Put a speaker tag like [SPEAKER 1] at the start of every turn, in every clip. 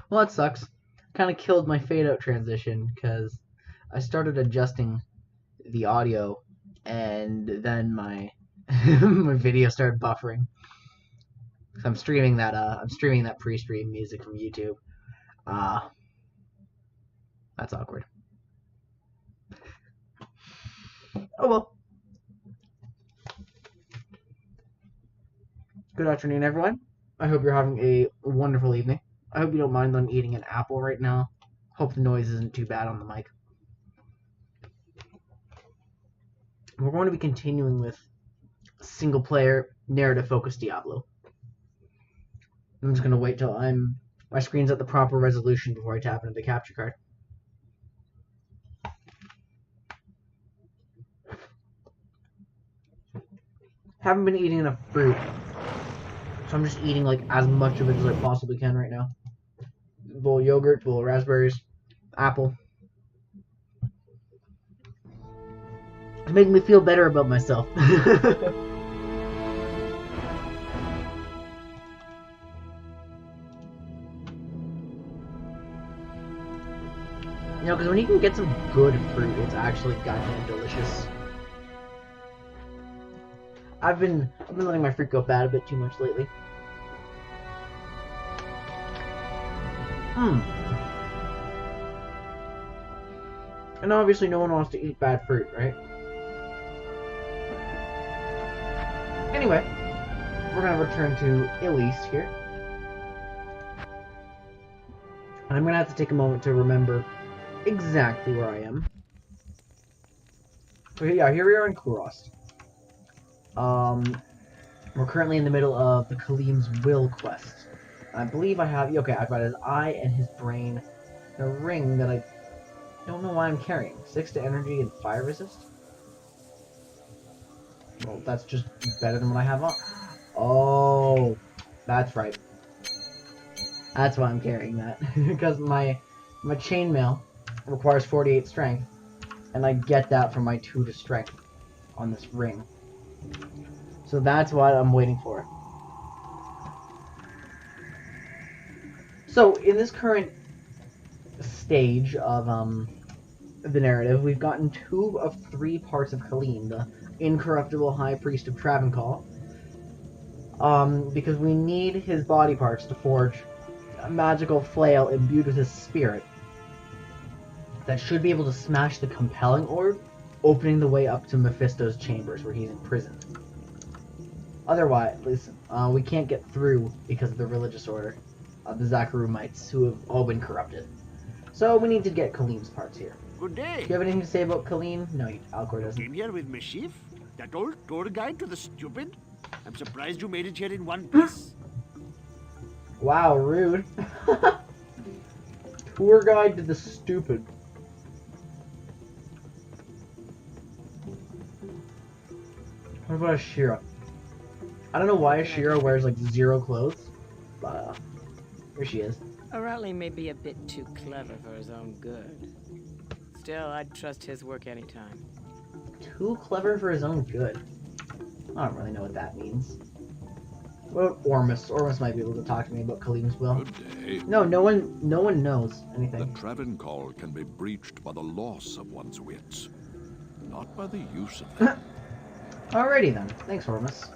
[SPEAKER 1] Well, that sucks. Kind of killed my fade out transition because I started adjusting the audio and then my my video started buffering. So I'm streaming that pre-stream music from YouTube. That's awkward. Oh well. Good afternoon, everyone. I hope you're having a wonderful evening. I hope you don't mind them eating an apple right now. Hope the noise isn't too bad on the mic. We're going to be continuing with single-player, narrative-focused Diablo. I'm just going to wait till my screen's at the proper resolution before I tap into the capture card. Haven't been eating enough fruit, so I'm just eating like as much of it as I possibly can right now. Bowl of yogurt, bowl of raspberries, apple. It's making me feel better about myself. You know, because when you can get some good fruit, it's actually goddamn delicious. I've been letting my fruit go bad a bit too much lately. And obviously no one wants to eat bad fruit, right? Anyway, we're gonna return to Elise here. And I'm gonna have to take a moment to remember exactly where I am. So yeah, here we are in Kurost. We're currently in the middle of the Khalim's Will quest. I believe I have... Okay, I've got his eye and his brain. A ring that I don't know why I'm carrying. 6 to energy and fire resist? Well, that's just better than what I have on. Oh, that's right. That's why I'm carrying that. Because my chainmail requires 48 strength. And I get that from my 2 to strength on this ring. So that's what I'm waiting for. So, in this current stage of the narrative, we've gotten 2 of 3 parts of Khalim, the Incorruptible High Priest of Travancore, because we need his body parts to forge a magical flail imbued with his spirit that should be able to smash the compelling orb, opening the way up to Mephisto's chambers where he's imprisoned. Otherwise, listen, we can't get through because of the religious order of the Zakharumites, who have all been corrupted. So we need to get Khalim's parts here.
[SPEAKER 2] Good day.
[SPEAKER 1] Do you have anything to say about Khalim? No, Alcor doesn't.
[SPEAKER 2] Came here with mischief? That old tour guide to the stupid? I'm surprised you made it here in one piece.
[SPEAKER 1] Wow, rude. Tour guide to the stupid. What about Ashira? I don't know why Ashira wears like 0 clothes, but here she is.
[SPEAKER 3] O'Reilly may be a bit too clever for his own good. Still, I'd trust his work anytime.
[SPEAKER 1] Too clever for his own good. I don't really know what that means. What about Ormus? Ormus might be able to talk to me about Khalim's will.
[SPEAKER 4] Good day.
[SPEAKER 1] No one knows
[SPEAKER 4] The
[SPEAKER 1] anything.
[SPEAKER 4] Travancore can be breached by the loss of one's wits, not by the use of them.
[SPEAKER 1] Alrighty then. Thanks, Ormus.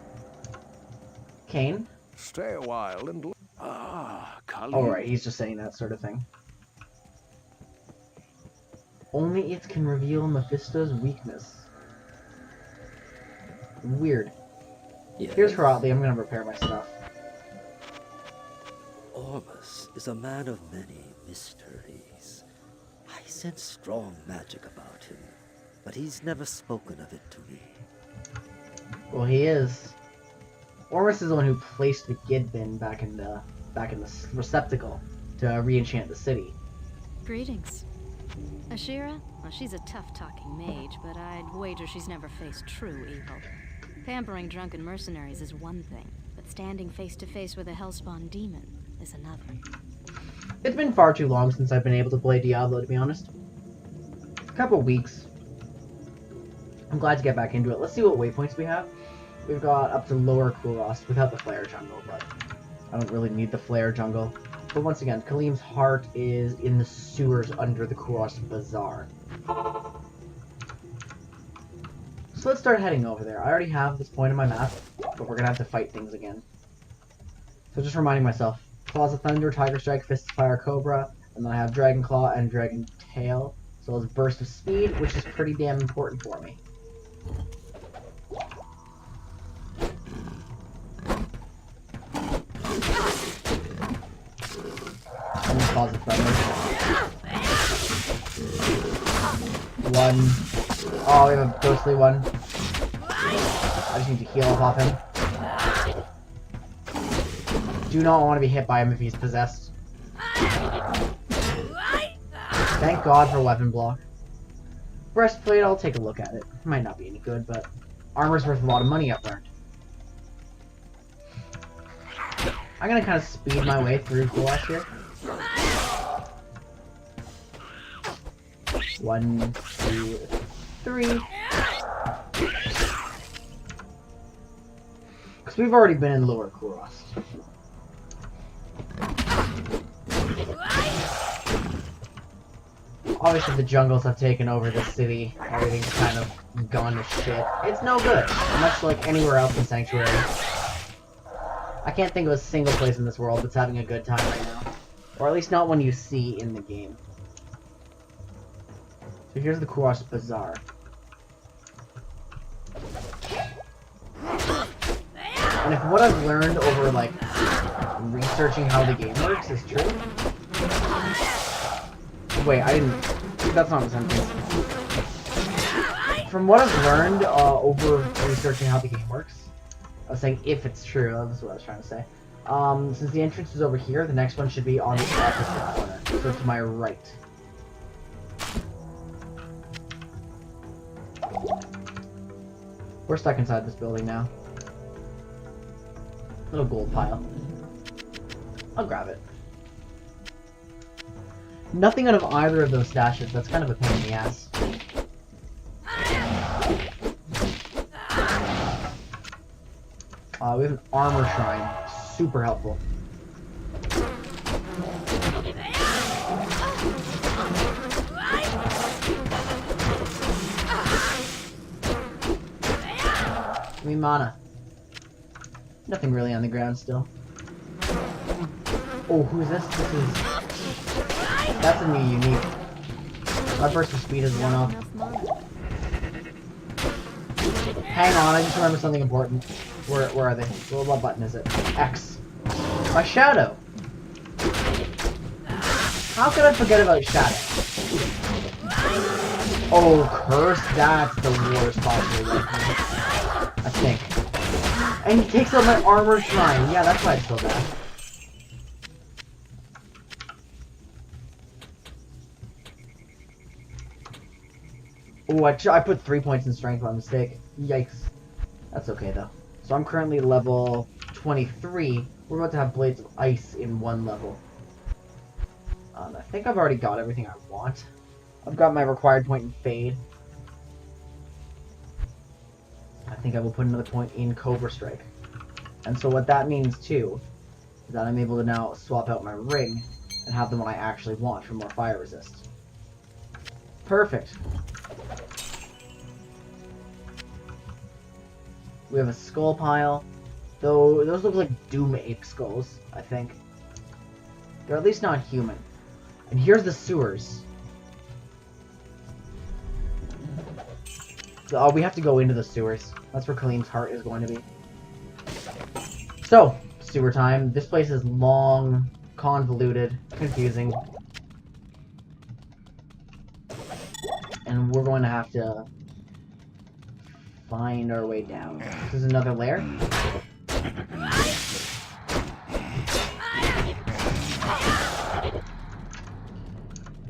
[SPEAKER 1] Kane?
[SPEAKER 5] Stay a while and...
[SPEAKER 2] Khalim.
[SPEAKER 1] Oh, right, he's just saying that sort of thing. Only it can reveal Mephisto's weakness. Weird.
[SPEAKER 6] Yes.
[SPEAKER 1] Here's Haratley, I'm gonna repair my stuff.
[SPEAKER 6] Ormus is a man of many mysteries. I sense strong magic about him, but he's never spoken of it to me.
[SPEAKER 1] Well, he is. Ormus is the one who placed the Gid bin back in the receptacle to re-enchant the city.
[SPEAKER 7] Greetings. Ashira? Well, she's a tough-talking mage, but I'd wager she's never faced true evil. Pampering drunken mercenaries is one thing, but standing face-to-face with a hellspawn demon is another.
[SPEAKER 1] It's been far too long since I've been able to play Diablo, to be honest. A couple weeks. I'm glad to get back into it. Let's see what waypoints we have. We've got up to Lower Kuros without the Flare Jungle, but I don't really need the Flare Jungle. But once again, Khalim's heart is in the sewers under the Kuros Bazaar. So let's start heading over there. I already have this point on my map, but we're gonna have to fight things again. So just reminding myself. Claws of Thunder, Tiger Strike, Fist of Fire, Cobra, and then I have Dragon Claw and Dragon Tail. So it's Burst of Speed, which is pretty damn important for me. And the Claws of Thunder. One. Oh, we have a ghostly one. I just need to heal off him. Do not want to be hit by him if he's possessed. Thank God for weapon block. Breastplate, I'll take a look at it. Might not be any good, but armor's worth a lot of money I've learned. I'm gonna kind of speed my way through Kulos here. 1, 2, 3. Because we've already been in Lower Kuros. Obviously the jungles have taken over the city. Everything's kind of gone to shit. It's no good. Much like anywhere else in Sanctuary. I can't think of a single place in this world that's having a good time right now. Or at least not one you see in the game. So here's the Kuros Bazaar. And if what I've learned over, like, researching how the game works is true... Wait, I didn't... That's not a sentence. From what I've learned over researching how the game works, I was saying if it's true, that's what I was trying to say. Since the entrance is over here, the next one should be on the opposite corner, so to my right. We're stuck inside this building now. Little gold pile. I'll grab it. Nothing out of either of those stashes. That's kind of a pain in the ass. We have an armor shrine. Super helpful. Give me mana. Nothing really on the ground still. Oh, who's this? This is... That's a new unique. My burst of speed is one off. Hang on, I just remembered something important. Where are they? What button is it? X. My shadow! How could I forget about shadow? Oh, curse! That's the worst possible weapon. I think. And he takes out my armor shrine. Yeah, that's why it's so bad. Oh, I put 3 points in strength by mistake. Yikes. That's okay, though. So I'm currently level 23. We're about to have Blades of Ice in 1 level. I think I've already got everything I want. I've got my required point in Fade. I think I will put another point in Cobra Strike. And so what that means, too, is that I'm able to now swap out my ring and have the one I actually want for more fire resist. Perfect. We have a skull pile. Though, those look like Doom Ape skulls, I think. They're at least not human. And here's the sewers. So, we have to go into the sewers. That's where Khalim's heart is going to be. So, sewer time. This place is long, convoluted, confusing. And we're going to have to find our way down. This is another lair.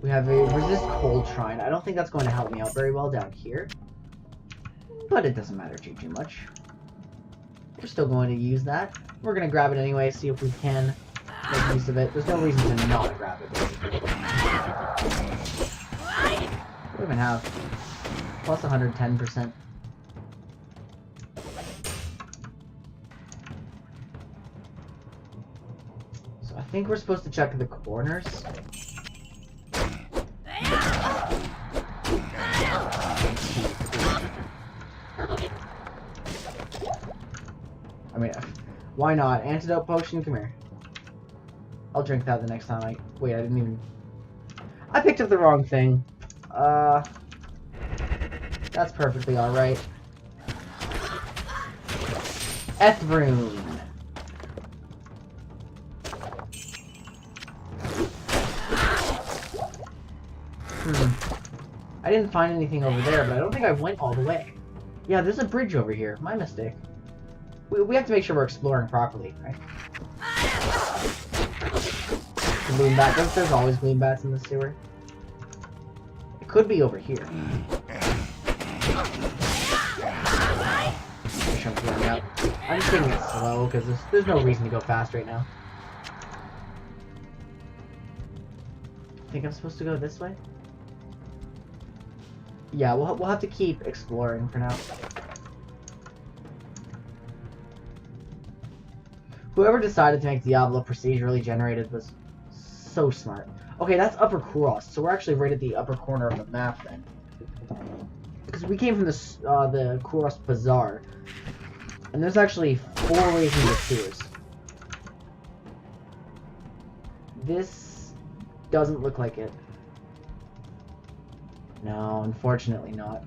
[SPEAKER 1] We have a resist cold shrine. I don't think that's going to help me out very well down here. But it doesn't matter too much. We're still going to use that. We're going to grab it anyway, see if we can make use of it. There's no reason to not grab it, basically. What do we even have? Plus 110%. So I think we're supposed to check the corners. I mean, why not? Antidote potion, come here. I'll drink that the next time I... Wait, I didn't even... I picked up the wrong thing. That's perfectly alright. Ethrune. I didn't find anything over there, but I don't think I went all the way. Yeah, there's a bridge over here. My mistake. We have to make sure we're exploring properly, right? Gloom bat. There's always gloom bats in the sewer. It could be over here. I'm just taking it slow because there's no reason to go fast right now. I think I'm supposed to go this way? Yeah, we'll have to keep exploring for now. Whoever decided to make Diablo procedurally generated was so smart. Okay, that's Upper Cross, so we're actually right at the upper corner of the map then. Because we came from the Cross Bazaar, and there's actually 4 ways into the sewers. This doesn't look like it. No, unfortunately not.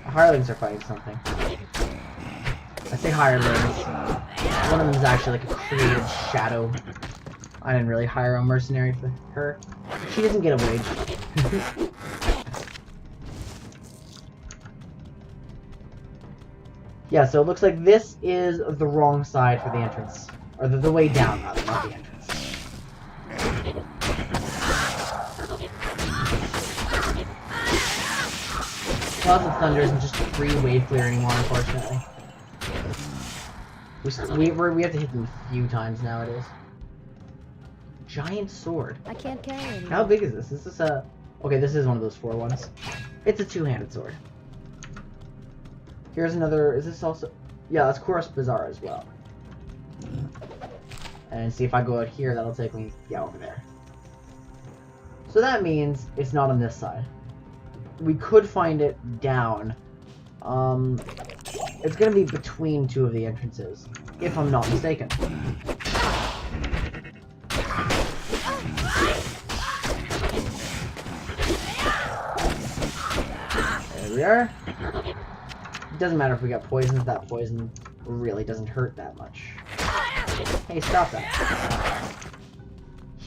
[SPEAKER 1] Hirelings are fighting something. I say hirelings. One of them is actually like a created shadow. I didn't really hire a mercenary for her. She doesn't get a wage. Yeah, so it looks like this is the wrong side for the entrance. Or the way down, rather, not the entrance. Clouds of Thunder isn't just a free wave clear anymore, unfortunately. We have to hit them a few times nowadays. Giant sword.
[SPEAKER 7] I can't carry it anymore.
[SPEAKER 1] How big is this? Is this a... Okay, this is one of those 4 ones. It's a 2-handed sword. Here's another... Is this also... Yeah, that's Chorus Bazaar as well. And see if I go out here, that'll take me... Yeah, over there. So that means it's not on this side. We could find it down. It's gonna be between 2 of the entrances, if I'm not mistaken. There we are. It doesn't matter if we got poisons, that poison really doesn't hurt that much. Hey, stop that.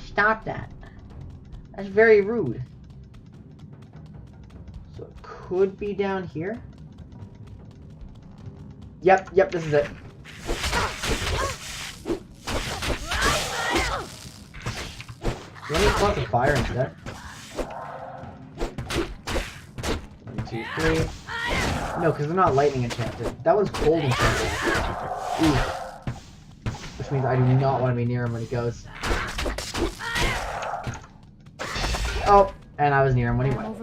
[SPEAKER 1] Stop that. That's very rude. So it could be down here. Yep, this is it. Let me put the fire into that. 1, 2, 3. No, because they're not lightning enchanted. That one's cold enchanted. Ooh. Which means I do not want to be near him when he goes. Oh, and I was near him when he went.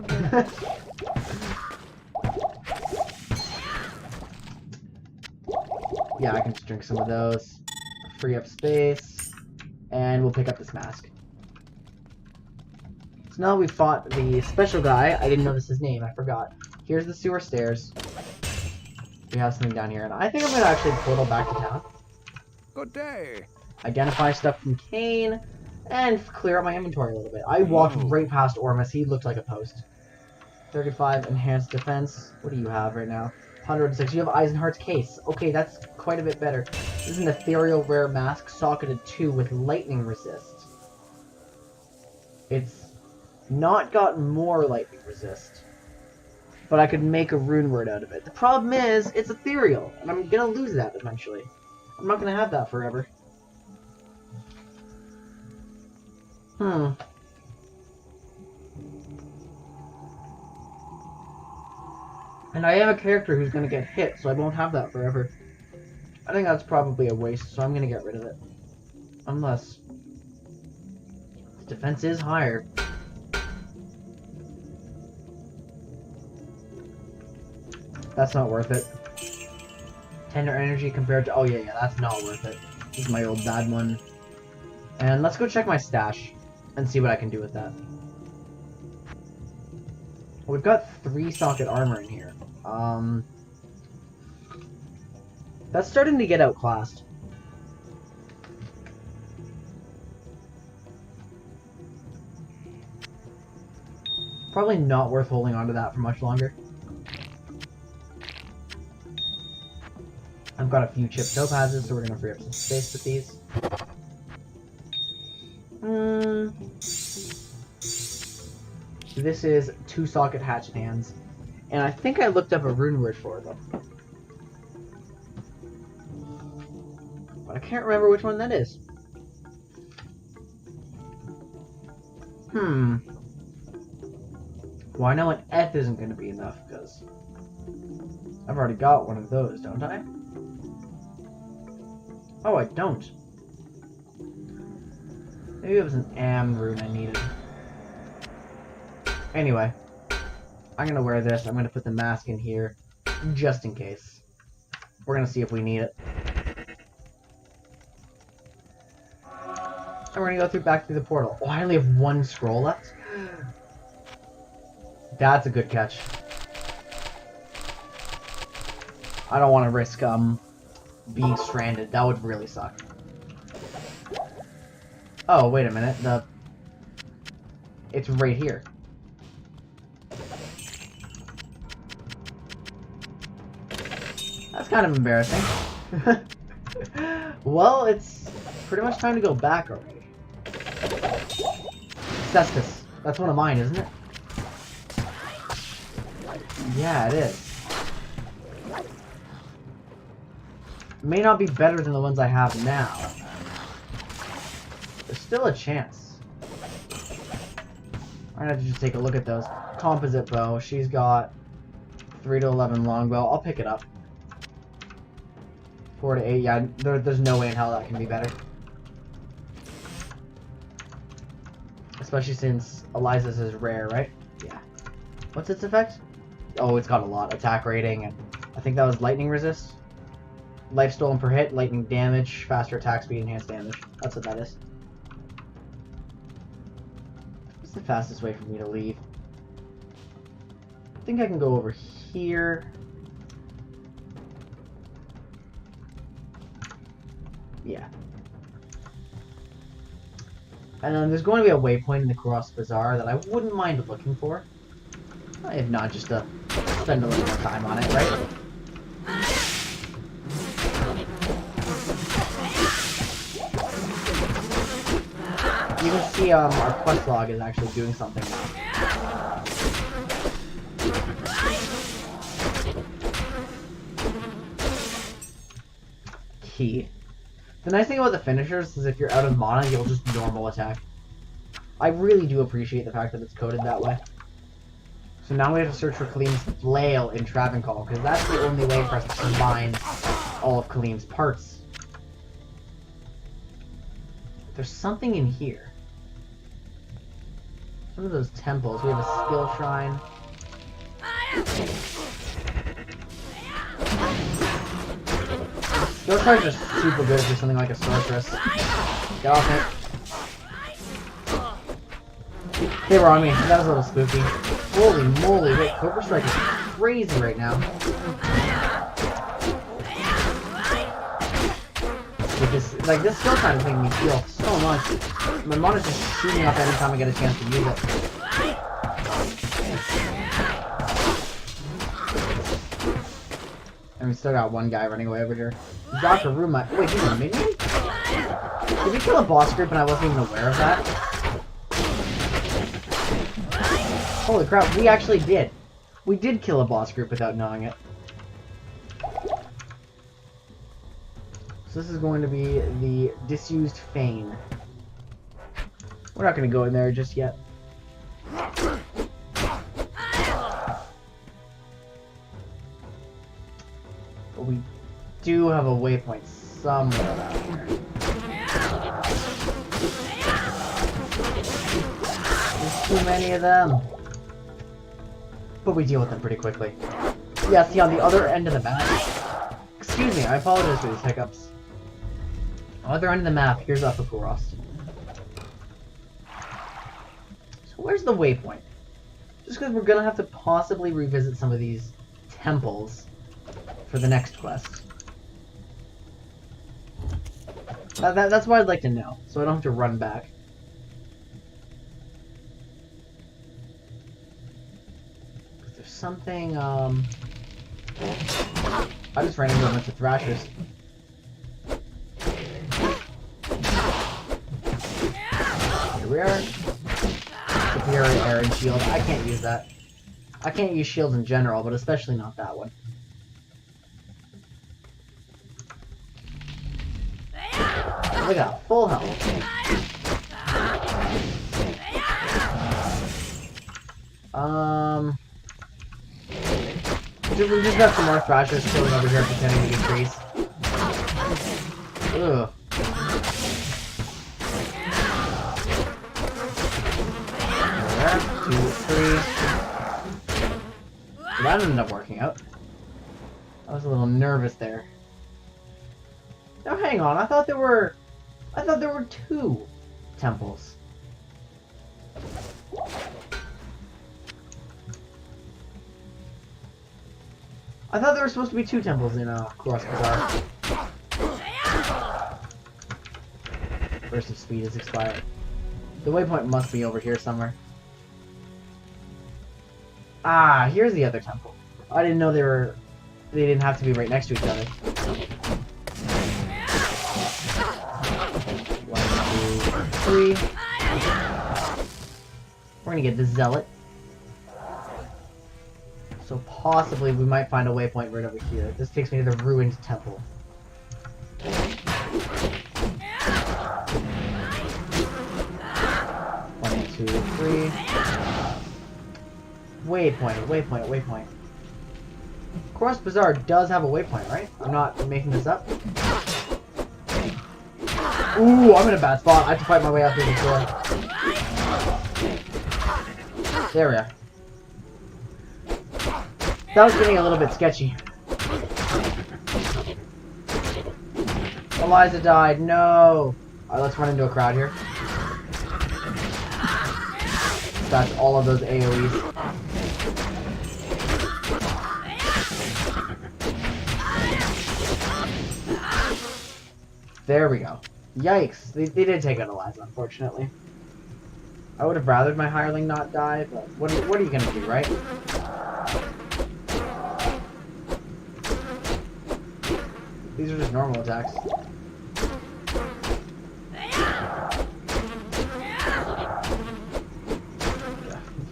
[SPEAKER 1] Yeah, I can just drink some of those. Free up space. And we'll pick up this mask. So now we fought the special guy. I didn't notice his name. I forgot. Here's the sewer stairs. We have something down here. And I think I'm going to actually portal back to town.
[SPEAKER 4] Good day.
[SPEAKER 1] Identify stuff from Kane. And clear up my inventory a little bit. I walked right past Ormus. He looked like a post. 35 enhanced defense. What do you have right now? 106. You have Eisenhart's case. Okay, that's quite a bit better. This is an ethereal rare mask, socketed 2 with lightning resist. It's not got more lightning resist, but I could make a rune word out of it. The problem is, it's ethereal, and I'm gonna lose that eventually. I'm not gonna have that forever. And I am a character who's gonna get hit, so I won't have that forever. I think that's probably a waste, so I'm gonna get rid of it. Unless the defense is higher. That's not worth it. Tender energy compared to... Oh yeah, that's not worth it. This is my old bad one. And let's go check my stash and see what I can do with that. We've got 3 socket armor in here. That's starting to get outclassed. Probably not worth holding on to that for much longer. I've got a few chipped topazes, so we're gonna free up some space with these. This is 2 socket hatchet hands, and I think I looked up a rune word for them, but I can't remember which one that is. Well, I know an F isn't going to be enough, because I've already got one of those, don't I? Oh, I don't. Maybe it was an Am rune I needed. Anyway, I'm going to wear this. I'm going to put the mask in here, just in case. We're going to see if we need it. And we're going to go back through the portal. Oh, I only have 1 scroll left? That's a good catch. I don't want to risk, being stranded. That would really suck. Oh, wait a minute. It's right here. That's kind of embarrassing. Well, it's pretty much time to go back already. Cestus. That's one of mine, isn't it? Yeah, it is. May not be better than the ones I have now. There's still a chance. I'm gonna have to just take a look at those. Composite bow. She's got 3 to 11 longbow. I'll pick it up. 4 to 8. Yeah, there's no way in hell that can be better. Especially since Eliza's is rare, right? Yeah. What's its effect? Oh, it's got a lot. Attack rating, and I think that was lightning resist. Life stolen per hit, lightning damage, faster attack speed, enhanced damage. That's what that is. What's the fastest way for me to leave? I think I can go over here. Yeah. And then there's going to be a waypoint in the Cross Bazaar that I wouldn't mind looking for. If not, just to spend a little more time on it, right? You can see our quest log is actually doing something now. Key. The nice thing about the finishers is if you're out of mana, you'll just normal attack. I really do appreciate the fact that it's coded that way. So now we have to search for Khalim's flail in Travancore, because that's the only way for us to combine all of Khalim's parts. There's something in here. Some of those temples. We have a skill shrine. Skill shrines are super good for something like a sorceress. Get off it. They were on me. That was a little spooky. Holy moly, wait, Cobra Strike is crazy right now. With this, like, this skill shrine is making me feel so much. My monitor's just shooting up anytime I get a chance to use it. And we still got one guy running away over here. Dr. Ruma. Wait, he's a minion? Did we kill a boss group and I wasn't even aware of that? Holy crap, we actually did. We did kill a boss group without knowing it. So this is going to be the disused Fane. We're not going to go in there just yet. But we do have a waypoint somewhere around here. There's too many of them. But we deal with them pretty quickly. Yeah, see, on the other end of the map... Excuse me, I apologize for these hiccups. On the other end of the map, here's Upper. So where's the waypoint? Just because we're gonna have to possibly revisit some of these temples for the next quest. That's what I'd like to know, so I don't have to run back. There's something, I just ran into a bunch of thrashers. Here we are. Superior air and shield. I can't use that. I can't use shields in general, but especially not that one. We got full health. We just got some more thrashers chilling over here pretending to be trees. Ugh. There, 2, 3. So that ended up working out. I was a little nervous there. Now hang on, I thought there were 2 temples. I thought there were supposed to be 2 temples in Cross Bazaar. Burst of speed is expired. The waypoint must be over here somewhere. Ah, here's the other temple. I didn't know they didn't have to be right next to each other. 1, 2, 3. We're gonna get the Zealot. So possibly we might find a waypoint right over here. This takes me to the ruined temple. 1, 2, 3. Waypoint. Cross Bazaar does have a waypoint, right? I'm not making this up. Ooh, I'm in a bad spot. I have to fight my way out through the door. There we are. That was getting a little bit sketchy. Eliza died. No. Alright, let's run into a crowd here. That's all of those AoEs. There we go. Yikes. They did take out Eliza, unfortunately. I would have rathered my hireling not die, but what are you gonna do, right? These are just normal attacks.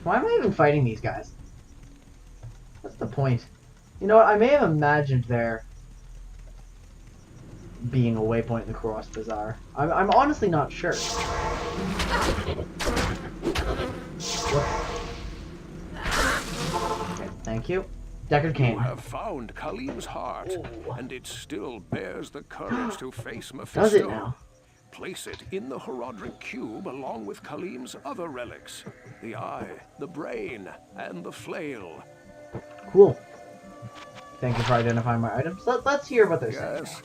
[SPEAKER 1] Why am I even fighting these guys? What's the point? You know what? I may have imagined there being a waypoint in the Cross Bazaar. I'm honestly not sure. Okay, thank you. Deckard
[SPEAKER 4] You
[SPEAKER 1] Cain.
[SPEAKER 4] have found Khalim's heart, and it still bears the courage to face Mephisto.
[SPEAKER 1] Does it now?
[SPEAKER 4] Place it in the Herodric Cube along with Khalim's other relics. The eye, the brain, and the flail.
[SPEAKER 1] Cool. Thank you for identifying my items. Let's hear what they're saying.
[SPEAKER 4] Yes.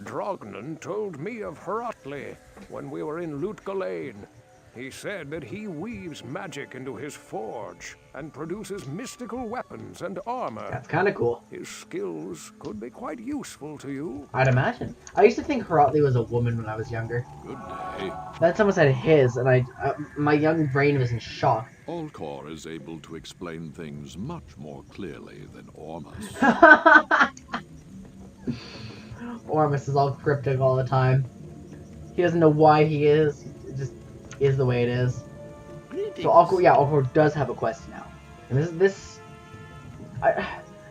[SPEAKER 4] Drognan told me of Heratli when we were in Lutgalain. He said that he weaves magic into his forge and produces mystical weapons and armor.
[SPEAKER 1] That's kind of cool.
[SPEAKER 4] His skills could be quite useful to you.
[SPEAKER 1] I'd imagine. I used to think Heratli was a woman when I was younger.
[SPEAKER 4] Good day.
[SPEAKER 1] Then someone said his, and my young brain was in shock.
[SPEAKER 4] Alcor is able to explain things much more clearly than Ormus.
[SPEAKER 1] Ormus is all cryptic all the time. He doesn't know why he is. It just is the way it is. So Alcor does have a quest now. And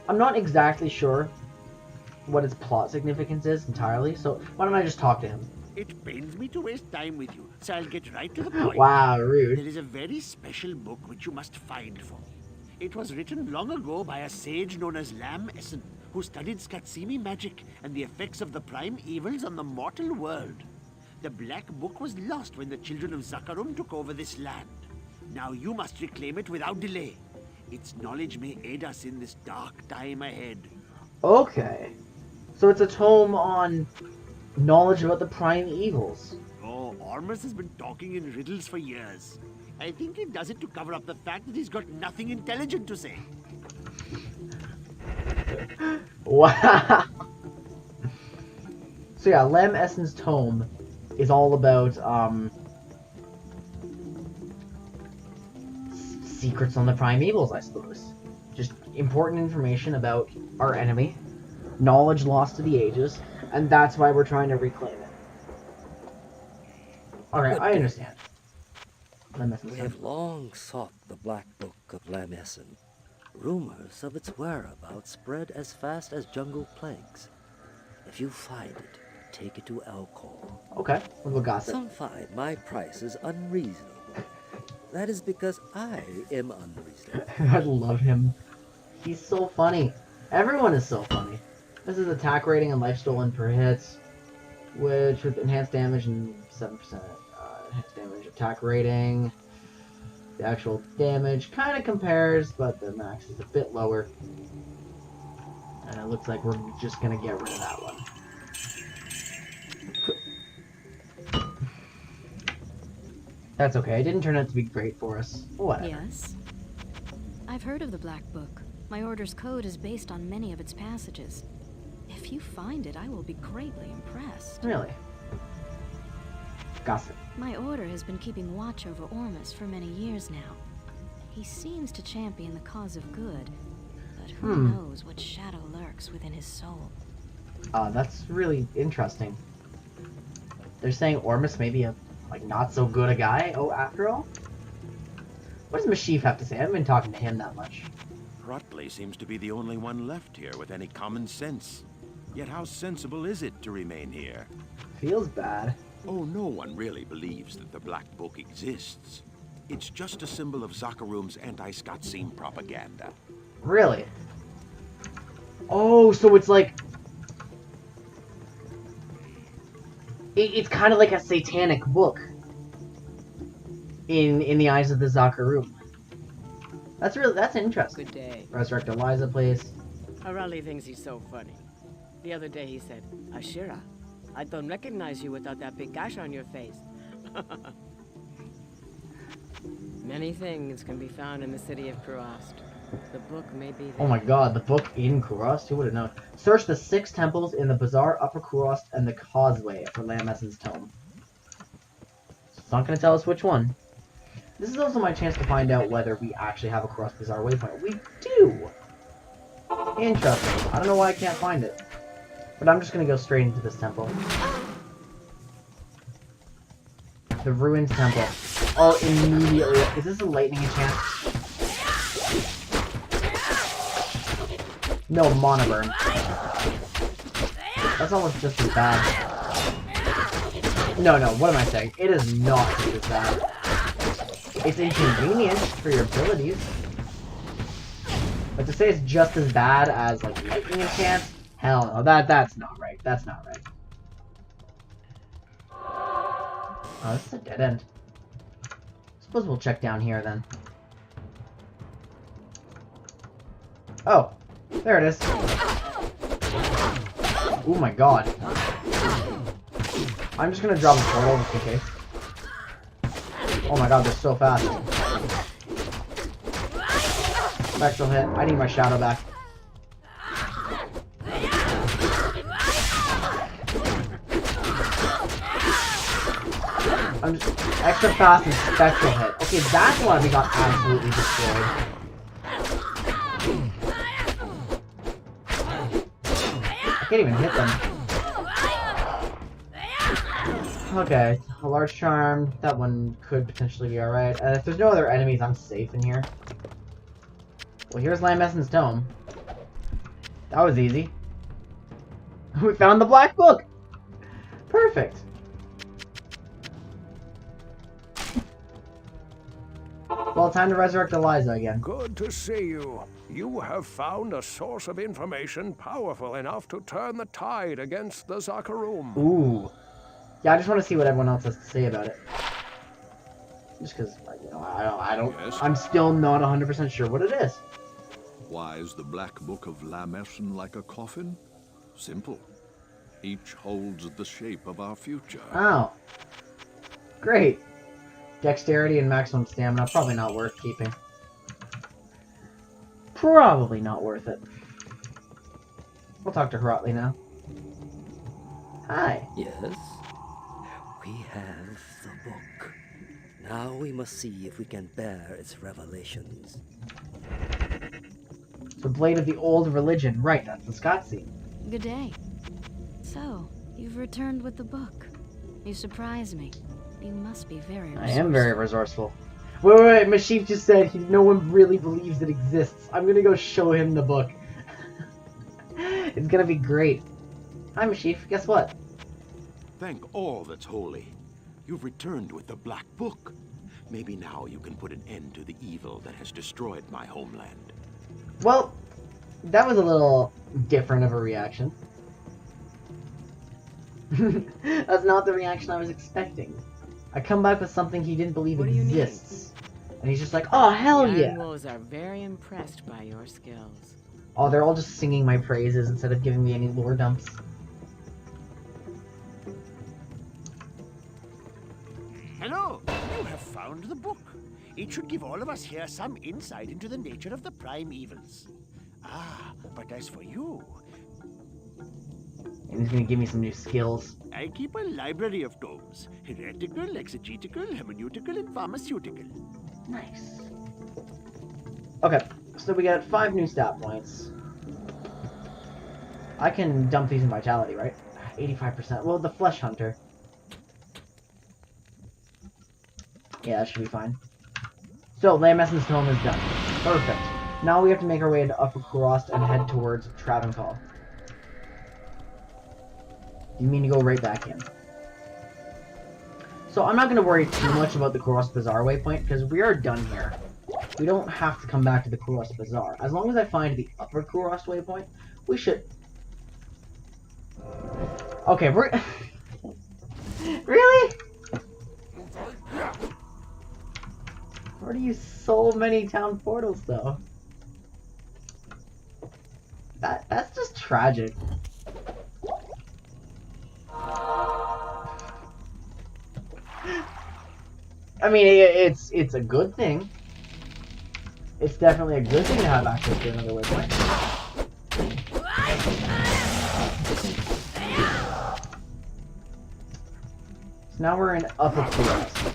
[SPEAKER 1] I'm not exactly sure what its plot significance is entirely, so why don't I just talk to him?
[SPEAKER 2] It pains me to waste time with you, so I'll get right to the point.
[SPEAKER 1] Wow, rude.
[SPEAKER 2] There is a very special book which you must find for me. It was written long ago by a sage known as Lam Essen, who studied Skatsimi magic and the effects of the prime evils on the mortal world. The Black Book was lost when the children of Zakarum took over this land. Now you must reclaim it without delay. Its knowledge may aid us in this dark time ahead.
[SPEAKER 1] Okay. So it's a tome on knowledge about the prime evils.
[SPEAKER 2] Oh, Ormus has been talking in riddles for years. I think he does it to cover up the fact that he's got nothing intelligent to say.
[SPEAKER 1] Wow. So yeah, Lam Essen's tome is all about secrets on the primevals, I suppose. Just important information about our enemy, knowledge lost to the ages, and that's why we're trying to reclaim it. Alright, I understand. Lam Essen's
[SPEAKER 6] We
[SPEAKER 1] tome.
[SPEAKER 6] have long sought the Black Book of Lam Essen. Rumors of its whereabouts spread as fast as jungle plagues. If you find it, take it to Alcor.
[SPEAKER 1] Okay, what about gossip?
[SPEAKER 6] Some find my price is unreasonable. That is because I am unreasonable.
[SPEAKER 1] I love him. He's so funny. Everyone is so funny. This is attack rating and life stolen per hits, which with enhanced damage and 7% enhanced damage attack rating. The actual damage kind of compares, but the max is a bit lower. And it looks like we're just gonna get rid of that one. That's okay. It didn't turn out to be great for us. Whatever.
[SPEAKER 7] Yes? I've heard of the Black Book. My order's code is based on many of its passages. If you find it, I will be greatly impressed.
[SPEAKER 1] Really? Gossip.
[SPEAKER 7] My order has been keeping watch over Ormus for many years now. He seems to champion the cause of good, but who knows what shadow lurks within his soul.
[SPEAKER 1] That's really interesting. They're saying Ormus may be a not so good a guy. Oh, after all. What does Mashif have to say? I haven't been talking to him that much.
[SPEAKER 5] Rutley seems to be the only one left here with any common sense. Yet how sensible is it to remain here?
[SPEAKER 1] Feels bad.
[SPEAKER 5] Oh, no one really believes that the Black Book exists. It's just a symbol of Zakarum's anti-Skatsim propaganda.
[SPEAKER 1] Really? Oh, so it's like... It's kind of like a satanic book. In the eyes of the Zakarum. That's interesting.
[SPEAKER 3] Good day.
[SPEAKER 1] Resurrect Eliza, please.
[SPEAKER 3] Harali thinks he's so funny. The other day he said, Ashira, I don't recognize you without that big gash on your face. Many things can be found in the city of Kurast. The book may be there.
[SPEAKER 1] Oh my god, the book in Kurast? Who would have known? Search the 6 temples in the Bazaar, Upper Kurast, and the Causeway for Lam Essen's tome. It's not going to tell us which one. This is also my chance to find out whether we actually have a Kurast Bazaar waypoint. We do! Interesting. I don't know why I can't find it. But I'm just going to go straight into this temple. The Ruined Temple. Oh, immediately. Is this a lightning enchant? No, monoburn. That's almost just as bad. No, what am I saying? It is not just as bad. It's inconvenient for your abilities. But to say it's just as bad as, like, lightning enchant? Hell no, that's not right. That's not right. Oh, this is a dead end. Suppose we'll check down here then. Oh, there it is. Oh my god. I'm just gonna drop a portal just in case. Oh my god, they're so fast. Spectral hit. I need my shadow back. I'm just extra fast and spectral hit. Okay, that's why we got absolutely destroyed. I can't even hit them. Okay, a large charm. That one could potentially be alright. If there's no other enemies, I'm safe in here. Well, here's Lamb Essence Tome. That was easy. We found the Black Book! Perfect. Well, time to resurrect Eliza again.
[SPEAKER 4] Good to see you. You have found a source of information powerful enough to turn the tide against the Zakarum.
[SPEAKER 1] Ooh. Yeah, I just want to see what everyone else has to say about it. Just because, you know, I don't.
[SPEAKER 8] Yes?
[SPEAKER 1] I'm still not 100% sure what it is.
[SPEAKER 8] Why is the Black Book of Lamb Essence like a coffin? Simple. Each holds the shape of our future.
[SPEAKER 1] Oh. Great. Dexterity and maximum stamina, probably not worth keeping. Probably not worth it. We'll talk to Hrotley now. Hi.
[SPEAKER 6] Yes? We have the book. Now we must see if we can bear its revelations.
[SPEAKER 1] The Blade of the Old Religion. Right, that's the Scott scene.
[SPEAKER 7] Good day. So, you've returned with the book. You surprise me. You must be very resourceful.
[SPEAKER 1] I am very resourceful. Wait, Mashif just said no one really believes it exists. I'm gonna go show him the book. It's gonna be great. Hi, Mashif. Guess what?
[SPEAKER 5] Thank all that's holy. You've returned with the Black Book. Maybe now you can put an end to the evil that has destroyed my homeland.
[SPEAKER 1] Well, that was a little different of a reaction. That's not the reaction I was expecting. I come back with something he didn't believe exists. And he's just like, oh, hell
[SPEAKER 3] The
[SPEAKER 1] yeah!
[SPEAKER 3] Iron Wolves are very impressed by your skills.
[SPEAKER 1] Oh, they're all just singing my praises instead of giving me any lore dumps.
[SPEAKER 2] Hello! You have found the book. It should give all of us here some insight into the nature of the prime evils. Ah, but as for you,
[SPEAKER 1] And he's gonna give me some new skills.
[SPEAKER 2] I keep a library of tomes. Heretical, exegetical, hermeneutical, and pharmaceutical.
[SPEAKER 1] Nice. Okay, so we got 5 new stat points. I can dump these in Vitality, right? 85%. Well, the Flesh Hunter. Yeah, that should be fine. So, Lamb Essence Tome is done. Perfect. Now we have to make our way into Upper Crost and head towards Travancore. You mean to go right back in? So I'm not going to worry too much about the Kuros Bazaar waypoint, because we are done here. We don't have to come back to the Kuros Bazaar. As long as I find the Upper Kuros waypoint, we should... Okay, we're... Really? Where do you so many town portals, though? That's just tragic. I mean, it's a good thing. It's definitely a good thing to have access to another waypoint. So now we're in Upper Kuros.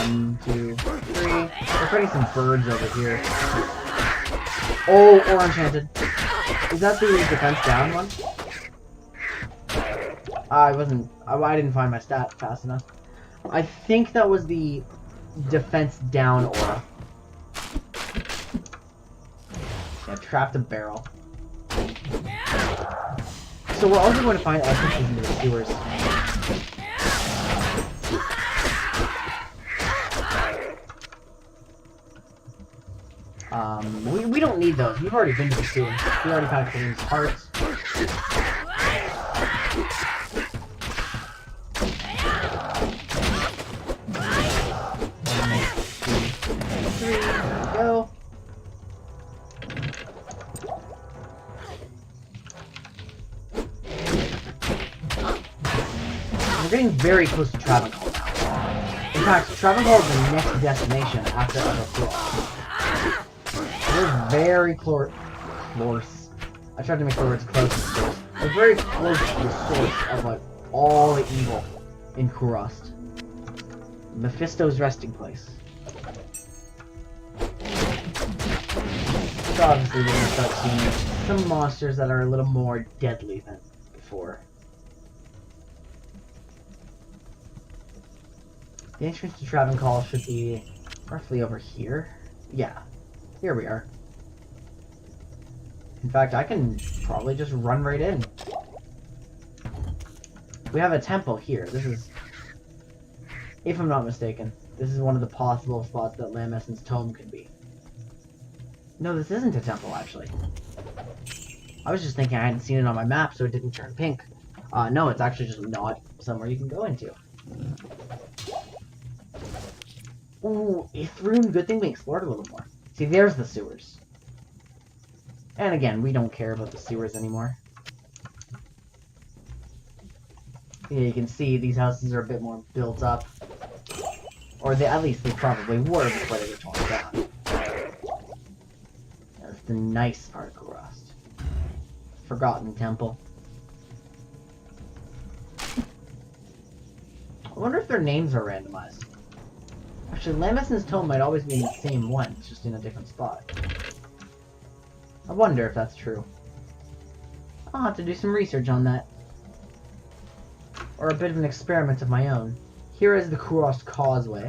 [SPEAKER 1] 1, 2, 3. We're fighting some birds over here. Oh, or enchanted. Is that the defense down one? I didn't find my stat fast enough. I think that was the defense down aura. Yeah, trapped a barrel. So we're also going to find entrances into the sewers. We don't need those. We've already been to the sewers. We already found Khalim's hearts. Go. We're getting very close to Travancore now. In fact, Travancore is the next destination after Evercross. We're very close. I tried to make the words close to source. We're very close to the source of like all the evil in Kurust. Mephisto's resting place. So obviously we're going to start seeing some monsters that are a little more deadly than before. The entrance to Travancore should be roughly over here. Yeah, here we are. In fact, I can probably just run right in. We have a temple here. This is, if I'm not mistaken, this is one of the possible spots that Lamb Essen's tome could be. No, this isn't a temple, actually. I was just thinking I hadn't seen it on my map, so it didn't turn pink. No, it's actually just not somewhere you can go into. Ooh, Ithrun, good thing we explored a little more. See, there's the sewers. And again, we don't care about the sewers anymore. Yeah, you can see these houses are a bit more built up. Or at least they probably were before they were torn down. That's the nice part of Kurust. Forgotten Temple. I wonder if their names are randomized. Actually, Lamb Essen's tome might always be in the same one, it's just in a different spot. I wonder if that's true. I'll have to do some research on that. Or a bit of an experiment of my own. Here is the Kurust Causeway.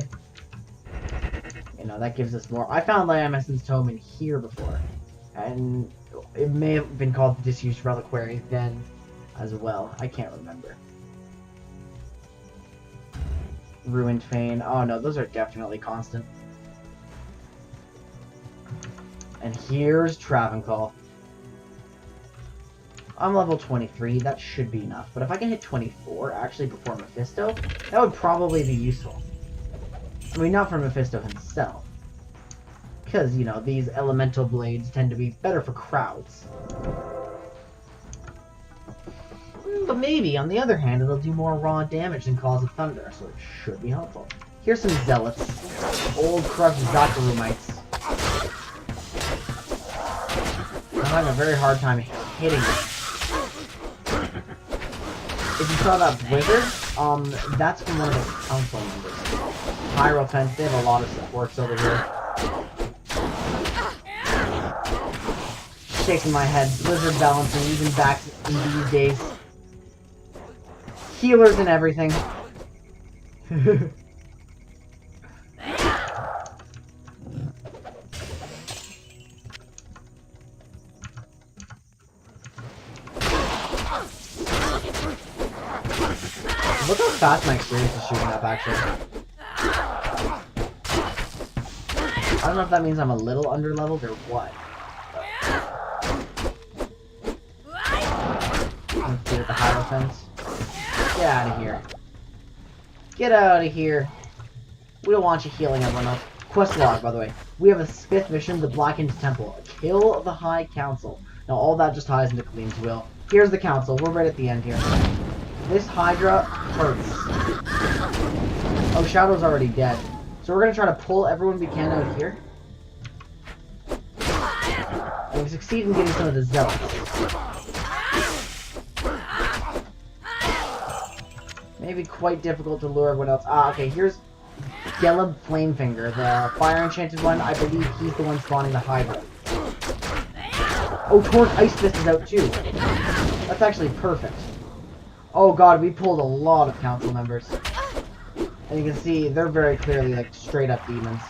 [SPEAKER 1] You know, that gives us more. I found Lamb Essen's tome in here before. And it may have been called the Disused Reliquary then as well. I can't remember. Ruined Fane. Oh no, those are definitely constant. And here's Travancore. I'm level 23, that should be enough. But if I can hit 24, actually before Mephisto, that would probably be useful. I mean, not for Mephisto himself. Because, you know, these elemental blades tend to be better for crowds. But maybe, on the other hand, it'll do more raw damage than Calls of Thunder, so it should be helpful. Here's some Zealots. Old crushed Zakarumites. I'm having a very hard time hitting it. If you saw that blizzard, that's from one of the council members. Hierophants, they have a lot of supports over here. Shaking my head, blizzard balancing, even back in these days. Healers and everything. Look how fast my experience is shooting up, actually. I don't know if that means I'm a little underleveled or what. Let's deal with the Hierophants. Get out of here. Get out of here. We don't want you healing everyone else. Quest log, by the way. We have a 5th mission, the Blackened Temple. Kill the High Council. Now all that just ties into Khalim's will. Here's the council. We're right at the end here. This Hydra hurts. Oh, Shadow's already dead. So we're going to try to pull everyone we can out here. And we succeed in getting some of the Zealots. Maybe quite difficult to lure everyone else. Ah, okay, here's Geleb Flamefinger, the fire enchanted one. I believe he's the one spawning the Hydra. Oh, Torn Ice Fist is out too. That's actually perfect. Oh god, we pulled a lot of council members. And you can see, they're very clearly, like, straight up demons.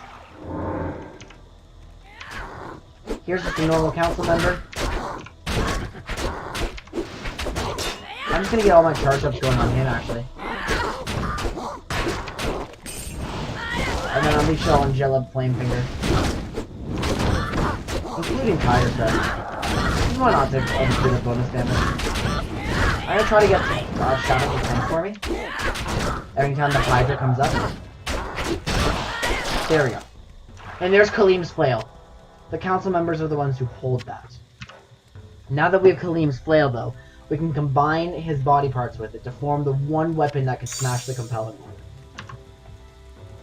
[SPEAKER 1] Here's just a normal council member. I'm just gonna get all my charge ups going on him, actually. And then unleash all Angela Flamefinger. Including Tiger Set. Why not take a bit of bonus damage? I'm gonna try to get Shadow to tank for me. Every time the Hydra comes up. There we go. And there's Khalim's flail. The council members are the ones who hold that. Now that we have Khalim's flail, though, we can combine his body parts with it to form the one weapon that can smash the compelling one.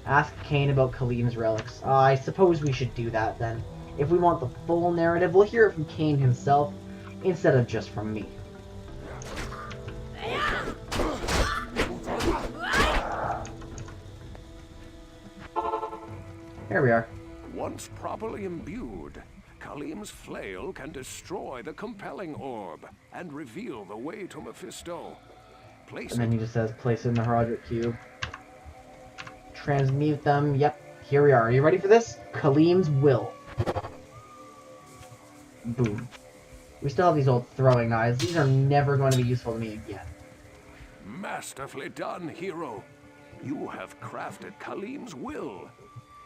[SPEAKER 1] Ask Cain about Khalim's relics. I suppose we should do that, then. If we want the full narrative, we'll hear it from Cain himself, instead of just from me. Here we are.
[SPEAKER 4] Once properly imbued, Khalim's flail can destroy the compelling orb and reveal the way to Mephisto. Place
[SPEAKER 1] And then he just says, place it in the Herodric Cube. Transmute them. Yep, here we are. Are you ready for this? Khalim's will. Boom. We still have these old throwing knives. These are never going to be useful to me again.
[SPEAKER 4] Masterfully done, hero. You have crafted Khalim's will.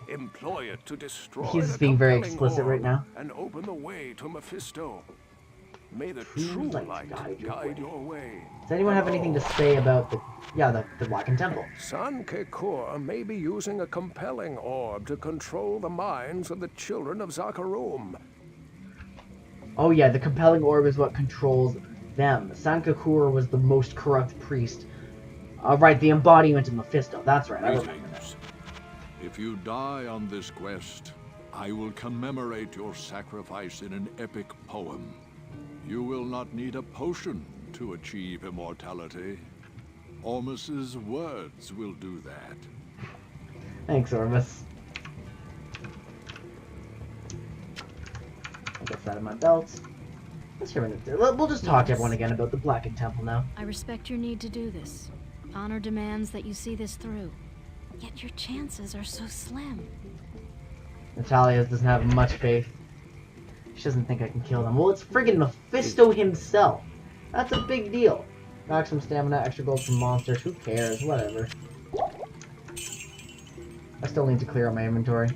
[SPEAKER 4] Employ it to destroy
[SPEAKER 1] He's
[SPEAKER 4] the
[SPEAKER 1] being very
[SPEAKER 4] compelling
[SPEAKER 1] explicit right
[SPEAKER 4] orb
[SPEAKER 1] now.
[SPEAKER 4] and open the way to Mephisto. May the
[SPEAKER 1] True
[SPEAKER 4] true
[SPEAKER 1] light
[SPEAKER 4] light
[SPEAKER 1] guide your
[SPEAKER 4] your way.
[SPEAKER 1] Does anyone have anything to say about the Blackened Temple?
[SPEAKER 4] San Kekor may be using a compelling orb to control the minds of the children of Zakharum.
[SPEAKER 1] Oh yeah, the compelling orb is what controls them. Sankakur was the most corrupt priest. Right, the embodiment of Mephisto. That's right, I remember that.
[SPEAKER 8] Greetings. If you die on this quest, I will commemorate your sacrifice in an epic poem. You will not need a potion to achieve immortality. Ormus's words will do that.
[SPEAKER 1] Thanks, Ormus. I'll get that in my belt. Let's hear what we'll just talk to everyone again about the Blackened Temple now.
[SPEAKER 7] I respect your need to do this. Honor demands that you see this through. Yet your chances are so slim.
[SPEAKER 1] Natalia doesn't have much faith. She doesn't think I can kill them. Well, it's friggin' Mephisto himself. That's a big deal. Maximum stamina, extra gold from monsters. Who cares? Whatever. I still need to clear out my inventory.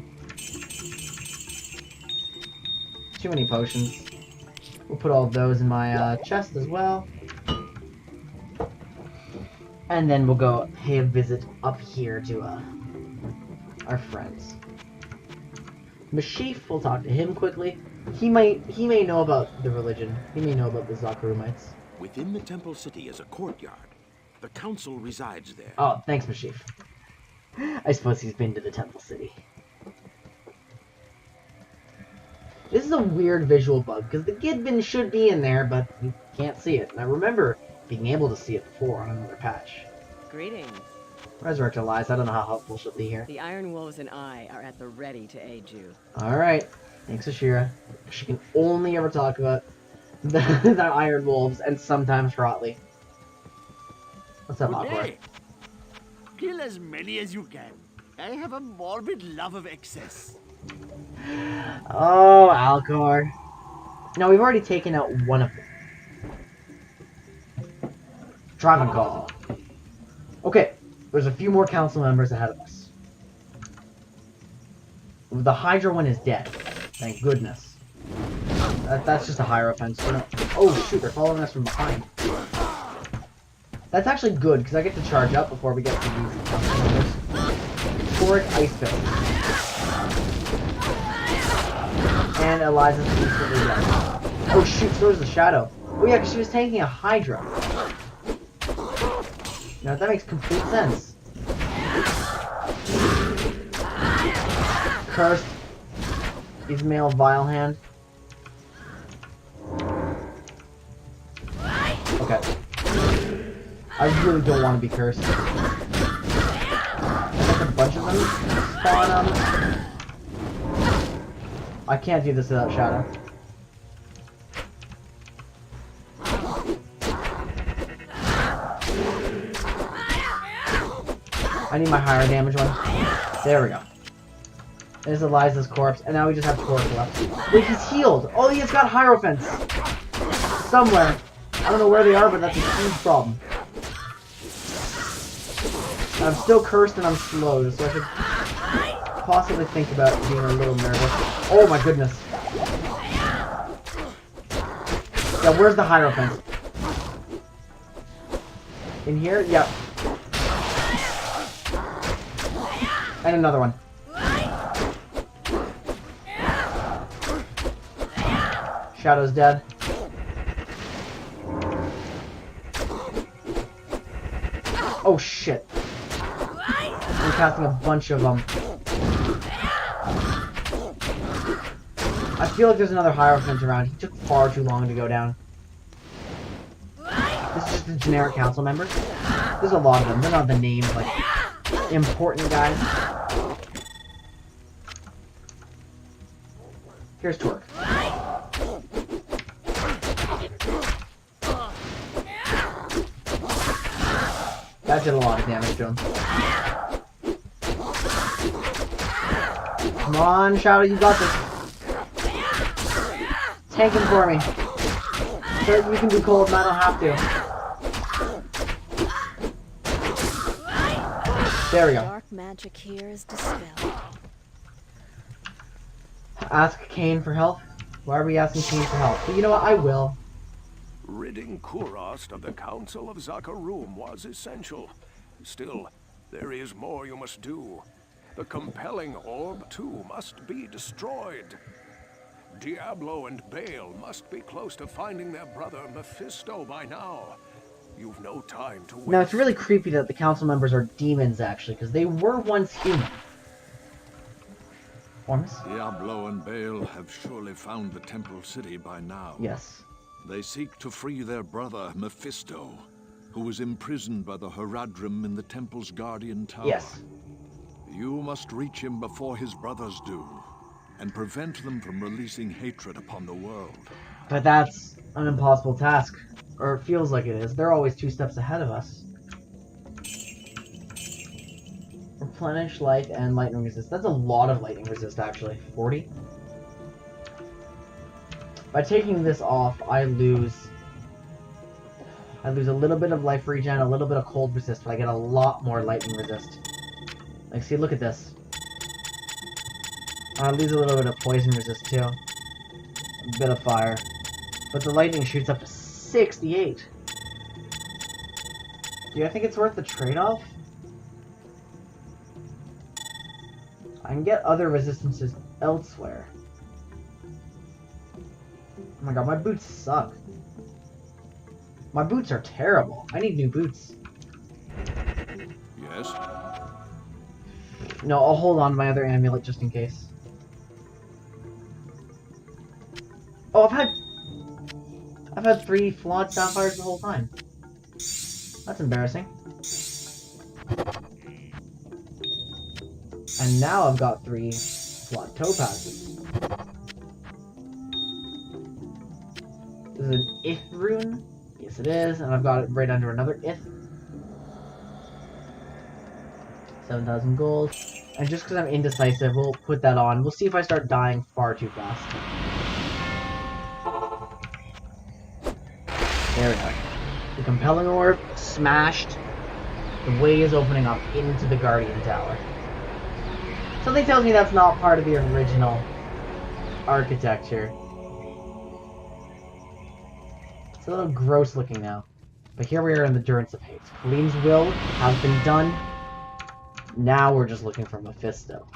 [SPEAKER 1] Too many potions. We'll put all of those in my chest as well. And then we'll go pay a visit up here to our friends. Mashif, we'll talk to him quickly. He may know about the religion. He may know about the Zakharumites.
[SPEAKER 5] Within the temple city is a courtyard. The council resides there.
[SPEAKER 1] Oh, thanks, Mashif. I suppose he's been to the temple city. This is a weird visual bug, because the Gidbin should be in there, but you can't see it. And I remember being able to see it before on another patch.
[SPEAKER 3] Greetings.
[SPEAKER 1] Resurrect Elias, I don't know how helpful she'll be here.
[SPEAKER 3] The Iron Wolves and I are at the ready to aid you.
[SPEAKER 1] Alright. Thanks, Ashira. She can only ever talk about the Iron Wolves, and sometimes Hrotley. What's up,
[SPEAKER 2] Good
[SPEAKER 1] Aqua?
[SPEAKER 2] day. Kill as many as you can. I have a morbid love of excess.
[SPEAKER 1] Oh, Alcor. No, we've already taken out one of them. Travancore. Okay, there's a few more council members ahead of us. The Hydra one is dead. Thank goodness. That's just a Hierophant. Oh shoot, they're following us from behind. That's actually good, because I get to charge up before we get to these council members. Toric Ice Fist. And Eliza's instantly dead. Oh shoot, so is the Shadow. Oh yeah, because she was tanking a Hydra. Now that makes complete sense. Cursed. Ismail Vilehand. Okay. I really don't want to be cursed. I think a bunch of them spawn on. I can't do this without Shadow. I need my higher damage one. There we go. There's Eliza's corpse, and now we just have Torque left. Wait, he's healed! Oh, he's got Hierophants! Somewhere. I don't know where they are, but that's a huge problem. I'm still cursed and I'm slow, so I should possibly think about being a little nervous. Oh my goodness. Yeah, where's the Hierophant? In here? Yep. And another one. Shadow's dead. Oh shit. I'm casting a bunch of them. I feel like there's another Hierophant around. He took far too long to go down. This is just a generic council member. There's a lot of them. They're not the names, like, important guys. Here's Torque. That did a lot of damage to him. Come on, Shadow, you got this. Tank him for me. So that you can be cold and I don't have to. There we go.
[SPEAKER 7] Dark magic here is dispelled.
[SPEAKER 1] Ask Kane for help? Why are we asking Kane for help? But you know what? I will.
[SPEAKER 4] Ridding Kurast of the Council of Zakarum was essential. Still, there is more you must do. The compelling orb, too, must be destroyed. Diablo and Baal must be close to finding their brother Mephisto by now. You've no time to wait.
[SPEAKER 1] Now, it's really creepy that the council members are demons, actually, because they were once human. Ormus?
[SPEAKER 8] Diablo and Baal have surely found the Temple City by now.
[SPEAKER 1] Yes.
[SPEAKER 8] They seek to free their brother, Mephisto, who was imprisoned by the Haradrim in the Temple's Guardian Tower.
[SPEAKER 1] Yes.
[SPEAKER 8] You must reach him before his brothers do, and prevent them from releasing hatred upon the world.
[SPEAKER 1] But that's an impossible task. Or it feels like it is. They're always 2 steps ahead of us. Replenish light and lightning resist. That's a lot of lightning resist, actually. 40? By taking this off, I lose a little bit of life regen, a little bit of cold resist, but I get a lot more lightning resist. Like, see, look at this. I lose a little bit of poison resist, too. A bit of fire. But the lightning shoots up to 68. Do I think it's worth the trade-off? I can get other resistances elsewhere. Oh my god, my boots suck. My boots are terrible. I need new boots.
[SPEAKER 8] Yes?
[SPEAKER 1] No, I'll hold on to my other amulet just in case. Oh, I've had 3 flawed sapphires the whole time. That's embarrassing. And now I've got 3 flawed topazes. This is an Ith rune? Yes it is, and I've got it right under another Ith. 7,000 gold. And just because I'm indecisive, we'll put that on. We'll see if I start dying far too fast. There we go. The compelling orb smashed. The way is opening up into the Guardian Tower. Something tells me that's not part of the original architecture. It's a little gross looking now. But here we are in the Durance of Hate. Khalim's will has been done. Now we're just looking for Mephisto.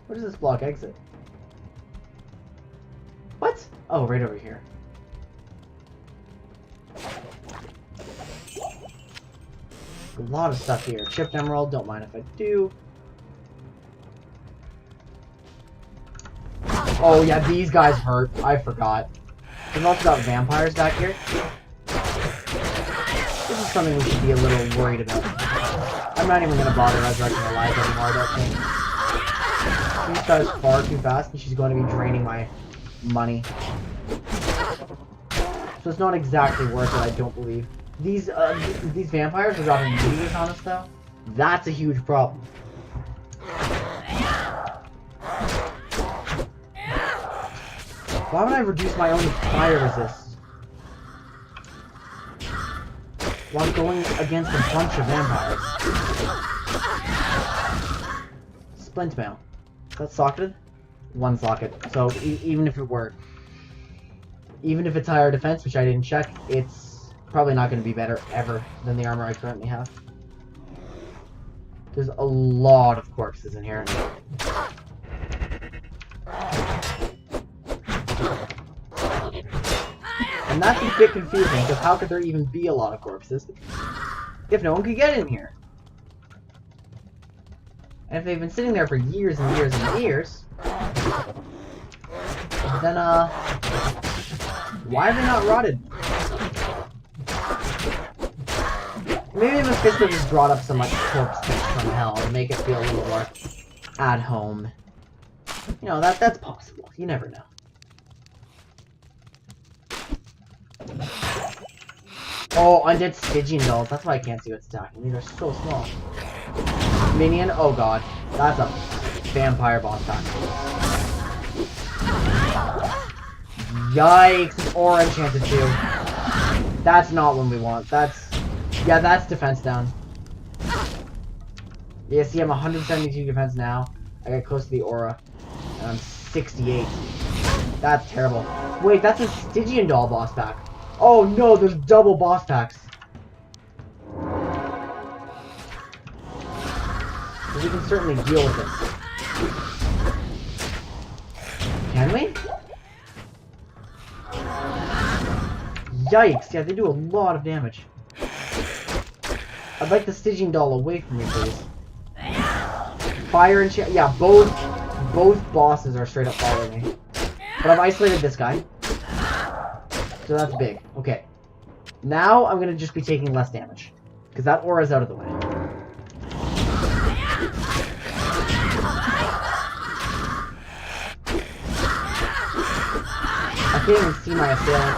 [SPEAKER 1] Where does this block exit? What? Oh, right over here. A lot of stuff here. Chipped emerald, don't mind if I do. Oh yeah, these guys hurt. I forgot. We've also got vampires back here. This is something we should be a little worried about. I'm not even gonna bother resurrecting alive anymore, I don't think. She starts far too fast and she's going to be draining my money. So it's not exactly worth it, I don't believe. These vampires are dropping meters on us, though. That's a huge problem. Why would I reduce my own fire resist while going against a bunch of vampires? Splint mail. Is that socketed? One socket. So even if it were, even if it's higher defense, which I didn't check, it's probably not going to be better ever than the armor I currently have. There's a lot of corpses in here. And that's a bit confusing, because how could there even be a lot of corpses if no one could get in here? And if they've been sitting there for years and years and years, then, why are they not rotted? Maybe Mephisto just brought up some, like, corpse pits from hell to make it feel a little more at home. You know, that's possible. You never know. Oh, undead Stygian dolls. That's why I can't see what's attacking. These are so small. Minion? Oh god. That's a vampire boss attack. Yikes! It's aura enchanted too. That's not what we want. Yeah, that's defense down. Yeah, see, I'm 172 defense now. I got close to the aura. And I'm 68. That's terrible. Wait, that's a Stygian doll boss pack. Oh no, there's double boss packs. So we can certainly deal with this. Can we? Yikes, yeah, they do a lot of damage. I'd like the Stygian doll away from me, please. Fire and yeah, both bosses are straight up following me. But I've isolated this guy. So that's big. Okay. Now I'm gonna just be taking less damage. Because that aura's out of the way. I can't even see my assailant.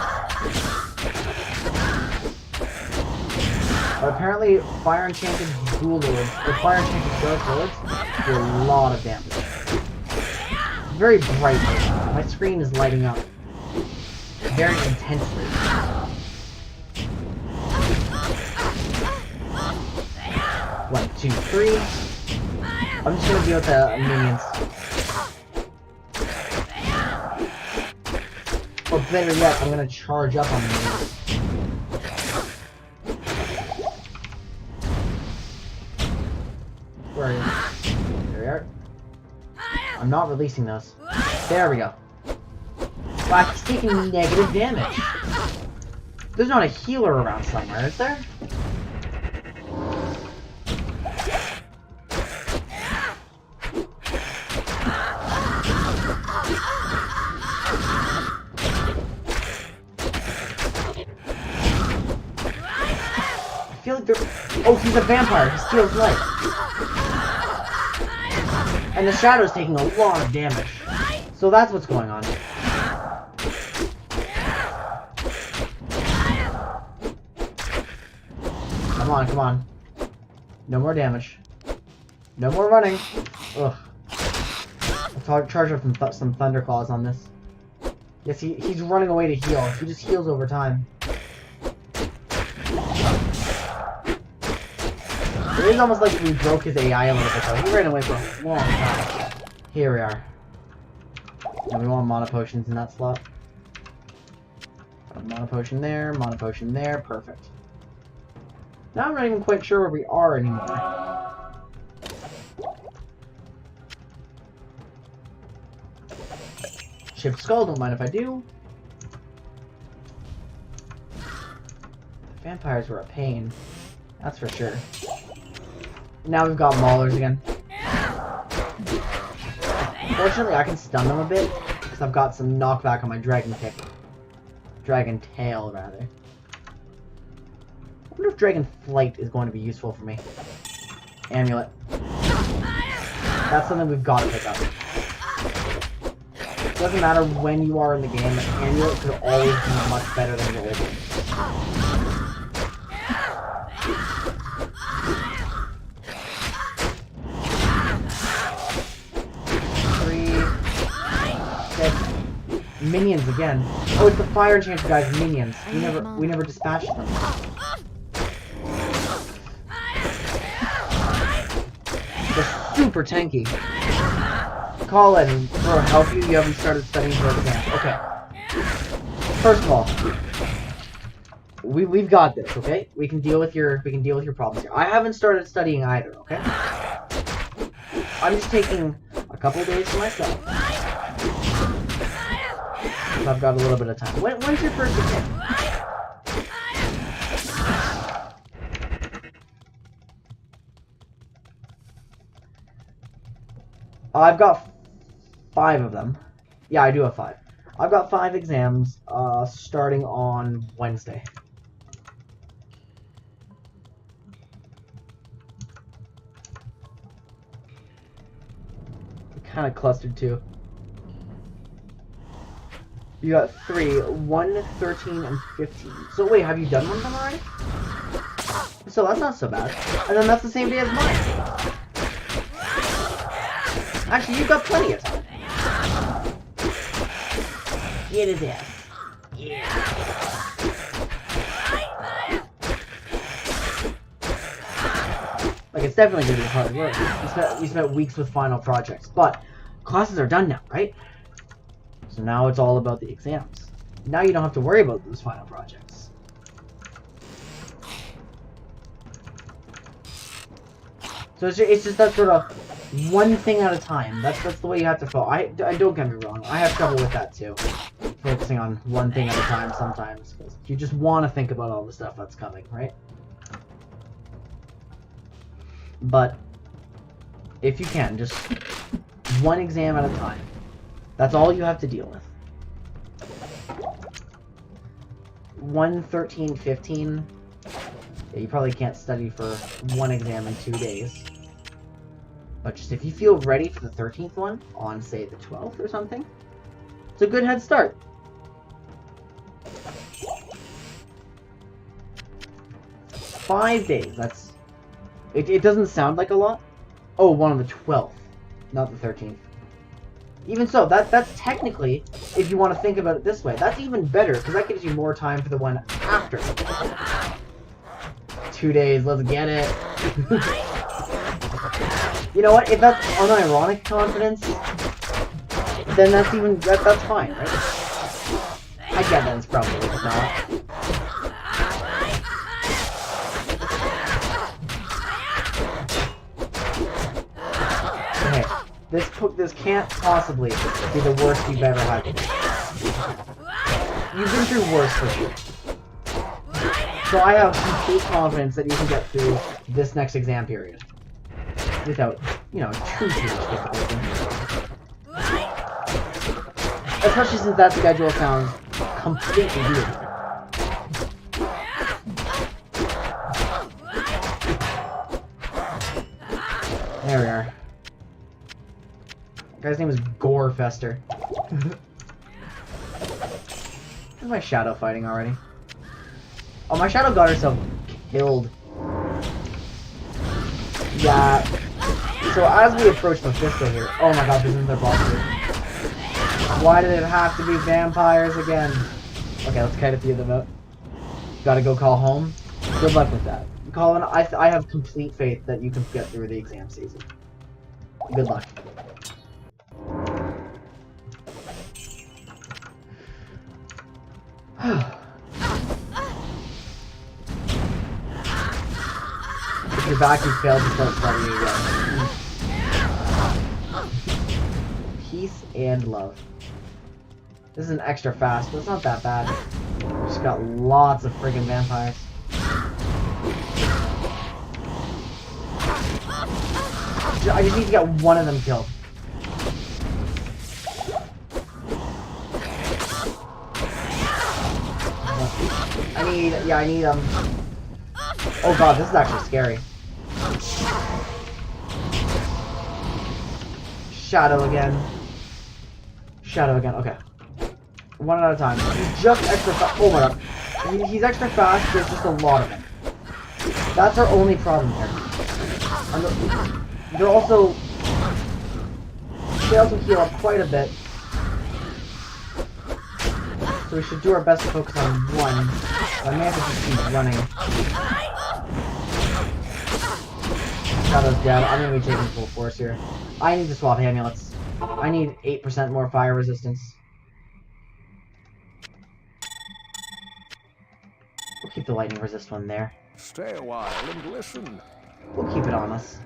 [SPEAKER 1] But apparently fire enchanted ghoul lords, or fire enchanted dark lords, do a lot of damage. Very bright. My screen is lighting up very intensely. 1, 2, 3. I'm just gonna deal with the minions. Or better yet, I'm gonna charge up on the minions. Where are you? There we are. I'm not releasing those. There we go. Wow, he's taking negative damage. There's not a healer around somewhere, is there? I feel like there... Oh, he's a vampire. He steals life. And the Shadow's taking a lot of damage. So that's what's going on. Come on, come on. No more damage. No more running. Ugh. I'll charge up some Thunderclaws on this. Yes, he's running away to heal. He just heals over time. It is almost like we broke his AI a little bit though. He ran away for a long time. Here we are. And we want mana potions in that slot. Mana potion there, perfect. Now I'm not even quite sure where we are anymore. Chipped skull, don't mind if I do. The vampires were a pain. That's for sure. Now we've got maulers again. Fortunately, I can stun them a bit, because I've got some knockback on my dragon kick. Dragon tail, rather. I wonder if dragon flight is going to be useful for me. Amulet. That's something we've got to pick up. Doesn't matter when you are in the game, an amulet could always be much better than your old one. Minions again. Oh, it's the fire enchanter guys, minions. We never dispatched them. They're super tanky. Call in for help you haven't started studying for exams. Okay. First of all, we've got this, okay? We can deal with your problems here. I haven't started studying either, okay? I'm just taking a couple days for myself. I've got a little bit of time. When's your first exam? I've got 5 of them. Yeah, I do have 5. I've got 5 exams starting on Wednesday. Kind of clustered too. You got 3, 1, 13, and 15. So wait, have you done one of them already? So that's not so bad. And then that's the same day as mine. Actually, you've got plenty of time. It is it. Yeah. Like, it's definitely going to be hard work. We spent weeks with final projects. But classes are done now, right? So now it's all about the exams. Now you don't have to worry about those final projects. So it's just that sort of one thing at a time. That's the way you have to follow. I don't get me wrong. I have trouble with that too. Focusing on one thing at a time sometimes. Because you just want to think about all the stuff that's coming, right? But if you can, just one exam at a time. That's all you have to deal with. 1, 13, 15. Yeah, you probably can't study for one exam in 2 days. But just if you feel ready for the 13th one, on, say, the 12th or something, it's a good head start. Five days, that's... It doesn't sound like a lot. Oh, one on the 12th, not the 13th. Even so, that's technically, if you want to think about it this way, that's even better, because that gives you more time for the one after. 2 days, let's get it. You know what, if that's unironic confidence, then that's fine, right? I get that it's probably not. Okay. This can't possibly be the worst you've ever had. You've been through worse for sure. So I have complete confidence that you can get through this next exam period. Without, you know, too much difficulty. Especially since that schedule sounds completely weird. There we are. Guy's name is Gorefester. Where's my shadow fighting already? Oh, my shadow got herself killed. Yeah. So as we approach Mephisto here, oh my god, this isn't their boss here. Why did it have to be vampires again? Okay, let's kite a few of them out. Gotta go call home. Good luck with that. Colin, I have complete faith that you can get through the exam season. Good luck. If you're back, you failed to start studying again. Peace and love. This isn't extra fast, but it's not that bad. We just got lots of friggin' vampires. I just need to get one of them killed. I need oh god, this is actually scary. Shadow again. Shadow again. Okay. One at a time. He's just extra fast. Oh my god. He's extra fast. There's just a lot of him. That's our only problem here. And they're also... They also heal up quite a bit. So we should do our best to focus on one. But I may have to just keep running. Shadow's dead. I'm gonna be taking full force here. I need to swap amulets. I need 8% more fire resistance. We'll keep the lightning resist one there.
[SPEAKER 4] Stay a while and listen.
[SPEAKER 1] We'll keep it on us.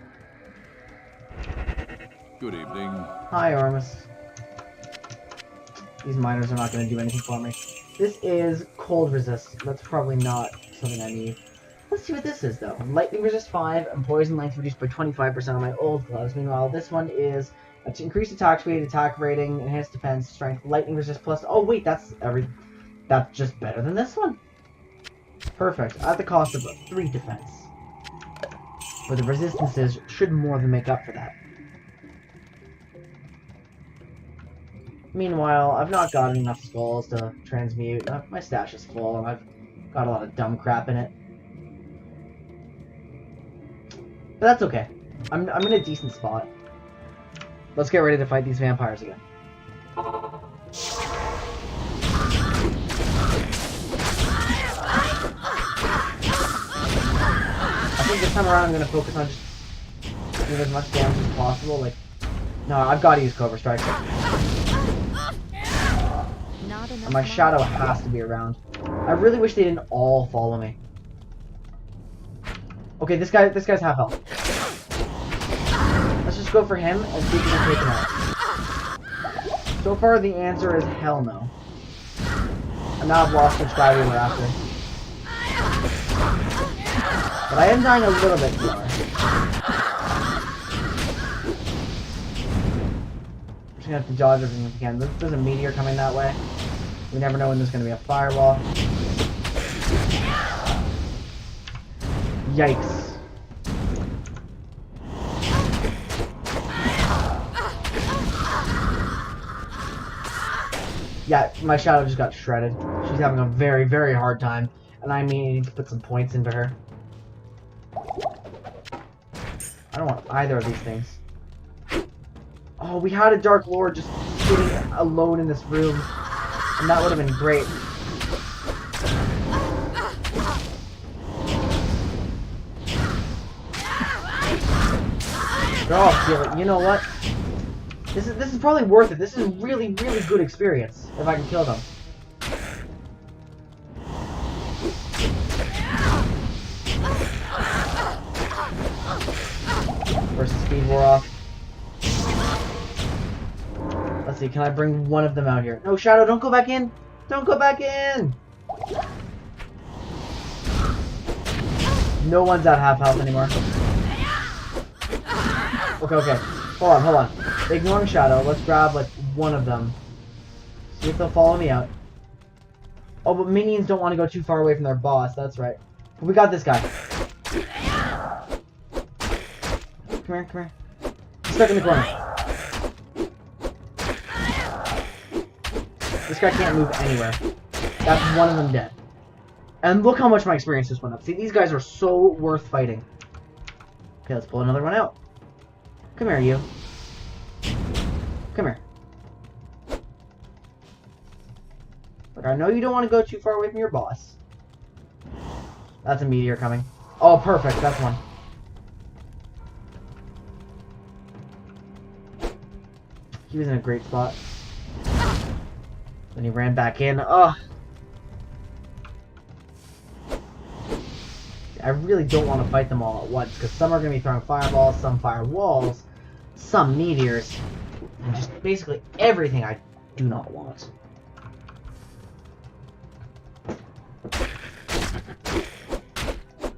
[SPEAKER 8] Good evening.
[SPEAKER 1] Hi, Ormus. These miners are not going to do anything for me. This is cold resist. That's probably not something I need. Let's see what this is, though. Lightning resist 5 and poison length reduced by 25% on my old gloves. Meanwhile, this one is increased attack speed, attack rating, enhanced defense, strength, lightning resist plus... Oh, wait, that's just better than this one. Perfect. At the cost of 3 defense. But the resistances should more than make up for that. Meanwhile, I've not got enough skulls to transmute. My stash is full, and I've got a lot of dumb crap in it. But that's okay. I'm in a decent spot. Let's get ready to fight these vampires again. I think this time around I'm going to focus on just doing as much damage as possible. Like, no, I've got to use Cobra Strike. And my shadow has to be around. I really wish they didn't all follow me. Okay, this guy's half health. Let's just go for him and see if we can take him out. So far, the answer is hell no. And now I've lost which guy we were after. But I am dying a little bit slower. I'm just gonna have to dodge everything if we can. There's a meteor coming that way. We never know when there's gonna be a firewall. Yikes. Yeah, my shadow just got shredded. She's having a very, very hard time. And I need to put some points into her. I don't want either of these things. Oh, we had a Dark Lord just sitting alone in this room. And that would have been great. Oh, you know what? This is probably worth it. This is really, really good experience if I can kill them. Versus speed wore off. Let's see, can I bring one of them out here? No, Shadow, don't go back in! Don't go back in! No one's at half health anymore. Okay. Hold on. Ignoring Shadow, let's grab, like, one of them. See if they'll follow me out. Oh, but minions don't want to go too far away from their boss, that's right. But we got this guy. Come here. He's stuck in the corner. This guy can't move anywhere. That's one of them dead. And look how much my experience just went up. See, these guys are so worth fighting. Okay, let's pull another one out. Come here, you. Come here. Look, I know you don't want to go too far away from your boss. That's a meteor coming. Oh, perfect. That's one. He was in a great spot. Then he ran back in. Ugh. I really don't want to fight them all at once, because some are going to be throwing fireballs, some firewalls, some meteors, and just basically everything I do not want.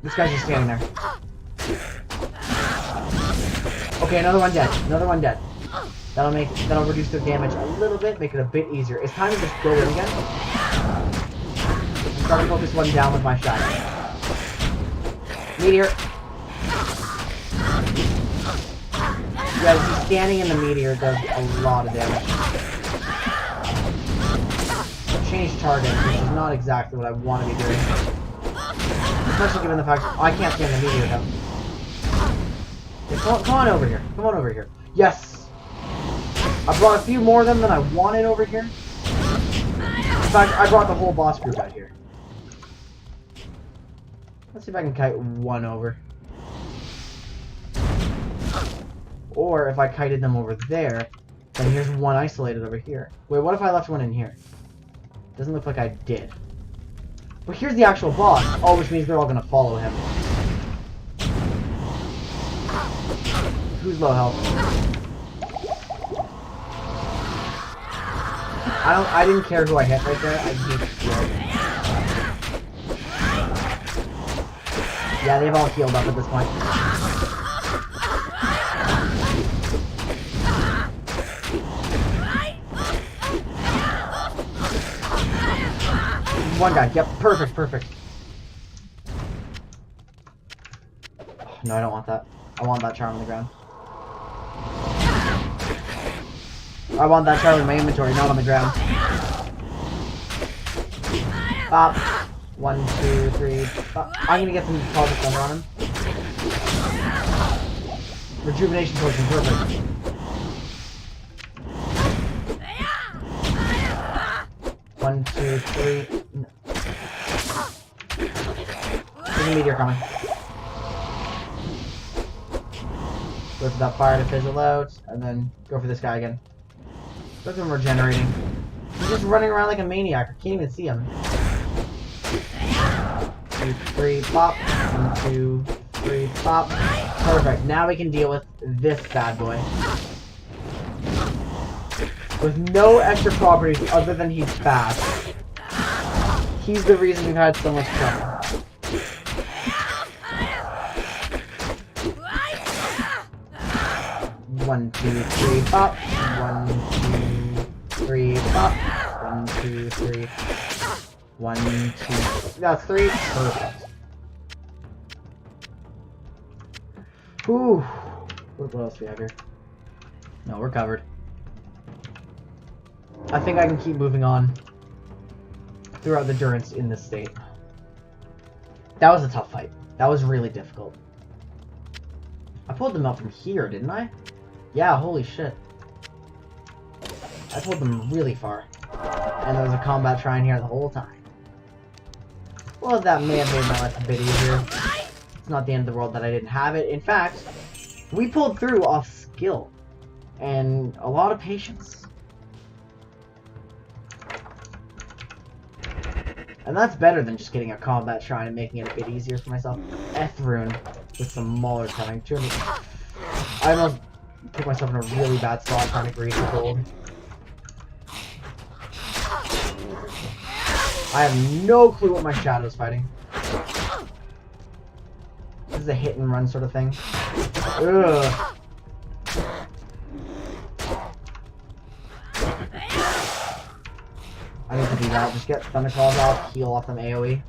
[SPEAKER 1] This guy's just standing there. Okay, another one dead. That'll reduce their damage a little bit, make it a bit easier. It's time to just go in again. I'm trying to focus one down with my shadow. Meteor. Yeah, just standing in the meteor does a lot of damage. change target, which is not exactly what I want to be doing. Especially given the fact I can't stand the meteor him. Come on over here. Come on over here. Yes! I brought a few more of them than I wanted over here. In fact, I brought the whole boss group out here. Let's see if I can kite one over. Or if I kited them over there, then here's one isolated over here. Wait, what if I left one in here? Doesn't look like I did. But here's the actual boss. Oh, which means they're all gonna follow him. Who's low health? I didn't care who I hit right there. I just need to heal. Yeah, they've all healed up at this point. One guy. Yep, perfect, perfect. Oh, no, I don't want that. I want that charm on the ground. I want that charm in my inventory, not on the ground. Pop. 1, 2, 3. I'm gonna get some Cloak of Thunder on him. Rejuvenation potion, perfect. One, 2, 3. No. There's a meteor coming. Wait for that fire to fizzle out, and then go for this guy again. Look at him regenerating. He's just running around like a maniac. I can't even see him. 2, 3, pop. 1, 2, 3, pop. Perfect. Now we can deal with this bad boy. With no extra properties other than he's fast. He's the reason we've had so much trouble. One, 2, 3, pop. 1, 2, 3, pop. 1, 2, 3. 1, 2. That's 3. Perfect. Whew. What else do we have here? No, we're covered. I think I can keep moving on throughout the durance in this state. That was a tough fight. That was really difficult. I pulled them out from here, didn't I? Yeah, holy shit. I pulled them really far. And there was a combat shrine here the whole time. Well, that may have made my life a bit easier. It's not the end of the world that I didn't have it. In fact, we pulled through off skill. And a lot of patience. And that's better than just getting a combat shrine and making it a bit easier for myself. Ethrune with some maulers coming. I almost put myself in a really bad spot trying to grease the gold. I have no clue what my shadow's fighting. This is a hit and run sort of thing. Ugh. I need to do that. Just get Thunderclaws off, heal off them AoE.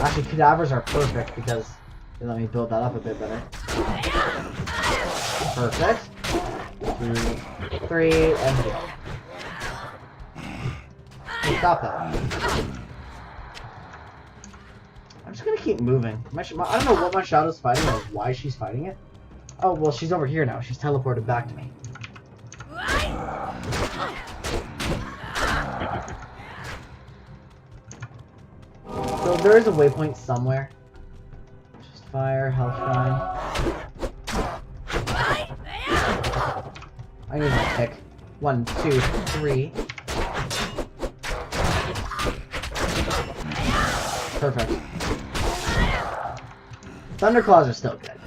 [SPEAKER 1] Actually, cadavers are perfect because they let me build that up a bit better. Perfect. 2, 3, and heal. Hey, stop that. I'm just gonna keep moving. I don't know what my shadow's fighting or why she's fighting it. Oh, well, she's over here now. She's teleported back to me. So there is a waypoint somewhere. Just fire, health shrine. I need my pick. 1, 2, 3. Perfect. Thunderclaws are still good.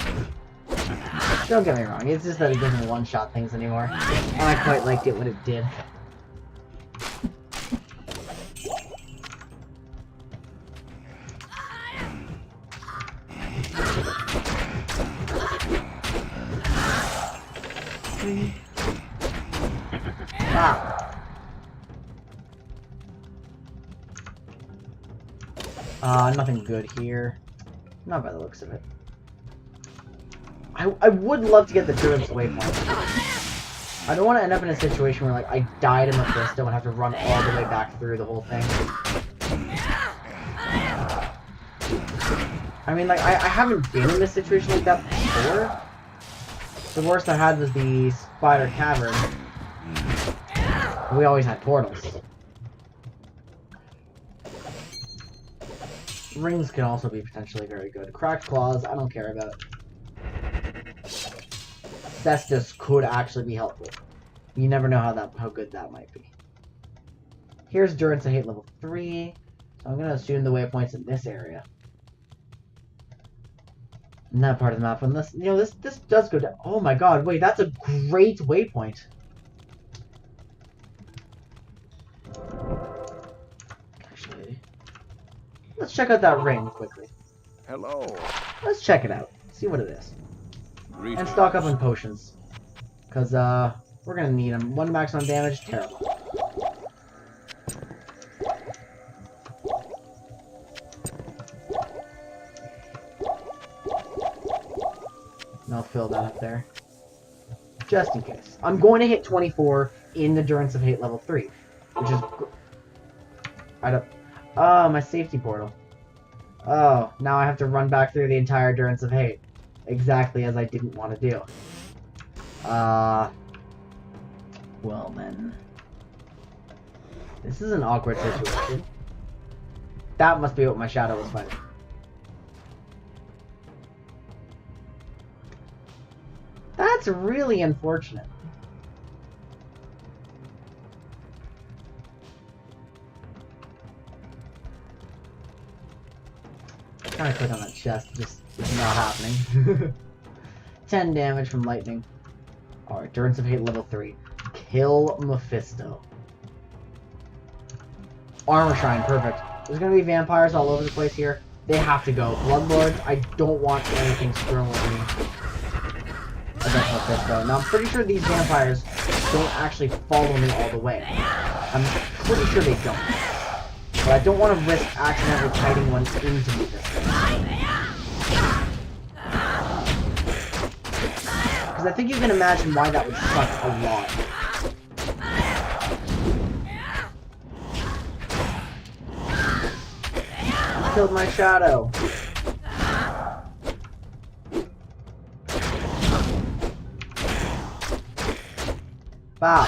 [SPEAKER 1] Don't get me wrong, it's just that it doesn't one-shot things anymore. And I quite liked it when it did. Nothing good here. Not by the looks of it. I would love to get the Durance waypoint. I don't want to end up in a situation where, like, I died in Mephisto and have to run all the way back through the whole thing. I mean, like, I haven't been in a situation like that before. The worst I had was the Spider Cavern. We always had portals. Rings can also be potentially very good. Cracked claws, I don't care about. Cestus could actually be helpful. You never know how good that might be. Here's Durance of Hate level 3. So I'm gonna assume the waypoint's in this area. In that part of the map, unless you know this does go down. Oh my god, wait, that's a great waypoint. Actually, let's check out that ring quickly.
[SPEAKER 4] Hello.
[SPEAKER 1] Let's check it out. See what it is. And stock up on potions. Because, we're gonna need them. 1 maximum damage, terrible. And I'll fill that up there. Just in case. I'm going to hit 24 in the Durance of Hate level 3. Which is... I don't... Oh, my safety portal. Oh, now I have to run back through the entire Durance of Hate. Exactly as I didn't want to do. Well then. This is an awkward situation. That must be what my shadow was fighting. That's really unfortunate. Trying to click on that chest, just it's not happening. 10 damage from lightning. Alright, Durance of Hate level 3. Kill Mephisto. Armor Shrine, perfect. There's gonna be vampires all over the place here. They have to go. Bloodlords, I don't want anything screwing with me against Mephisto. Now, I'm pretty sure these vampires don't actually follow me all the way. I'm pretty sure they don't. But I don't want to risk accidentally kiting one into Mephisto. Because I think you can imagine why that would suck a lot. Killed my shadow. Wow.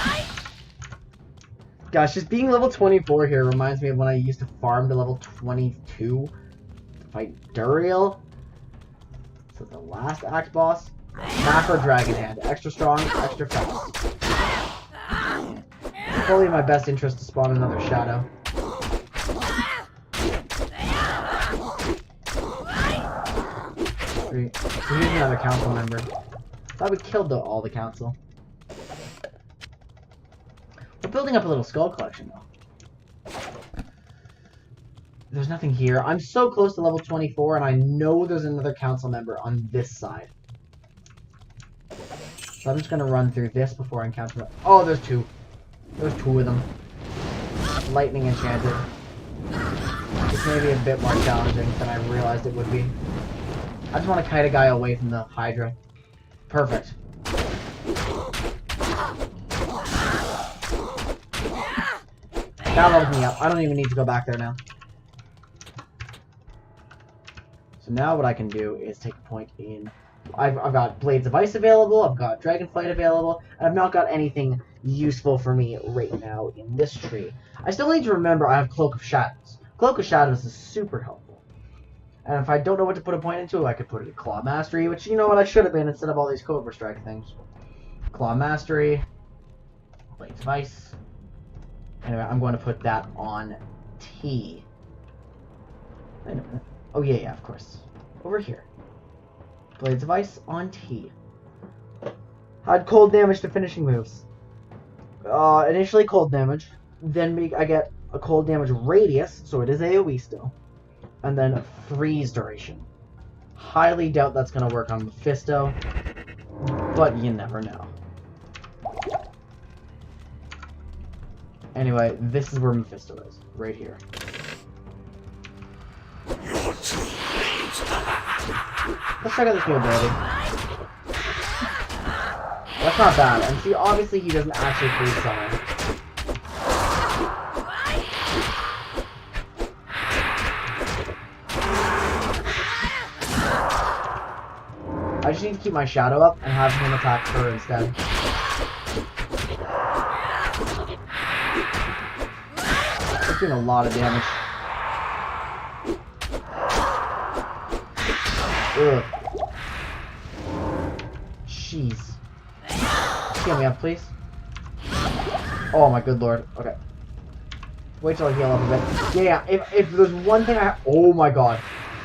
[SPEAKER 1] Gosh, just being level 24 here reminds me of when I used to farm to level 22 to fight Tyrael. So the last axe boss. Macro Dragon Hand. Extra strong, extra fast. Fully in my best interest to spawn another shadow. So here's another council member. Thought we killed all the council. We're building up a little skull collection though. There's nothing here. I'm so close to level 24 and I know there's another council member on this side. So I'm just gonna run through this before I encounter them. Oh, there's two. There's two of them. Lightning enchanted. This may be a bit more challenging than I realized it would be. I just want to kite a guy away from the Hydra. Perfect. That levels me up. I don't even need to go back there now. So now what I can do is take a point in... I've got Blades of Ice available, I've got Dragonflight available, and I've not got anything useful for me right now in this tree. I still need to remember I have Cloak of Shadows. Cloak of Shadows is super helpful. And if I don't know what to put a point into, I could put it in Claw Mastery, which you know what I should have been instead of all these Cobra Strike things. Claw Mastery, Blades of Ice. Anyway, I'm going to put that on T. Wait a minute. Oh yeah, of course. Over here. Blades of Ice on T. Add cold damage to finishing moves. Initially cold damage. Then I get a cold damage radius, so it is AoE still. And then freeze duration. Highly doubt that's going to work on Mephisto. But you never know. Anyway, this is where Mephisto is. Right here. Let's check out this new ability. That's not bad. And see, obviously he doesn't actually freeze someone. I just need to keep my shadow up and have him attack her instead. It's doing a lot of damage. Ugh. Jeez. Get me up, please. Oh my good lord. Okay. Wait till I heal up a bit. Yeah, if there's one thing oh my god.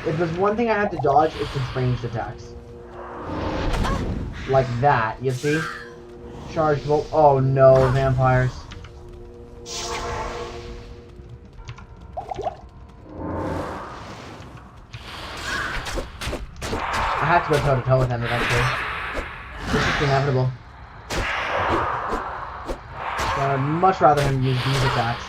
[SPEAKER 1] If there's one thing I have to dodge, it's its ranged attacks. Like that, you see? Charged bolt. Oh no, vampires. I have to go toe to toe with him eventually. It's just inevitable. But I'd much rather him use these attacks.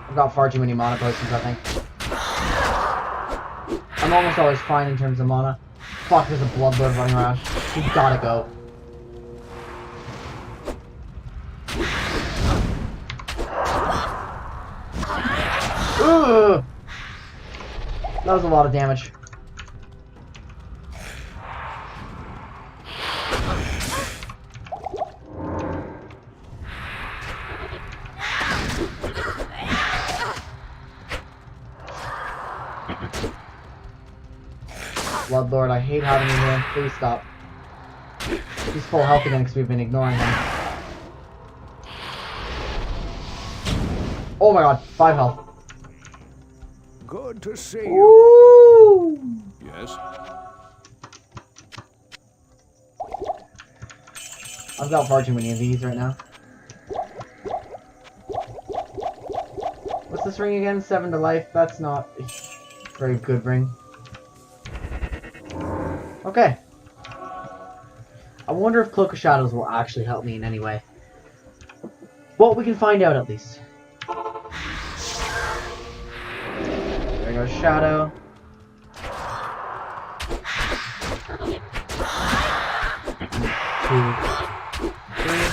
[SPEAKER 1] I've got far too many mana potions, I think. I'm almost always fine in terms of mana. Fuck, there's a bloodlord running around. He's gotta go. Ugh! That was a lot of damage. Bloodlord, I hate having him here. Please stop. He's full health again because we've been ignoring him. Oh my god, 5 health.
[SPEAKER 4] Good to see you.
[SPEAKER 1] Woo!
[SPEAKER 8] Yes?
[SPEAKER 1] I've got far too many of these right now. What's this ring again? 7 to life? That's not a very good ring. Okay. I wonder if Cloak of Shadows will actually help me in any way. Well, we can find out at least. There goes Shadow. Two, three.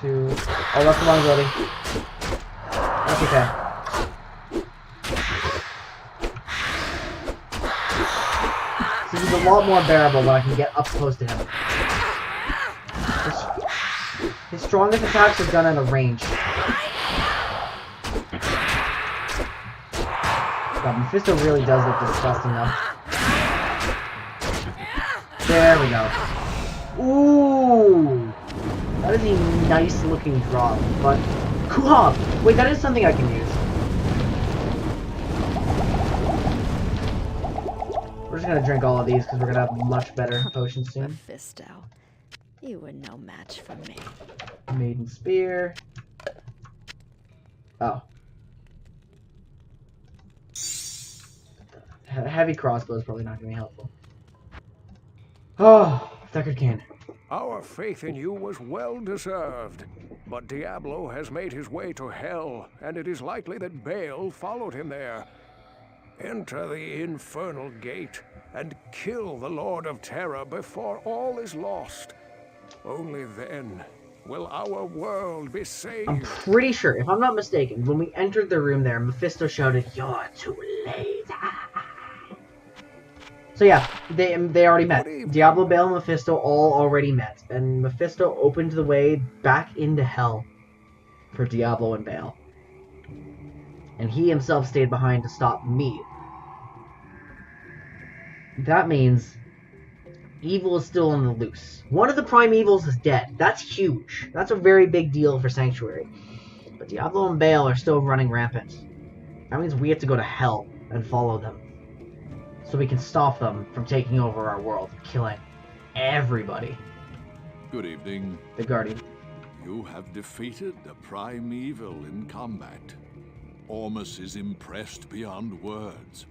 [SPEAKER 1] Two. Oh, that's the longevity. That's okay. So this is a lot more bearable when I can get up close to him. His strongest attacks are done at a range. God, Mephisto really does look disgusting though. There we go. Ooh! That is a nice looking drop, but... Cool! Wait, that is something I can use. We're just gonna drink all of these because we're gonna have much better potions soon.
[SPEAKER 7] Mephisto, you were no match for me.
[SPEAKER 1] Maiden Spear. Oh. Heavy crossbow is probably not gonna be helpful. Oh, Deckard Cain.
[SPEAKER 4] Our faith in you was well deserved, but Diablo has made his way to hell, and it is likely that Baal followed him there. Enter the infernal gate and kill the Lord of Terror before all is lost. Only then will our world be saved.
[SPEAKER 1] I'm pretty sure, if I'm not mistaken, when we entered the room there, Mephisto shouted, "You're too late." So yeah, they already met. Diablo, Baal, and Mephisto all already met, and Mephisto opened the way back into hell for Diablo and Baal. And he himself stayed behind to stop me. That means evil is still on the loose. One of the prime evils is dead. That's huge. That's a very big deal for Sanctuary. But Diablo and Baal are still running rampant. That means we have to go to hell and follow them. So we can stop them from taking over our world and killing everybody.
[SPEAKER 8] Good evening.
[SPEAKER 1] The Guardian.
[SPEAKER 8] You have defeated the prime evil in combat. Ormus is impressed beyond words.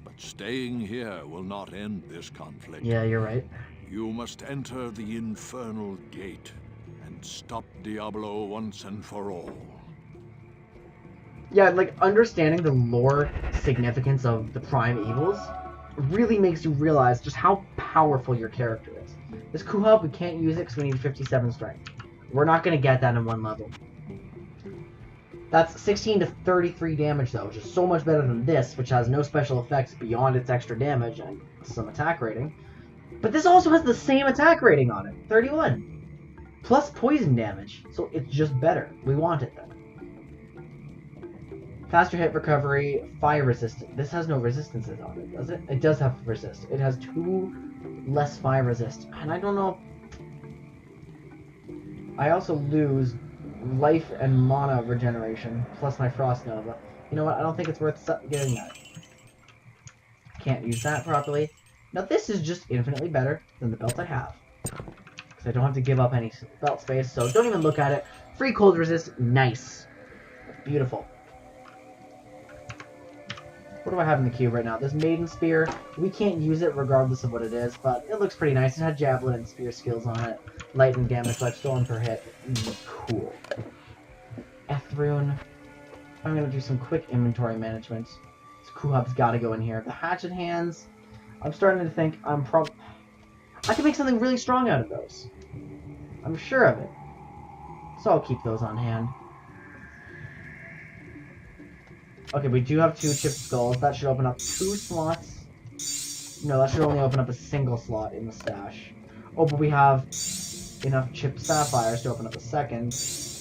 [SPEAKER 8] But staying here will not end this conflict.
[SPEAKER 1] Yeah, you're right.
[SPEAKER 8] You must enter the infernal gate and should stop Diablo once and for all.
[SPEAKER 1] Yeah, like, understanding the lore significance of the prime evils really makes you realize just how powerful your character is. This Kuhab, we can't use it because we need 57 strength. We're not going to get that in one level. That's 16 to 33 damage, though, which is so much better than this, which has no special effects beyond its extra damage and some attack rating. But this also has the same attack rating on it, 31. Plus poison damage, so it's just better. We want it, then. Faster hit recovery, fire resistant. This has no resistances on it, does it? It does have resist. It has 2 less fire resist. And I don't know... I also lose life and mana regeneration, plus my Frost Nova. You know what? I don't think it's worth getting that. Can't use that properly. Now this is just infinitely better than the belt I have. Because I don't have to give up any belt space, so don't even look at it. Free cold resist, nice. Beautiful. What do I have in the cube right now? This Maiden Spear, we can't use it regardless of what it is, but it looks pretty nice. It had Javelin and Spear skills on it. Lightning damage, like Storm per hit. Cool. Ethrune. I'm going to do some quick inventory management. This Kuhab's got to go in here. The Hatchet Hands, I'm starting to think I can make something really strong out of those. I'm sure of it. So I'll keep those on hand. Okay, we do have 2 chipped skulls. That should open up 2 slots. No, that should only open up a single slot in the stash. Oh, but we have enough chipped sapphires to open up a second.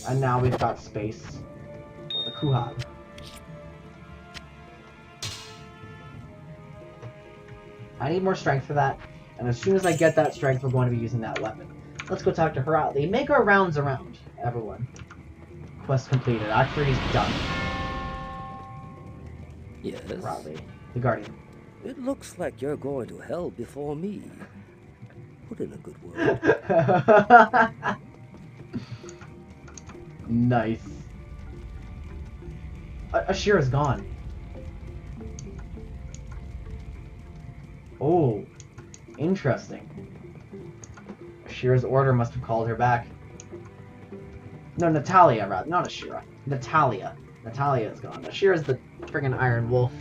[SPEAKER 1] And now we've got space for the Kuhab. I need more strength for that. And as soon as I get that strength, we're going to be using that weapon. Let's go talk to Heratli. Make our rounds around, everyone. Quest completed. Act 3 is done.
[SPEAKER 6] Yes?
[SPEAKER 1] Heratli, the Guardian.
[SPEAKER 6] It looks like you're going to hell before me. Put in a good word.
[SPEAKER 1] Nice. Ashira's gone. Oh, interesting. Ashira's order must have called her back. No, Natalia, rather. Not Ashira. Natalia. Natalia is gone. Ashira's the friggin' Iron Wolf.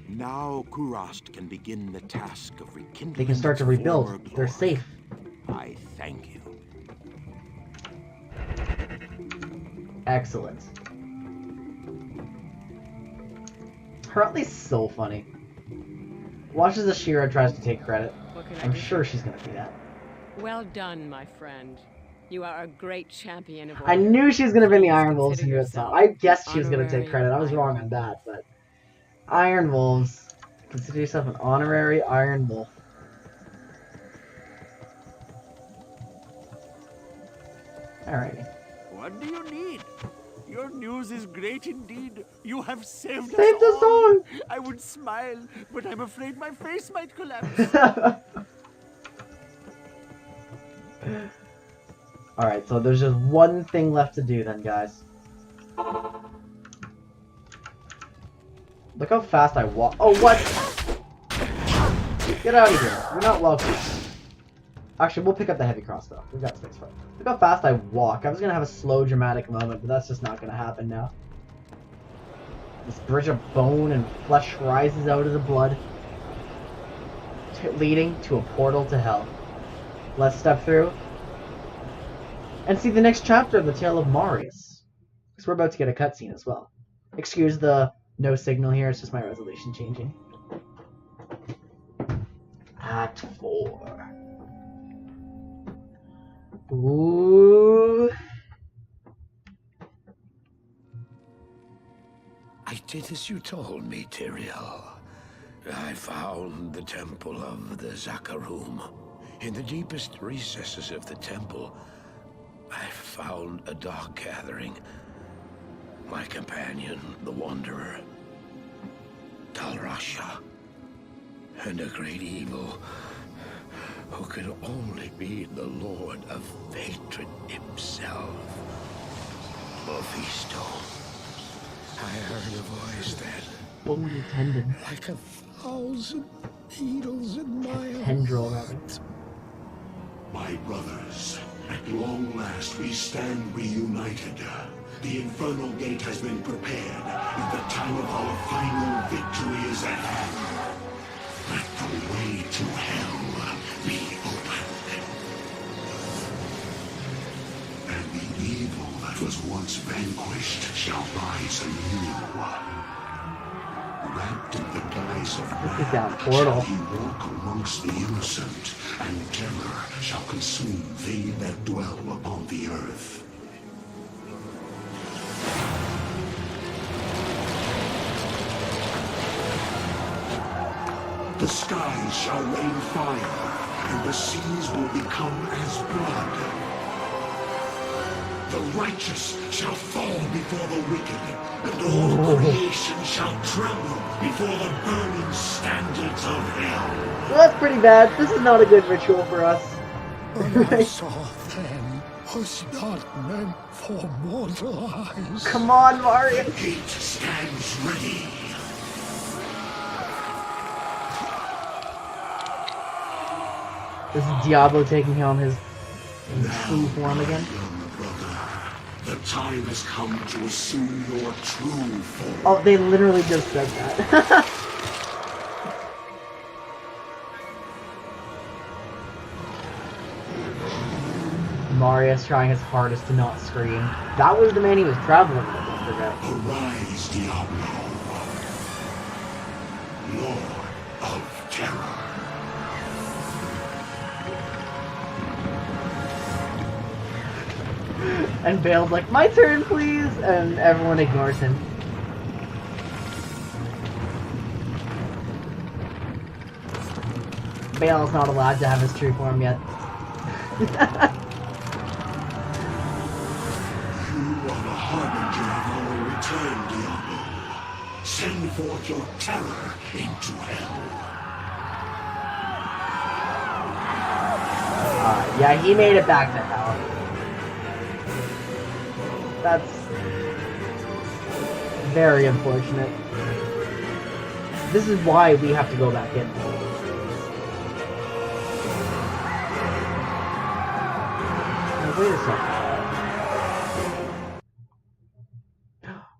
[SPEAKER 5] Now Kurast can begin the task of rekindling.
[SPEAKER 1] They can start to rebuild. They're safe.
[SPEAKER 5] I thank you.
[SPEAKER 1] Excellent. Heratli's so funny. Watch as Ashira tries to take credit. I'm sure she's gonna do that.
[SPEAKER 3] Well done, my friend. You are a great champion of all.
[SPEAKER 1] I knew she was gonna bring the Iron Wolves
[SPEAKER 3] Consider
[SPEAKER 1] into it, so
[SPEAKER 3] yourself
[SPEAKER 1] I guessed she was gonna
[SPEAKER 3] honorary
[SPEAKER 1] take credit. I was wrong on that, but Iron Wolves. Consider yourself an honorary Iron Wolf. Alrighty.
[SPEAKER 2] What do you need? Your news is great indeed. You have saved
[SPEAKER 1] Saved
[SPEAKER 2] us
[SPEAKER 1] us
[SPEAKER 2] all.
[SPEAKER 1] all!
[SPEAKER 2] I would smile, but I'm afraid my face might collapse.
[SPEAKER 1] Alright, so there's just one thing left to do then, guys. Look how fast I walk. Oh, what? Get out of here. You're not welcome. Actually, we'll pick up the heavy crossbow. We've got space for it. Look how fast I walk. I was going to have a slow, dramatic moment, but that's just not going to happen now. This bridge of bone and flesh rises out of the blood, leading to a portal to hell. Let's step through and see the next chapter of the Tale of Marius. Because we're about to get a cutscene as well. Excuse the no signal here, it's just my resolution changing. Act 4. Ooh.
[SPEAKER 9] I did as you told me, Tyrael. I found the temple of the Zakarum. In the deepest recesses of the temple, I found a dark gathering. My companion, the Wanderer, Dalrasha, and a great evil who could only be the Lord of Hatred himself, Mephisto. I heard a voice then,
[SPEAKER 1] Only tendon.
[SPEAKER 9] like 1,000 needles in my
[SPEAKER 1] Tendril, rather.
[SPEAKER 9] heart. My brothers, At long last we stand reunited. The Infernal Gate has been prepared, and the time of our final victory is at hand. Let the way to hell be opened. And the evil that was once vanquished shall rise anew. Wrapped in the guise of man, shall he walk amongst the innocent, and terror shall consume they that dwell upon the earth. The skies shall rain fire, and the seas will become as blood. The righteous shall fall before the wicked, and all creation shall tremble before the burning standards of hell.
[SPEAKER 1] Well, that's pretty bad. This is not a good ritual for us.
[SPEAKER 9] What I saw then was not meant for mortal eyes.
[SPEAKER 1] Come on, Mario.
[SPEAKER 9] The gate stands ready.
[SPEAKER 1] This is Diablo taking on his true form again.
[SPEAKER 9] The time has come to assume your true form.
[SPEAKER 1] Oh, they literally just said that. Marius trying his hardest to not scream. That was the man he was traveling with, don't forget.
[SPEAKER 9] Arise, Diablo, Lord of Terror.
[SPEAKER 1] And Bale's like, my turn, please! And everyone ignores him. Bale's not allowed to have his true form yet.
[SPEAKER 9] You are the harbinger of our return, Diablo. Send forth your terror into hell.
[SPEAKER 1] Yeah, he made it back to hell. That's very unfortunate. This is why we have to go back in. Now, wait a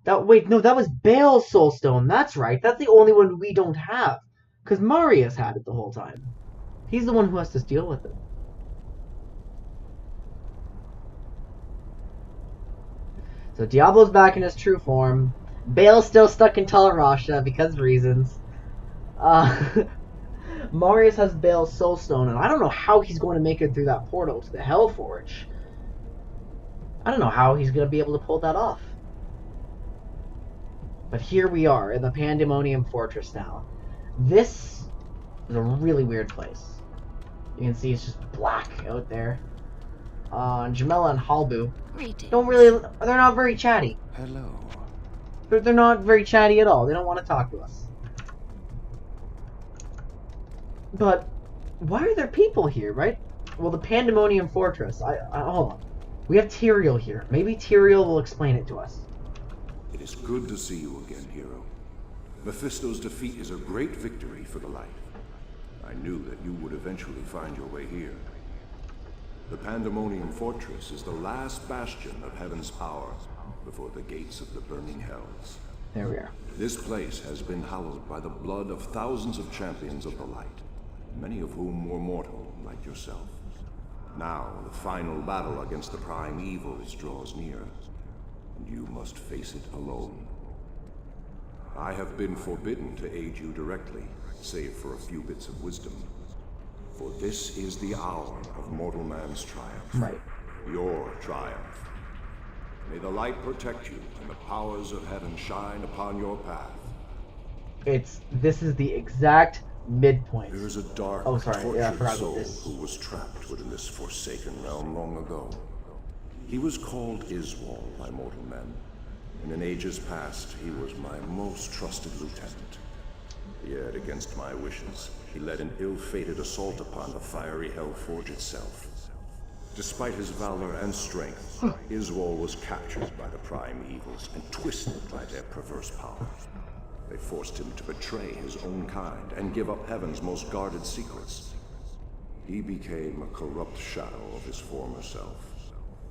[SPEAKER 1] second. Wait, no, that was Bale's soulstone. That's right. That's the only one we don't have. Because Marius had it the whole time. He's the one who has to deal with it. So Diablo's back in his true form. Bale's still stuck in Talarasha because of reasons. Marius has Bale's soulstone, and I don't know how he's going to make it through that portal to the Hellforge. I don't know how he's going to be able to pull that off. But here we are in the Pandemonium Fortress now. This is a really weird place. You can see it's just black out there. Jamela and Halbu they're not very chatty.
[SPEAKER 5] Hello.
[SPEAKER 1] They're not very chatty at all. They don't want to talk to us. But why are there people here, right? Well, the Pandemonium Fortress. Hold on. We have Tyrael here. Maybe Tyrael will explain it to us.
[SPEAKER 4] It is good to see you again, hero. Mephisto's defeat is a great victory for the light. I knew that you would eventually find your way here. The Pandemonium Fortress is the last bastion of heaven's power before the gates of the burning hells.
[SPEAKER 1] There we are.
[SPEAKER 4] This place has been hallowed by the blood of thousands of champions of the light, many of whom were mortal, like yourself. Now, the final battle against the prime evils draws near, and you must face it alone. I have been forbidden to aid you directly, save for a few bits of wisdom. For this is the hour of mortal man's triumph.
[SPEAKER 1] Right.
[SPEAKER 4] Your triumph. May the light protect you, and the powers of heaven shine upon your path.
[SPEAKER 1] This is the exact midpoint.
[SPEAKER 4] There is a dark,
[SPEAKER 1] tortured
[SPEAKER 4] soul who was trapped within this forsaken realm long ago. He was called Iswal by mortal men, and in ages past, he was my most trusted lieutenant. Yet, against my wishes, he led an ill-fated assault upon the fiery Hellforge itself. Despite his valor and strength, Iswal was captured by the prime evils and twisted by their perverse power. They forced him to betray his own kind and give up heaven's most guarded secrets.
[SPEAKER 10] He became a corrupt shadow of his former self.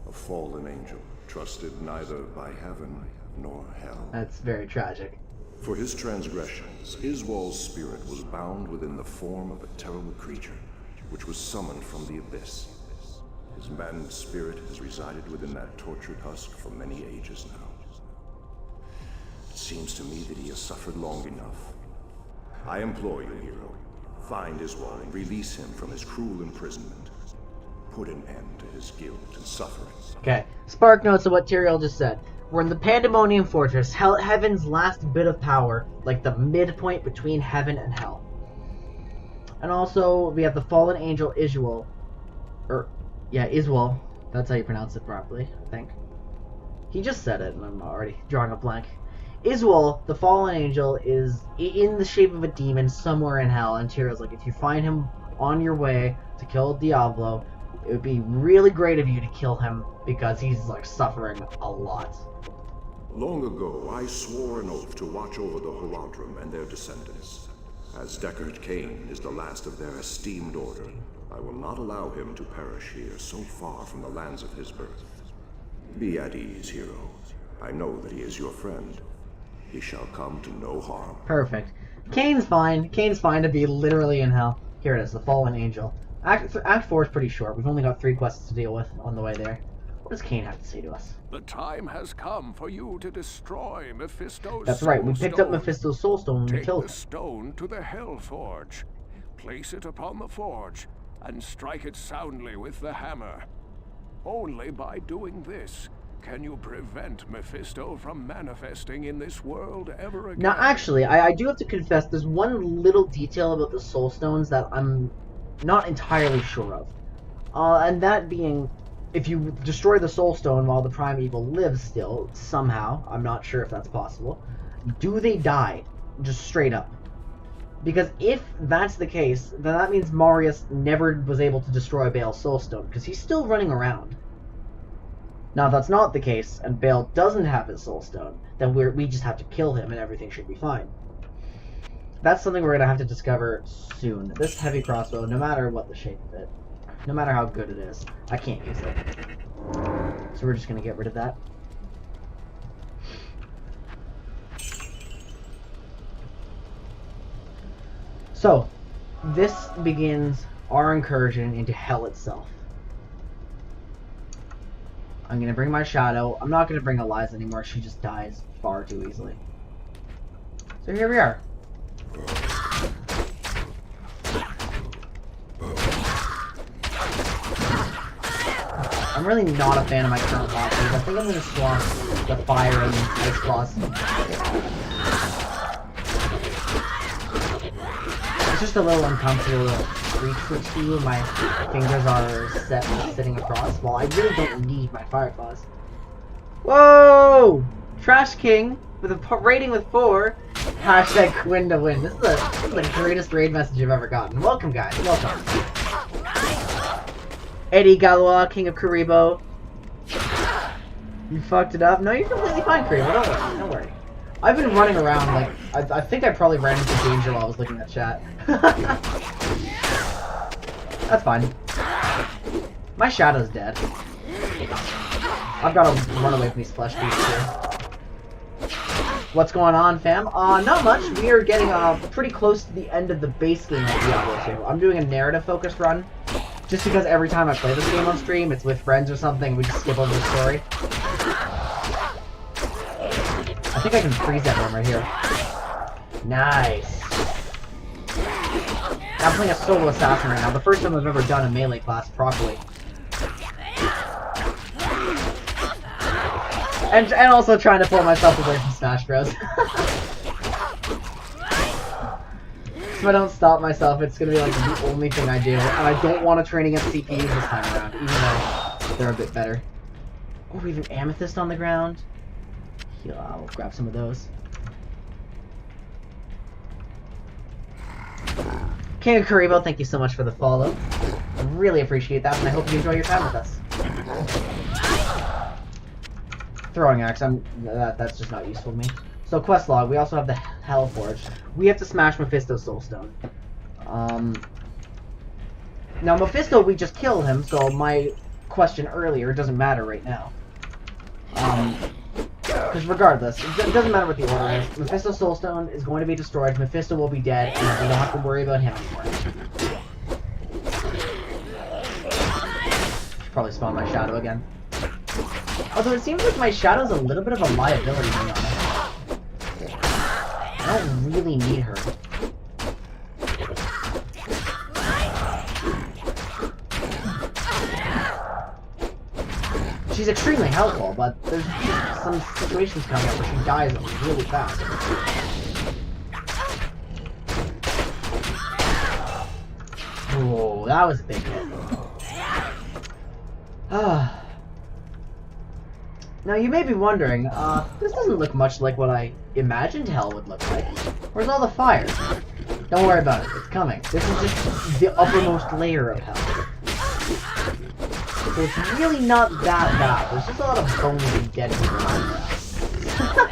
[SPEAKER 10] A fallen angel, trusted neither by heaven nor hell.
[SPEAKER 1] That's very tragic.
[SPEAKER 10] For his transgressions, Iswal's spirit was bound within the form of a terrible creature, which was summoned from the abyss. His maddened spirit has resided within that tortured husk for many ages now. It seems to me that he has suffered long enough. I implore you, hero, find Iswal and release him from his cruel imprisonment. Put an end to his guilt and suffering.
[SPEAKER 1] Okay, spark notes of what Tyrael just said. We're in the Pandemonium Fortress, heaven's last bit of power, like the midpoint between heaven and hell. And also, we have the fallen angel Iswal. Iswal. That's how you pronounce it properly, I think. He just said it, and I'm already drawing a blank. Iswal, the fallen angel, is in the shape of a demon somewhere in hell, and Tyrael's like, if you find him on your way to kill Diablo, it would be really great of you to kill him, because he's, like, suffering a lot.
[SPEAKER 10] Long ago, I swore an oath to watch over the Horadrim and their descendants. As Deckard Cain is the last of their esteemed order, I will not allow him to perish here so far from the lands of his birth. Be at ease, hero. I know that he is your friend. He shall come to no harm.
[SPEAKER 1] Perfect. Cain's fine. Cain's fine to be literally in hell. Here it is, the fallen angel. Act 4 is pretty short. We've only got 3 quests to deal with on the way there. What does Cain have to say to us?
[SPEAKER 4] The time has come for you to destroy Mephisto's
[SPEAKER 1] That's right, we picked up
[SPEAKER 4] soulstone.
[SPEAKER 1] Mephisto's soulstone when we
[SPEAKER 4] Take
[SPEAKER 1] killed
[SPEAKER 4] the
[SPEAKER 1] him.
[SPEAKER 4] stone to the Hell Forge. Place it upon the forge, and strike it soundly with the hammer. Only by doing this can you prevent Mephisto from manifesting in this world ever again.
[SPEAKER 1] Now, actually, I do have to confess, there's one little detail about the soulstones that I'm not entirely sure of. And that being, if you destroy the soulstone while the primeval lives still, somehow, I'm not sure if that's possible, do they die? Just straight up. Because if that's the case, then that means Marius never was able to destroy Bale's soulstone, because he's still running around. Now, if that's not the case, and Bale doesn't have his soulstone, then we just have to kill him and everything should be fine. That's something we're going to have to discover soon. This heavy crossbow, no matter what the shape of it, no matter how good it is, I can't use it. So we're just going to get rid of that. So, this begins our incursion into hell itself. I'm going to bring my shadow. I'm not going to bring Eliza anymore. She just dies far too easily. So here we are. I'm really not a fan of my current bosses. I think I'm going to swap the fire and ice boss. It's just a little uncomfortable to reach for two, and my fingers are sitting across. Well, I really don't need my fire claws. Whoa! Trash King with a rating with 4. Hashtag Quinn to win. This is the greatest raid message I've ever gotten. Welcome, guys. Welcome. Eddie Galois, King of Karibo. You fucked it up? No, you're completely fine, Karibo. Don't worry. Don't worry. I've been running around, like, I think I probably ran into danger while I was looking at chat. That's fine. My shadow's dead. I've got to run away from these flesh beasts here. What's going on, fam? Not much. We are getting pretty close to the end of the base game of Diablo 2. I'm doing a narrative-focused run, just because every time I play this game on stream, it's with friends or something, we just skip over the story. I think I can freeze that one right here. Nice. I'm playing a solo assassin right now. The first time I've ever done a melee class properly. And also trying to pull myself away from Smash Bros. If I don't stop myself, it's gonna be like the only thing I do. And I don't want to train against CPUs this time around, even though they're a bit better. Oh, we have an amethyst on the ground. Yeah, I'll grab some of those. King of Karibo, thank you so much for the follow. I really appreciate that, and I hope you enjoy your time with us. Throwing axe, that's just not useful to me. So quest log, we also have the Hell Forge. We have to smash Mephisto's soulstone. Now, Mephisto, we just killed him, so my question earlier doesn't matter right now. Because regardless, it doesn't matter what the order is. Mephisto's soulstone is going to be destroyed, Mephisto will be dead, and we don't have to worry about him anymore. Should probably spawn my shadow again. Although it seems like my shadow's a little bit of a liability, to be honest. I don't really need her. She's extremely helpful, but there's some situations coming up where she dies really fast. Oh, that was a big hit. Now you may be wondering, this doesn't look much like what I imagined hell would look like. Where's all the fire? Don't worry about it, it's coming. This is just the uppermost layer of hell. So it's really not that bad. There's just a lot of bones and dead people around there.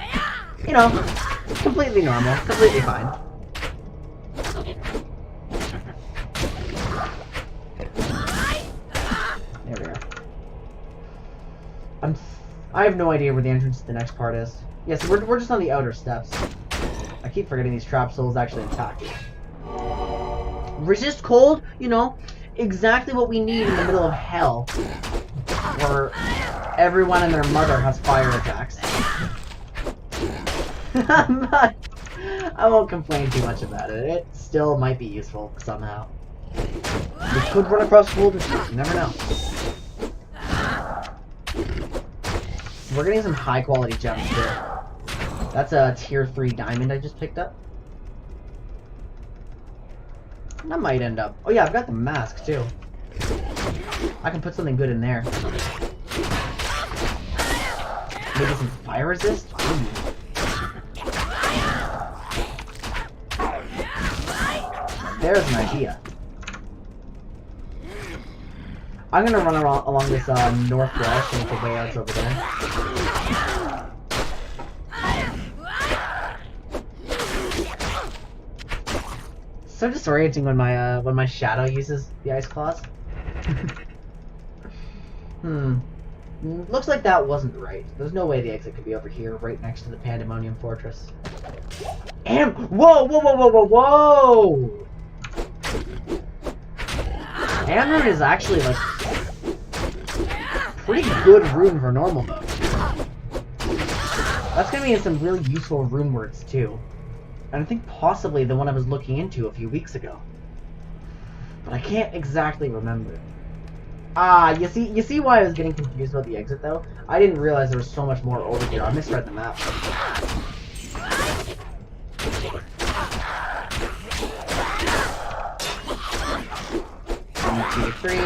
[SPEAKER 1] You know, completely normal, completely fine. There we go. I have no idea where the entrance to the next part is. Yes, we're just on the outer steps. I keep forgetting these trap souls actually intact. Resist cold, you know, exactly what we need in the middle of hell, where everyone and their mother has fire attacks. I won't complain too much about it. It still might be useful somehow. We could run across gold machines, you never know. We're getting some high quality gems too. That's a tier 3 diamond I just picked up. That might end up... Oh yeah, I've got the mask too. I can put something good in there. Maybe some fire resist? Ooh. There's an idea. I'm gonna run along this north wall, so the way out's over there. So disorienting when my shadow uses the ice claws. Looks like that wasn't right. There's no way the exit could be over here, right next to the Pandemonium Fortress. And whoa! Amber is actually like pretty good rune for normal mode. That's gonna be in some really useful rune words too. And I think possibly the one I was looking into a few weeks ago. But I can't exactly remember. You see why I was getting confused about the exit though? I didn't realize there was so much more over here. I misread the map. 1, 2, 3.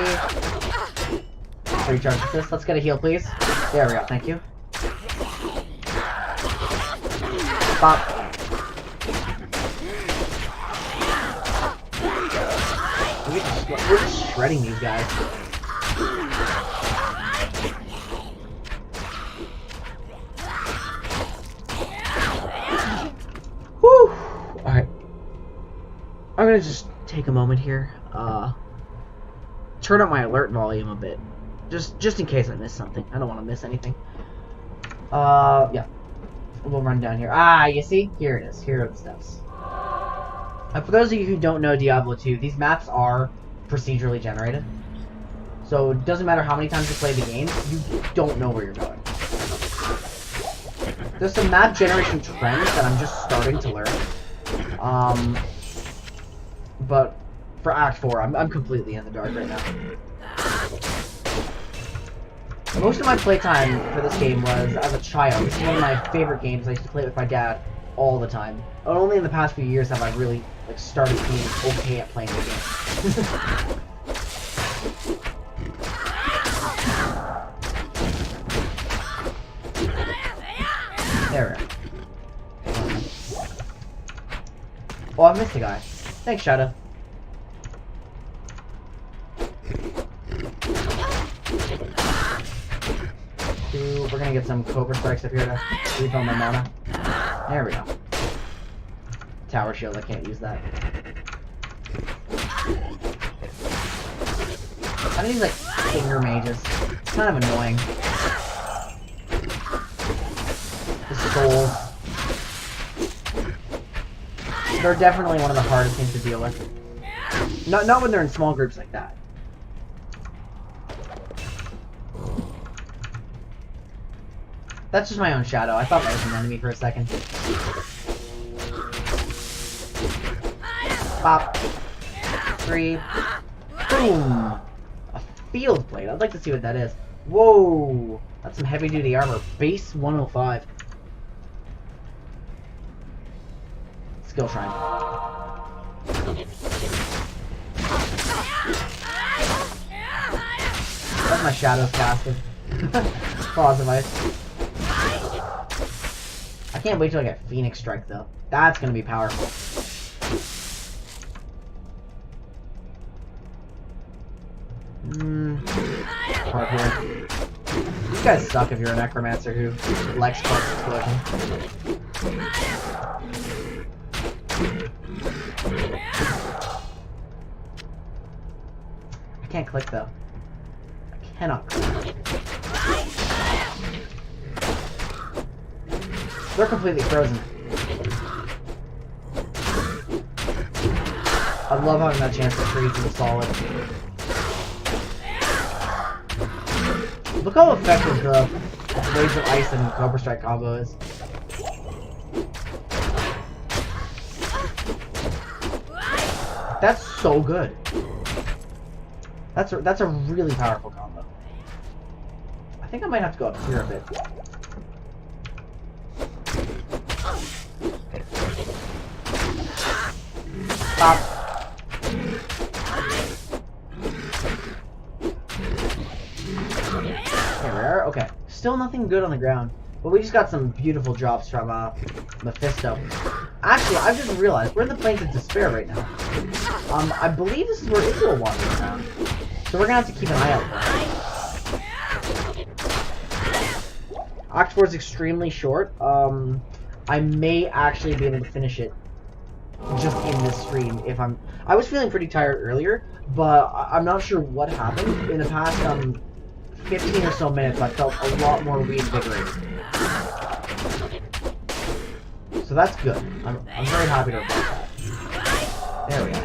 [SPEAKER 1] Recharge this. Let's get a heal, please. There we go. Thank you. Pop. We're just shredding these guys. Whew. Alright. I'm gonna just take a moment here. Turn up my alert volume a bit. Just in case I miss something. I don't want to miss anything. Yeah. We'll run down here. You see? Here it is. Here are the steps. For those of you who don't know Diablo 2, these maps are procedurally generated. So it doesn't matter how many times you play the game, you don't know where you're going. There's some map generation trends that I'm just starting to learn. But for Act 4, I'm completely in the dark right now. Most of my playtime for this game was as a child. This is one of my favorite games. I used to play it with my dad all the time. And only in the past few years have I really started being okay at playing the game. There we go. Oh, I missed a guy. Thanks, Shadow. We're gonna get some Cobra Strikes up here to refill my mana. There we go. Tower shield, I can't use that. How do these, like, finger mages? It's kind of annoying. The skulls. They're definitely one of the hardest things to deal with. Not when they're in small groups like that. That's just my own shadow. I thought that was an enemy for a second. Pop. 3. Boom. A field plate. I'd like to see what that is. Whoa. That's some heavy duty armor. Base 105. Skill shrine. That's my shadows casted. Claws of ice. I can't wait till I get Phoenix Strike though. That's gonna be powerful. Parkour. You guys suck if you're a necromancer who likes Cloak Explosion. I can't click though. I cannot click. They're completely frozen. I love having that chance to freeze to the solid. Look how effective the Blades of Ice and Cobra Strike combo is. That's so good. That's a really powerful combo. I think I might have to go up here a bit. Stop. Okay, rare. Okay. Still nothing good on the ground. But we just got some beautiful drops from Mephisto. Actually, I've just realized we're in the Plains of Despair right now. I believe this is where Israel wanders around. So we're gonna have to keep an eye out for it. Act 4 is extremely short. I may actually be able to finish it just in this stream if I was feeling pretty tired earlier, but I'm not sure what happened. In the past 15 or so minutes I felt a lot more reinvigorated. So that's good. I'm very happy to report that. There we go.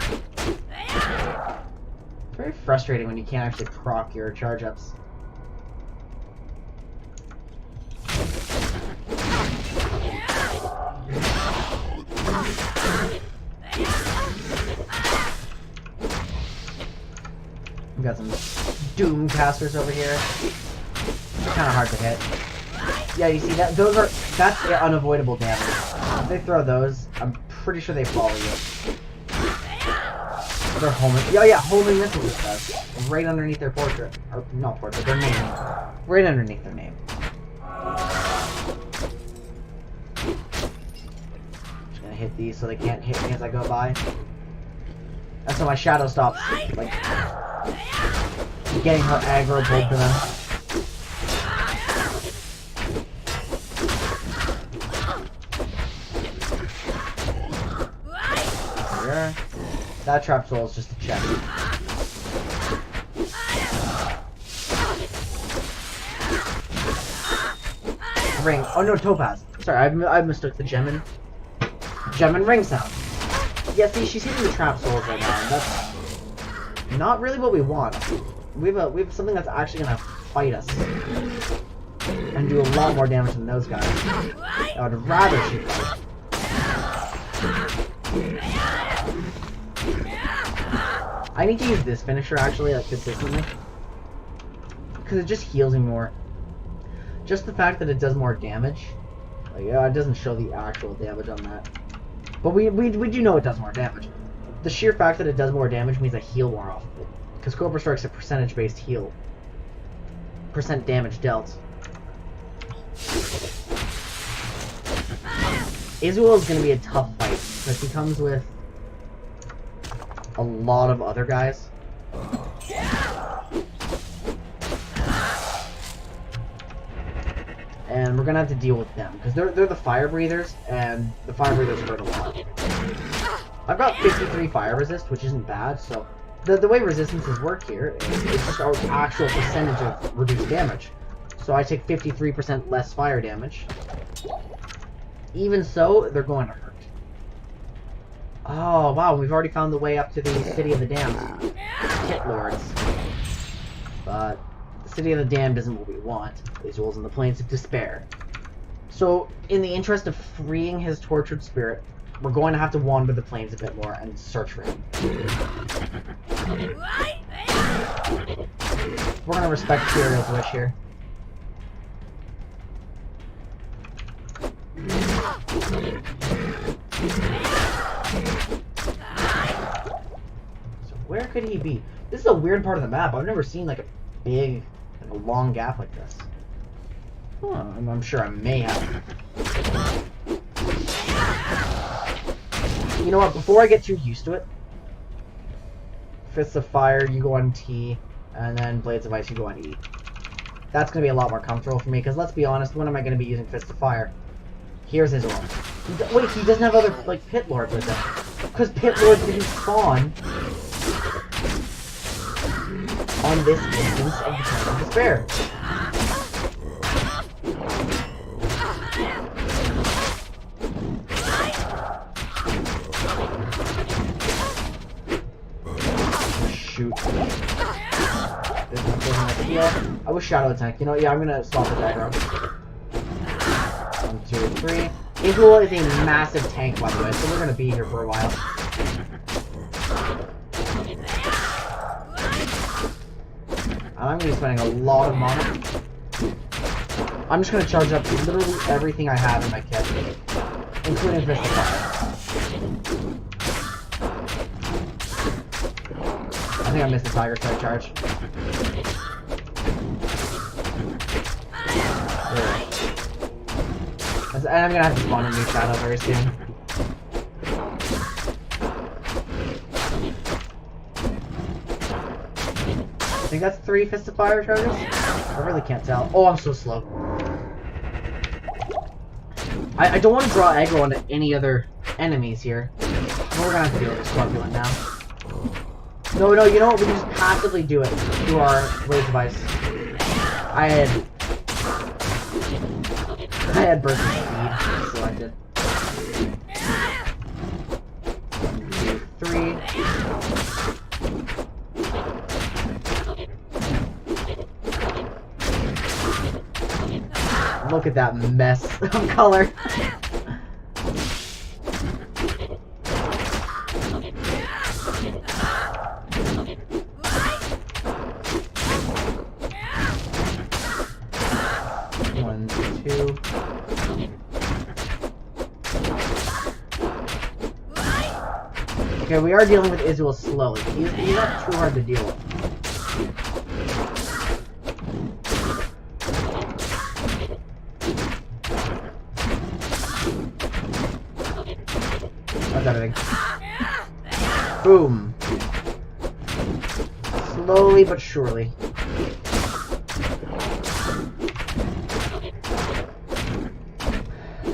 [SPEAKER 1] It's very frustrating when you can't actually proc your charge ups. We got some doom casters over here. They're kind of hard to hit. Yeah, you see that? That's the unavoidable damage. If they throw those, I'm pretty sure they follow you. They're homing. Yeah, homing missiles does. Right underneath their portrait. Or, not portrait, their name. Right underneath their name. Just gonna hit these so they can't hit me as I go by. That's how my shadow stops, like, getting her aggro pulled to them. There. That trap soul is just a check. Ring. Oh no, topaz. Sorry, I mistook the gem and ring sound. Yeah, see, she's hitting the trap souls right now, and that's not really what we want. We have something that's actually gonna fight us and do a lot more damage than those guys. I would rather she fight. I need to use this finisher actually, like, consistently, because it just heals me more. Just the fact that it does more damage, like, yeah, it doesn't show the actual damage on that, but we do know it does more damage. The sheer fact that it does more damage means I heal more often, because Cobra Strike's a percentage-based heal. Percent damage dealt. Israel is going to be a tough fight, because he comes with a lot of other guys. And we're going to have to deal with them, because they're the fire breathers, and the fire breathers hurt a lot. I've got 53 fire resist, which isn't bad, so the way resistances work here is it's just our actual percentage of reduced damage. So I take 53% less fire damage. Even so, they're going to hurt. Oh, wow, we've already found the way up to the City of the Damned. Pit Lords. But the City of the Damned isn't what we want. Izuel's in the Plains of Despair. So, in the interest of freeing his tortured spirit, we're going to have to wander the plains a bit more and search for him. We're going to respect Tyrael's wish here. So where could he be? This is a weird part of the map. I've never seen like a big, like a long gap like this. Huh, I'm sure I may have. You know what? Before I get too used to it, Fists of Fire, you go on T, and then Blades of Ice, you go on E. That's going to be a lot more comfortable for me, because let's be honest, when am I going to be using Fists of Fire? Here's his orb. Wait, he doesn't have other, like, Pit Lords with him. Because Pit Lords didn't spawn on this instance of the Plains of Despair. Shoot. I wish Shadow Attack. You know, yeah, I'm gonna swap the dagger. 1, 2, 3. Izuel is a massive tank, by the way, so we're gonna be here for a while. And I'm gonna be spending a lot of mana. I'm just gonna charge up literally everything I have in my kit, including Fist of Fire. I think I missed the Tiger Strike charge. And I'm gonna have to spawn a new Shadow very soon. I think that's 3 Fist of Fire charges? I really can't tell. Oh, I'm so slow. I don't want to draw aggro onto any other enemies here. But we're gonna have to deal with this Scorpion now. No, you know what? We can just passively do it through our Blades of Ice. I had burst of speed selected. 1, 2, 3. Look at that mess of color. Okay, we are dealing with Izuel slowly. He's not too hard to deal with. That's everything. Boom. Slowly but surely.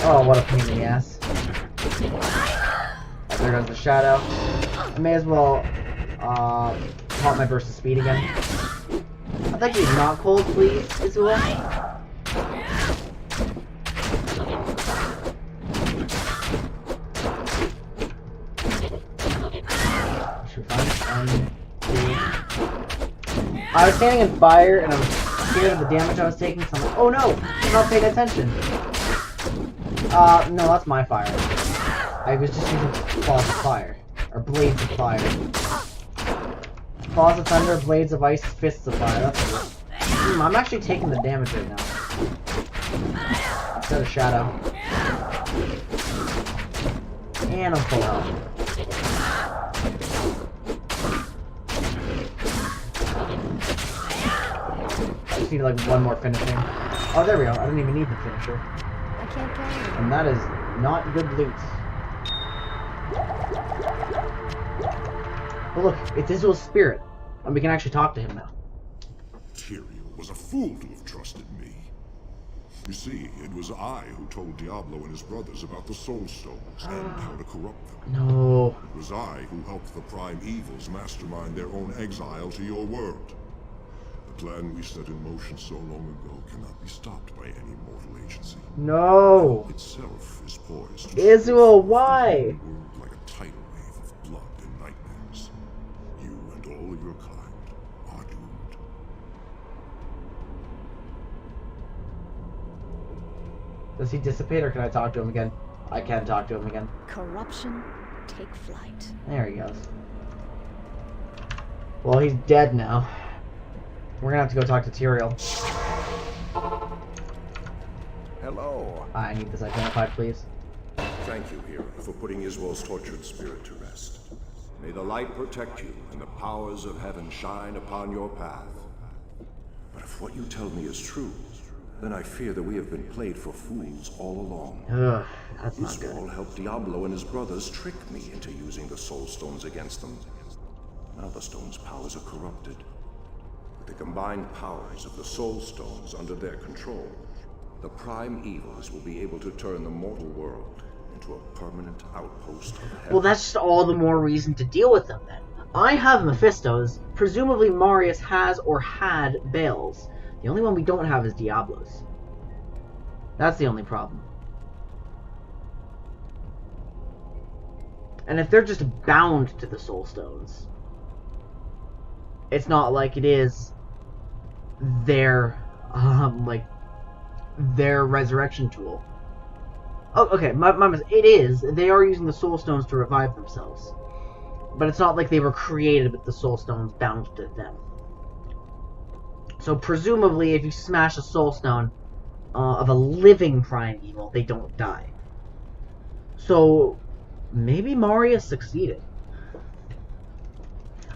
[SPEAKER 1] Oh, what a pain in the ass. Oh, there goes the Shadow. I may as well pop my burst of speed again. I'd like to be not cold, please, Izuel. Should be fine. 1, 2. I was standing in fire and I was scared of the damage I was taking, so I'm like, oh no! I'm not paying attention. No, that's my fire. I was just using Claws of Fire. Or Blades of Fire. Claws of Thunder, Blades of Ice, Fists of Fire. That's it. I'm actually taking the damage right now. Instead of Shadow. And I'm full health. I just need like one more finishing. Oh, there we go. I don't even need the finisher.
[SPEAKER 7] I can't carry it.
[SPEAKER 1] And that is not good loot. But look, it's Izuel's spirit, and we can actually talk to him now.
[SPEAKER 10] Tyrael was a fool to have trusted me. You see, it was I who told Diablo and his brothers about the soulstones and how to corrupt them.
[SPEAKER 1] No.
[SPEAKER 10] It was I who helped the Prime Evils mastermind their own exile to your world. The plan we set in motion so long ago cannot be stopped by any mortal agency.
[SPEAKER 1] No.
[SPEAKER 10] Itself is poised to
[SPEAKER 1] Israel, why?
[SPEAKER 10] the world like a tidal wave of blood and nightmares. You and all your kind are doomed.
[SPEAKER 1] Does he dissipate, or can I talk to him again? I can talk to him again.
[SPEAKER 7] Corruption, take flight.
[SPEAKER 1] There he goes. Well, he's dead now. We're gonna have to go talk to Tyrael.
[SPEAKER 4] Hello.
[SPEAKER 1] I need this identified, please.
[SPEAKER 10] Thank you, hero, for putting Iswol's tortured spirit to rest. May the light protect you and the powers of heaven shine upon your path. But if what you tell me is true, then I fear that we have been played for fools all along.
[SPEAKER 1] Ugh, that's not good.
[SPEAKER 10] Iswol helped Diablo and his brothers trick me into using the soulstones against them. Now the stone's powers are corrupted. With the combined powers of the soulstones under their control, the Prime Evils will be able to turn the mortal world into a permanent outpost of heaven.
[SPEAKER 1] Well, that's just all the more reason to deal with them, then. I have Mephistos. Presumably Marius has or had Baals. The only one we don't have is Diablo's. That's the only problem. And if they're just bound to the soulstones, it's not like it is their, their resurrection tool. Oh, okay, it is. They are using the soulstones to revive themselves. But it's not like they were created with the soulstones bound to them. So presumably, if you smash a soulstone of a living Prime Evil, they don't die. So maybe Marius succeeded.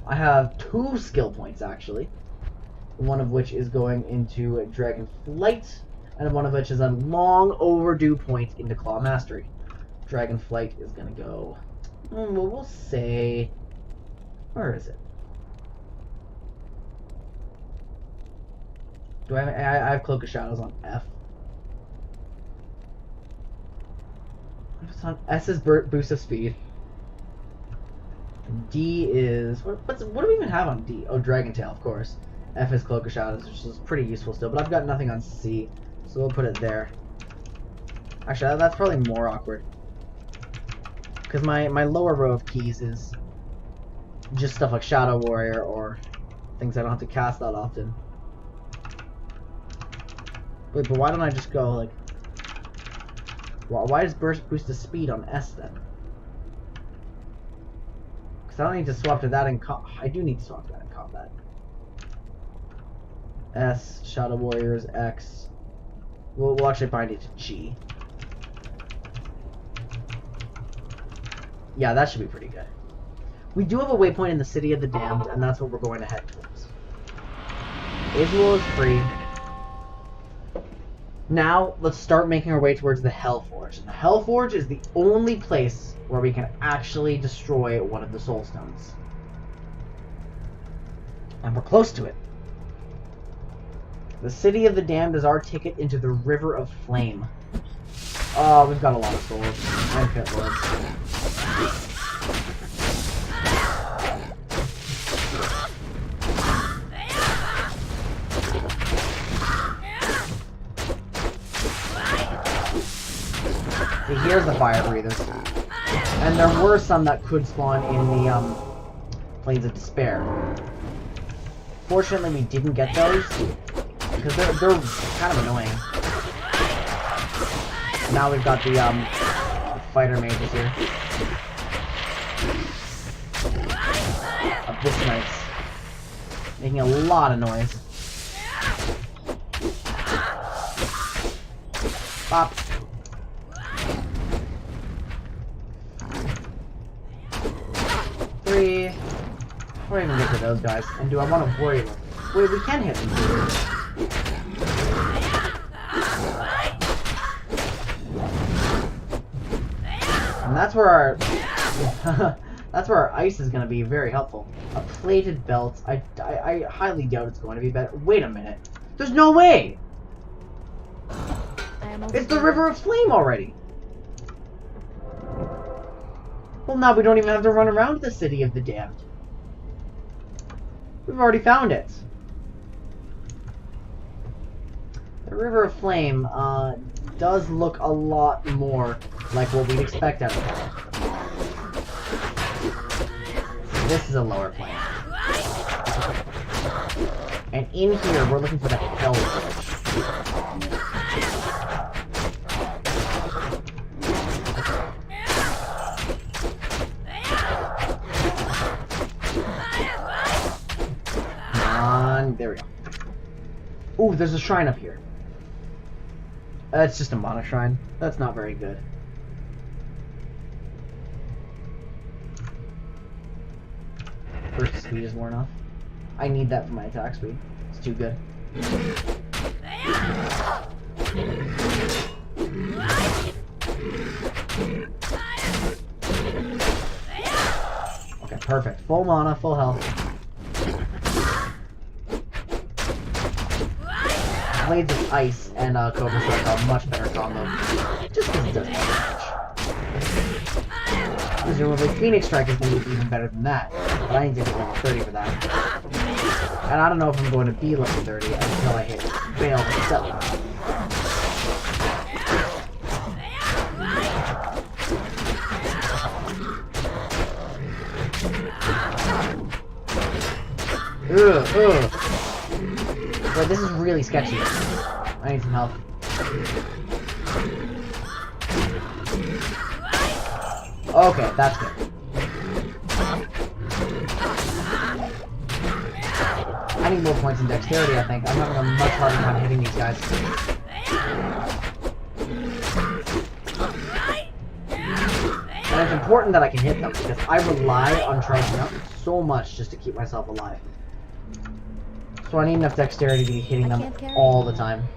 [SPEAKER 1] I have 2 skill points, actually. One of which is going into Dragon Flight, and one of which is a long overdue point into Claw Mastery. Dragon Flight is going to go... well, we'll say... Where is it? Do I have Cloak of Shadows on F? It's on S is boost of speed. D is... What do we even have on D? Oh, Dragon Tail, of course. F is Cloak of Shadows, which is pretty useful still, but I've got nothing on C, so we'll put it there. Actually, that's probably more awkward. Because my lower row of keys is just stuff like Shadow Warrior or things I don't have to cast that often. Wait, but why don't I just go, like... Why does Burst boost the speed on S, then? Because I don't need to swap to that in I do need to swap to that in combat. S, Shadow Warriors, X. We'll actually bind it to G. Yeah, that should be pretty good. We do have a waypoint in the City of the Damned, and that's what we're going to head towards. Israel is free. Now, let's start making our way towards the Hellforge. And the Hellforge is the only place where we can actually destroy one of the soulstones. And we're close to it. The City of the Damned is our ticket into the River of Flame. Oh, we've got a lot of souls. And pit lords. See, here's the fire breathers. And there were some that could spawn in the Plains of Despair. Fortunately, we didn't get those. Because they're kind of annoying. Now we've got the fighter mages here. Abyss Knights. Making a lot of noise. Bop. Three. Before I even get to those guys. And do I want to worry them? Wait, we can hit them too. And that's where our that's where our ice is going to be very helpful. A plated belt. I highly doubt it's going to be better. Wait a minute. There's no way.
[SPEAKER 7] am
[SPEAKER 1] It's the River of Flame already! Well, now we don't even have to run around the City of the Damned. We've already found it. The River of Flame, does look a lot more like what we'd expect out of it. This is a lower plane. And in here, we're looking for the Hell Bridge. Come on, there we go. Ooh, there's a shrine up here. That's just a mana shrine. That's not very good. Burst speed is worn off. I need that for my attack speed. It's too good. Okay, perfect. Full mana, full health. Blades of Ice and Cobra Strike are a much better combo. Just because it does more damage. Presumably Phoenix Strike is going to be even better than that. But I need to hit level 30 for that. And I don't know if I'm going to be level 30 until I hit Veil itself. Ugh. Wait, this is really sketchy. I need some help. Okay, that's good. I need more points in dexterity, I think. I'm having a much harder time hitting these guys. And it's important that I can hit them, because I rely on charging up so much just to keep myself alive. So I need enough dexterity to be hitting them all the time.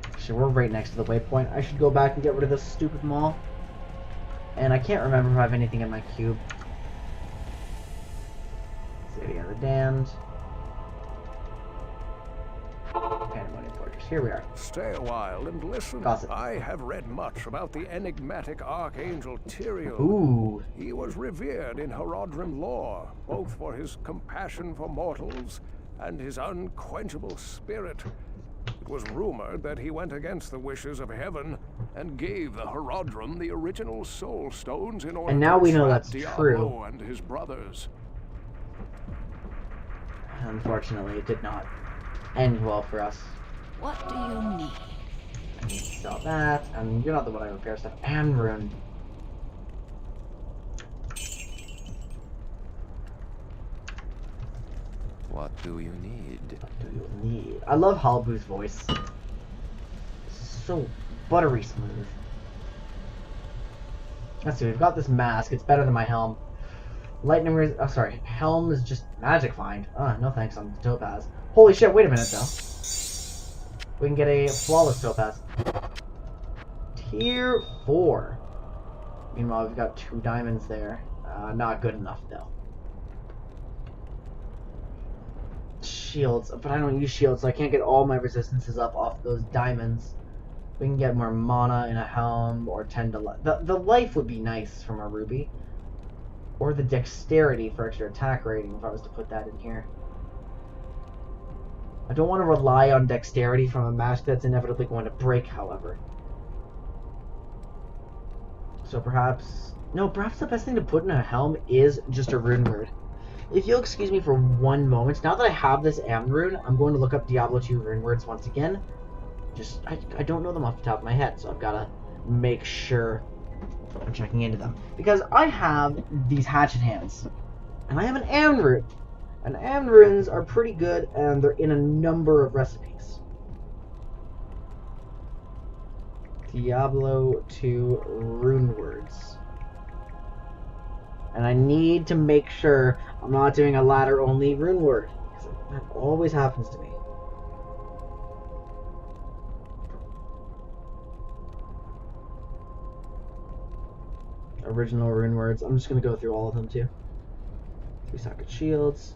[SPEAKER 1] Actually, we're right next to the waypoint. I should go back and get rid of this stupid maul. And I can't remember if I have anything in my cube. City of the Damned. Pandemonium Fortress. Here we are.
[SPEAKER 4] Stay a while and listen.
[SPEAKER 1] Gossip.
[SPEAKER 4] I have read much about the enigmatic Archangel Tyrael.
[SPEAKER 1] Ooh.
[SPEAKER 4] He was revered in Horadrim lore, both for his compassion for mortals and his unquenchable spirit. It was rumored that he went against the wishes of heaven and gave the Horadrim the original soulstones in order
[SPEAKER 1] and now we
[SPEAKER 4] to
[SPEAKER 1] know
[SPEAKER 4] trap
[SPEAKER 1] that's
[SPEAKER 4] Diablo
[SPEAKER 1] true.
[SPEAKER 4] and his brothers.
[SPEAKER 1] Unfortunately, it did not end well for us.
[SPEAKER 7] What do you need?
[SPEAKER 1] I need to sell that, and you're not the one I repair stuff. And rune.
[SPEAKER 11] What do you need?
[SPEAKER 1] What do you need? I love Halbu's voice. So buttery smooth. Let's see, we've got this mask. It's better than my helm. Lightning res- oh, sorry. Helm is just magic find. No thanks on the topaz. Holy shit, wait a minute though. We can get a flawless topaz. Tier 4. Meanwhile, we've got 2 diamonds there. Not good enough though. Shields, but I don't use shields, so I can't get all my resistances up off those diamonds. We can get more mana in a helm, or 10 to life. The life would be nice from a ruby. Or the dexterity for extra attack rating if I was to put that in here. I don't want to rely on dexterity from a mask that's inevitably going to break, however. So perhaps... no, perhaps the best thing to put in a helm is just a rune word. If you'll excuse me for one moment, now that I have this Am rune, I'm going to look up Diablo 2 rune words once again. Just, I don't know them off the top of my head, so I've got to make sure I'm checking into them. Because I have these hatchet hands, and I have an Am rune. And Am runes are pretty good, and they're in a number of recipes. Diablo 2 rune words. And I need to make sure I'm not doing a ladder-only rune word, because that always happens to me. Original rune words. I'm just going to go through all of them, too. 3 socket shields.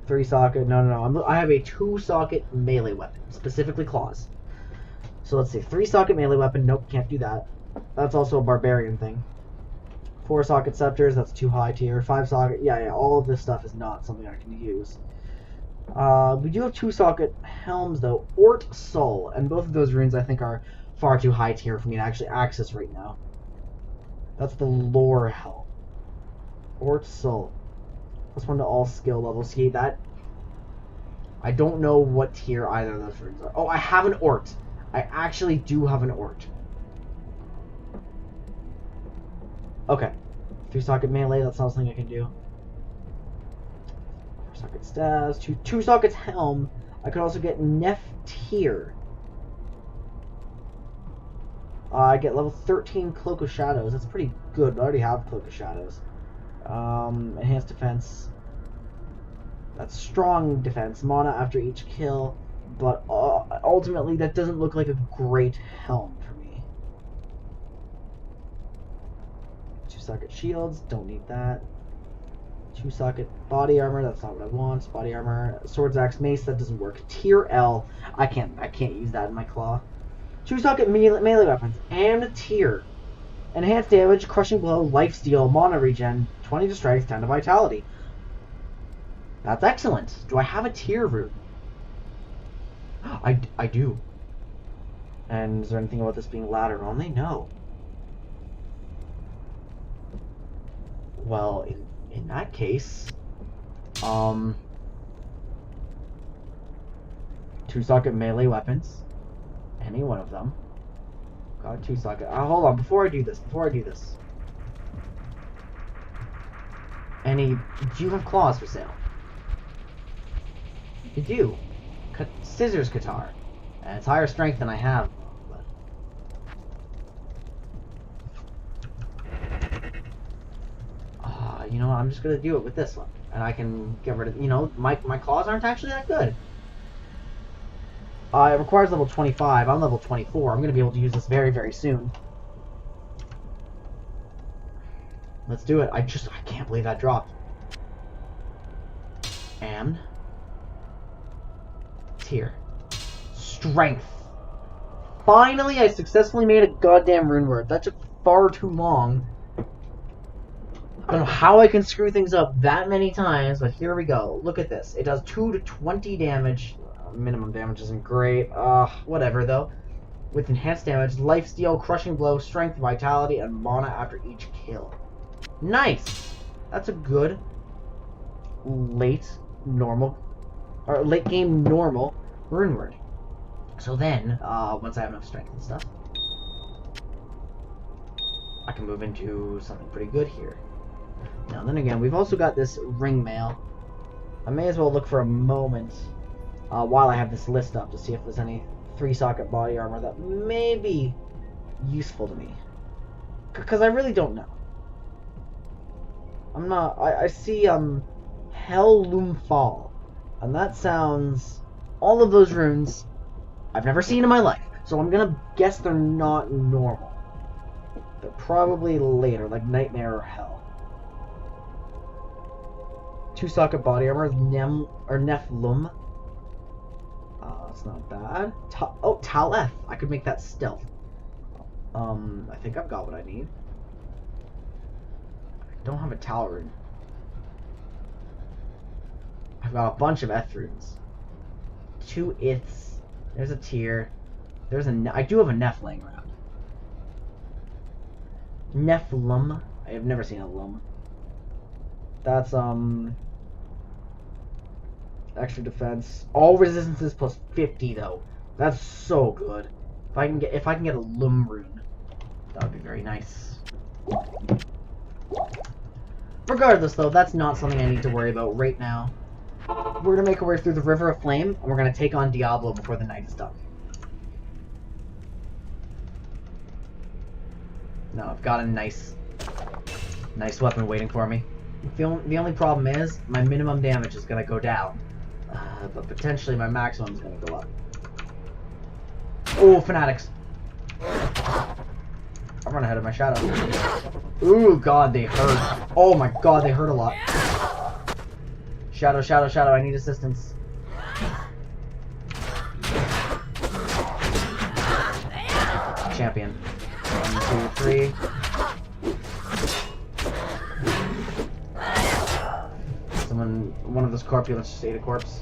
[SPEAKER 1] 3 socket... No. I have a 2 socket melee weapon, specifically claws. So let's see. 3-socket melee weapon. Nope, can't do that. That's also a barbarian thing. 4-socket scepters. That's too high tier. 5-socket. Yeah. All of this stuff is not something I can use. We do have 2-socket helms though. Ort Soul, and both of those runes I think are far too high tier for me to actually access right now. That's the lore helm. Ort Soul. +1 to all skill levels. See that? I don't know what tier either of those runes are. Oh, I have an Ort. I actually do have an Ort. Okay. 3-socket melee, that's not something I can do. 4-socket staves, 2-sockets helm. I could also get Neph tier. I get level 13 Cloak of Shadows. That's pretty good. I already have Cloak of Shadows. Enhanced defense. That's strong defense. Mana after each kill. But ultimately, that doesn't look like a great helm for me. 2-socket shields. Don't need that. 2-socket body armor. That's not what I want. Body armor. Swords, axe, mace. That doesn't work. Tier L. I can't use that in my claw. 2-socket melee weapons and tier. Enhanced damage, crushing blow, lifesteal, mana regen, 20 to strength, 10 to vitality. That's excellent. Do I have a tier rune? I do. And is there anything about this being ladder only? No. Well, in that case, 2-socket melee weapons. Any one of them. Got 2-socket. Hold on, before I do this. Do you have claws for sale? You do. Scissors guitar. And it's higher strength than I have. You know what, I'm just gonna do it with this one. And I can get rid of, my claws aren't actually that good. It requires level 25. I'm level 24. I'm going to be able to use this very, very soon. Let's do it. I can't believe that dropped. And tier. Strength. Finally, I successfully made a goddamn rune word. That took far too long. I don't know how I can screw things up that many times, but here we go. Look at this. It does 2 to 20 damage. Minimum damage isn't great. Whatever though. With enhanced damage, lifesteal, crushing blow, strength, vitality, and mana after each kill. Nice! That's a good late game normal rune word. So then, once I have enough strength and stuff, I can move into something pretty good here. Now then again, we've also got this ring mail. I may as well look for a moment while I have this list up to see if there's any 3-socket body armor that may be useful to me. Because I really don't know. I see Hell Loom Fall. And that sounds, all of those runes I've never seen in my life. So I'm gonna guess they're not normal. They're probably later, like Nightmare or Hell. 2-socket body armor, Nephilim. That's not bad. Tal F. I could make that stealth. I think I've got what I need. I don't have a Tal rune. I've got a bunch of Eth runes. 2 Iths. There's a tier. I do have a Neph laying around. Nephilim. I have never seen a Lum. That's extra defense. All resistances plus 50 though. That's so good. If I can get a Lum rune, that would be very nice. Regardless though, that's not something I need to worry about right now. We're gonna make our way through the River of Flame, and we're gonna take on Diablo before the night is done. No, I've got a nice weapon waiting for me. The only problem is my minimum damage is gonna go down, but potentially my maximum is gonna go up. Oh, fanatics! I'm running ahead of my shadow. Ooh, God, they hurt. Oh my God, they hurt a lot. Shadow, shadow, shadow! I need assistance. champion. 1, 2, 3. One of those corpulents just ate a corpse.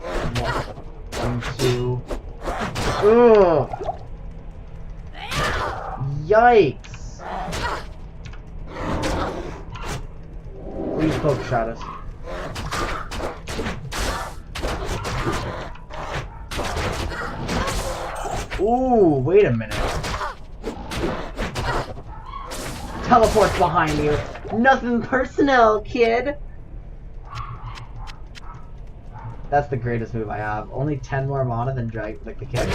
[SPEAKER 1] 1, 2. Ugh! Yikes! We'll use Cloak of Shadows. Ooh, wait a minute. Teleport's behind you. Nothing personal, kid. That's the greatest move I have. Only 10 more mana than like the kid.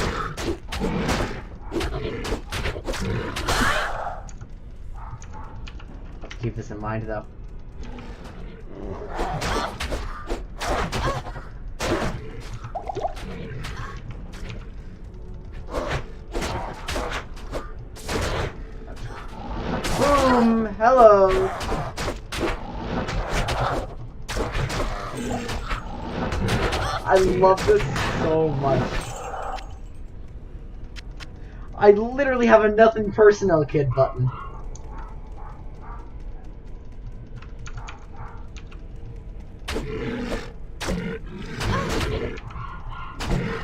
[SPEAKER 1] Let's keep this in mind, though. Boom! Hello! I love this so much. I literally have a nothing personal kid button.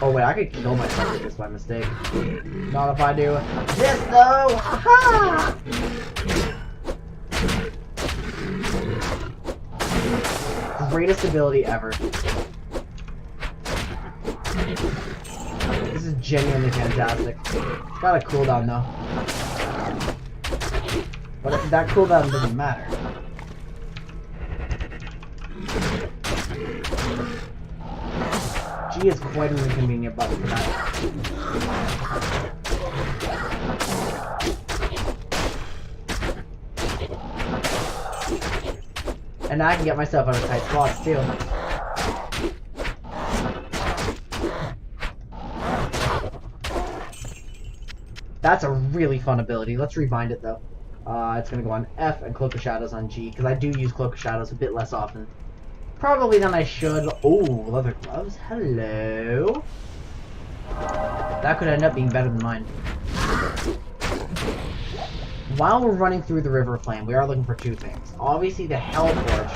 [SPEAKER 1] Oh wait, I could kill myself with this by mistake. Not if I do this though! Ha! Greatest ability ever. This is genuinely fantastic. It's got a cooldown though. But that cooldown doesn't matter. G is quite an inconvenient button for that. And I can get myself out of tight spots too. That's a really fun ability. Let's rebind it though. It's gonna go on F and Cloak of Shadows on G, because I do use Cloak of Shadows a bit less often. Probably than I should. Oh, leather gloves. Hello. That could end up being better than mine. While we're running through the River of Flame, we are looking for two things. Obviously, the Hellforge.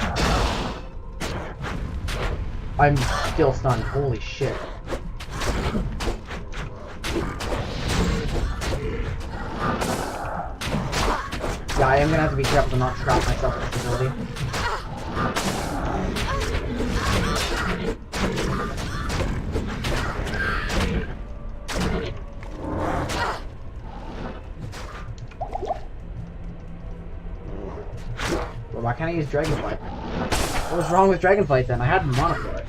[SPEAKER 1] I'm still stunned. Holy shit. Yeah, I am gonna have to be careful to not trap myself with this ability. Well, why can't I use Dragonflight? What was wrong with Dragonflight then? I had mana for it.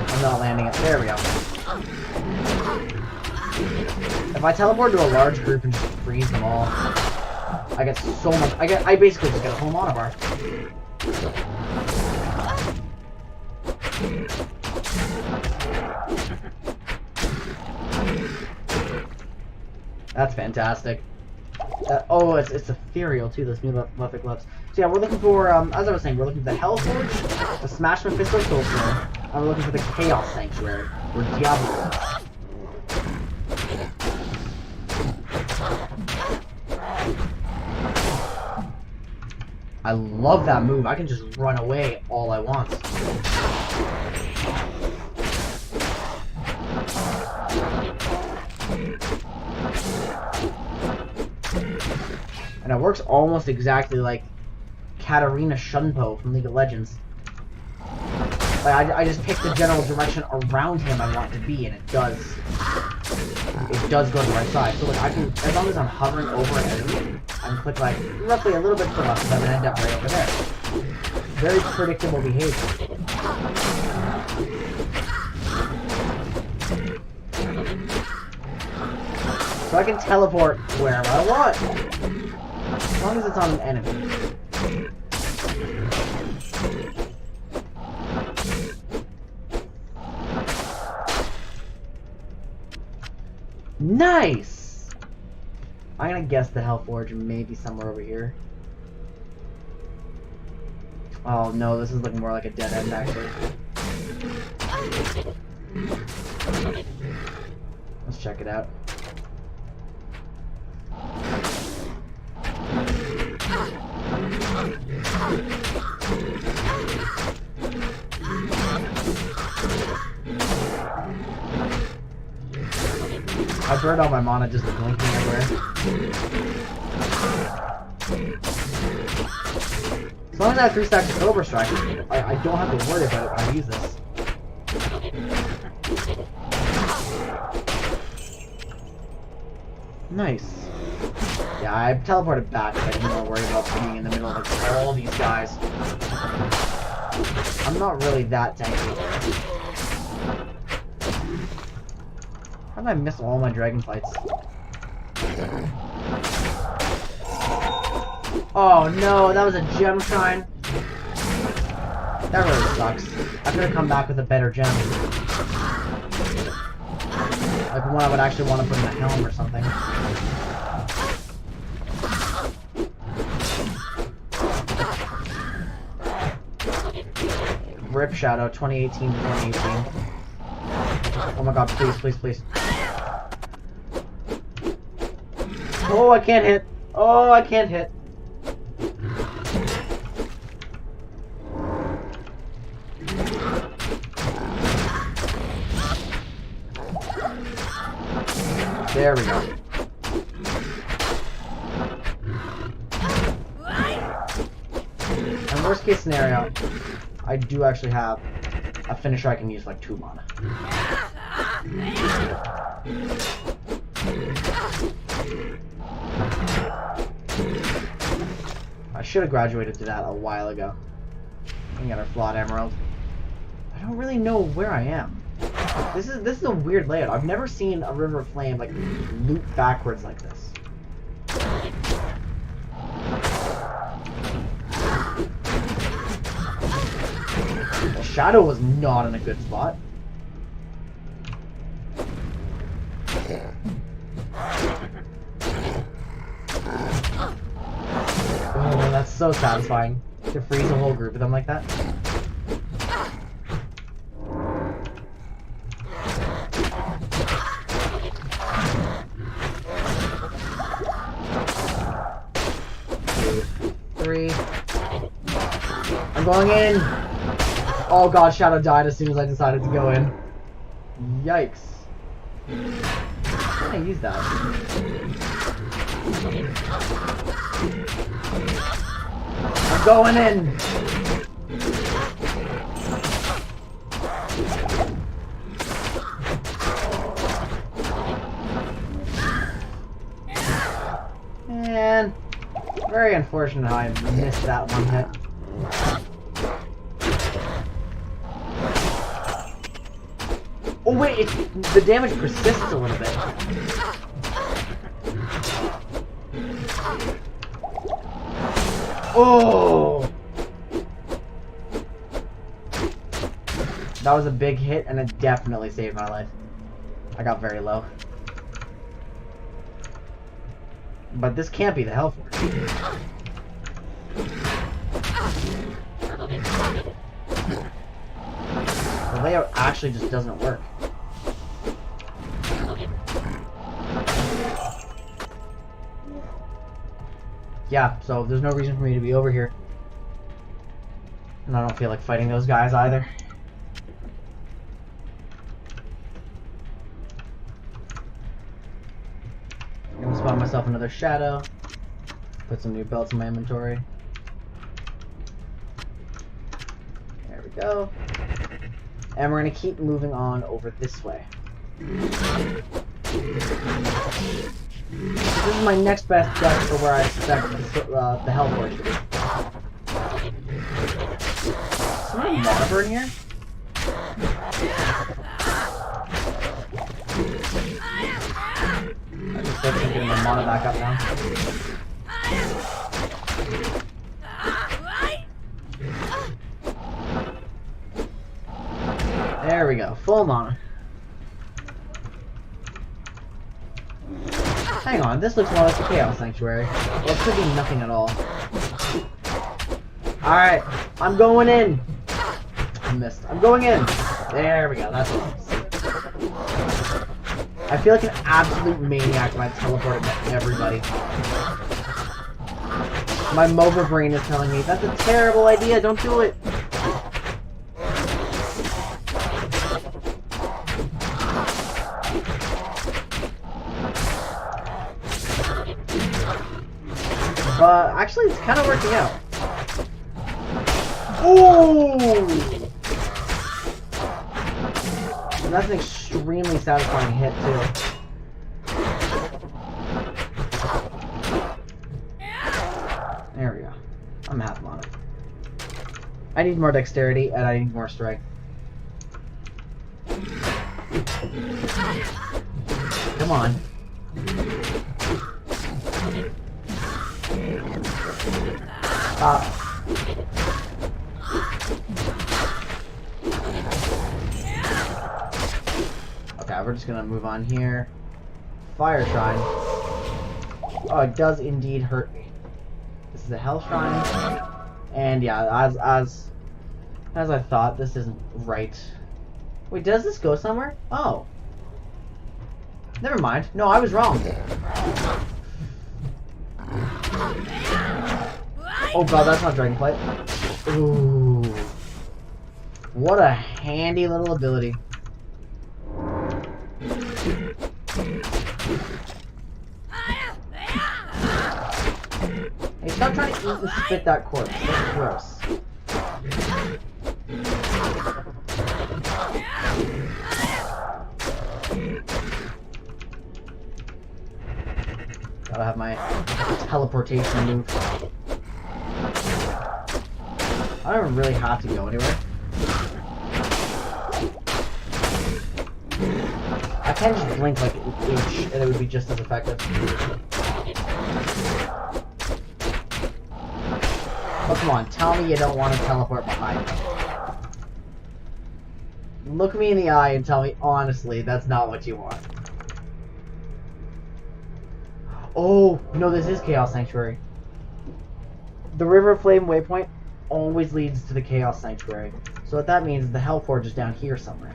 [SPEAKER 1] I'm not landing it. There we go. If I teleport to a large group and just freeze them all, I get so much. I basically just get a whole mana bar. That's fantastic. Oh, it's ethereal too, those new leather gloves. So yeah, we're looking for, as I was saying, we're looking for the Hellforge, the Smash Mephisto soulstone, and we're looking for the Chaos Sanctuary, where Diablo is. I love that move. I can just run away all I want. And it works almost exactly like Katarina Shunpo from League of Legends. Like I just pick the general direction around him I want to be, and it does go to the right side. So look, I can, as long as I'm hovering over an enemy, I can click like roughly a little bit to the left, and I'm gonna end up right over there. Very predictable behavior. So I can teleport wherever I want, as long as it's on an enemy. Nice! I'm gonna guess the Hellforge may be somewhere over here. Oh no, this is looking more like a dead end actually. Let's check it out. I burned all my mana just blinking everywhere. As long as I have 3 stacks of Cobra Strike, I don't have to worry about it when I use this. Nice. Yeah, I teleported back because I didn't want to worry about being in the middle of like, all these guys. I'm not really that tanky. How did I miss all my dragon fights? Oh no, that was a gem shrine. That really sucks. I could have come back with a better gem. Like one I would actually want to put in a helm or something. Rip Shadow 2018 to 2018. Oh my god, please, please, please. Oh, I can't hit. Oh, I can't hit. There we go. And worst case scenario, I do actually have a finisher I can use like 2 mana. I should have graduated to that a while ago. And got our Flawed Emerald. I don't really know where I am. This is a weird layout. I've never seen a River of Flame like loop backwards like this. The shadow was not in a good spot. Oh, that's so satisfying to freeze a whole group of them like that. I'm going in! Oh god, Shadow died as soon as I decided to go in. Yikes. How can I use that? I'm going in! Man, very unfortunate how I missed that one hit. Oh wait, the damage persists a little bit. Oh! That was a big hit and it definitely saved my life. I got very low. But this can't be the Hellforge. The layout actually just doesn't work. Yeah, so there's no reason for me to be over here. And I don't feel like fighting those guys either. I'm gonna spawn myself another shadow. Put some new belts in my inventory. There we go. And we're gonna keep moving on over this way. This is my next best guess for where I expect the Hellforge to be. Is there a mana burn here? I just start getting my mana back up now. There we go, full mana. Hang on, this looks more like the Chaos Sanctuary. Well, it could be nothing at all. Alright, I'm going in. I missed. I'm going in. There we go. That's what I feel like an absolute maniac when I teleport to everybody. My MOBA brain is telling me that's a terrible idea. Don't do it. But actually, it's kind of working out. Ooh! And that's an extremely satisfying hit, too. There we go. I'm half on it. I need more dexterity, and I need more strength. Come on. Stop. Okay, we're just gonna move on here. Fire Shrine. Oh, it does indeed hurt me. This is a Hell Shrine. And yeah, as I thought, this isn't right. Wait, does this go somewhere? Oh. Never mind. No, I was wrong. Oh god, that's not Dragonflight. Ooh. What a handy little ability. Hey, stop trying to eat and spit that corpse. That's gross. Gotta have my teleportation move. I don't really have to go anywhere. I can just blink like an inch and it would be just as effective. Oh, come on, tell me you don't want to teleport behind me. Look me in the eye and tell me honestly that's not what you want. Oh, no, this is Chaos Sanctuary. The River of Flame waypoint always leads to the Chaos Sanctuary. So what that means is the Hellforge is down here somewhere.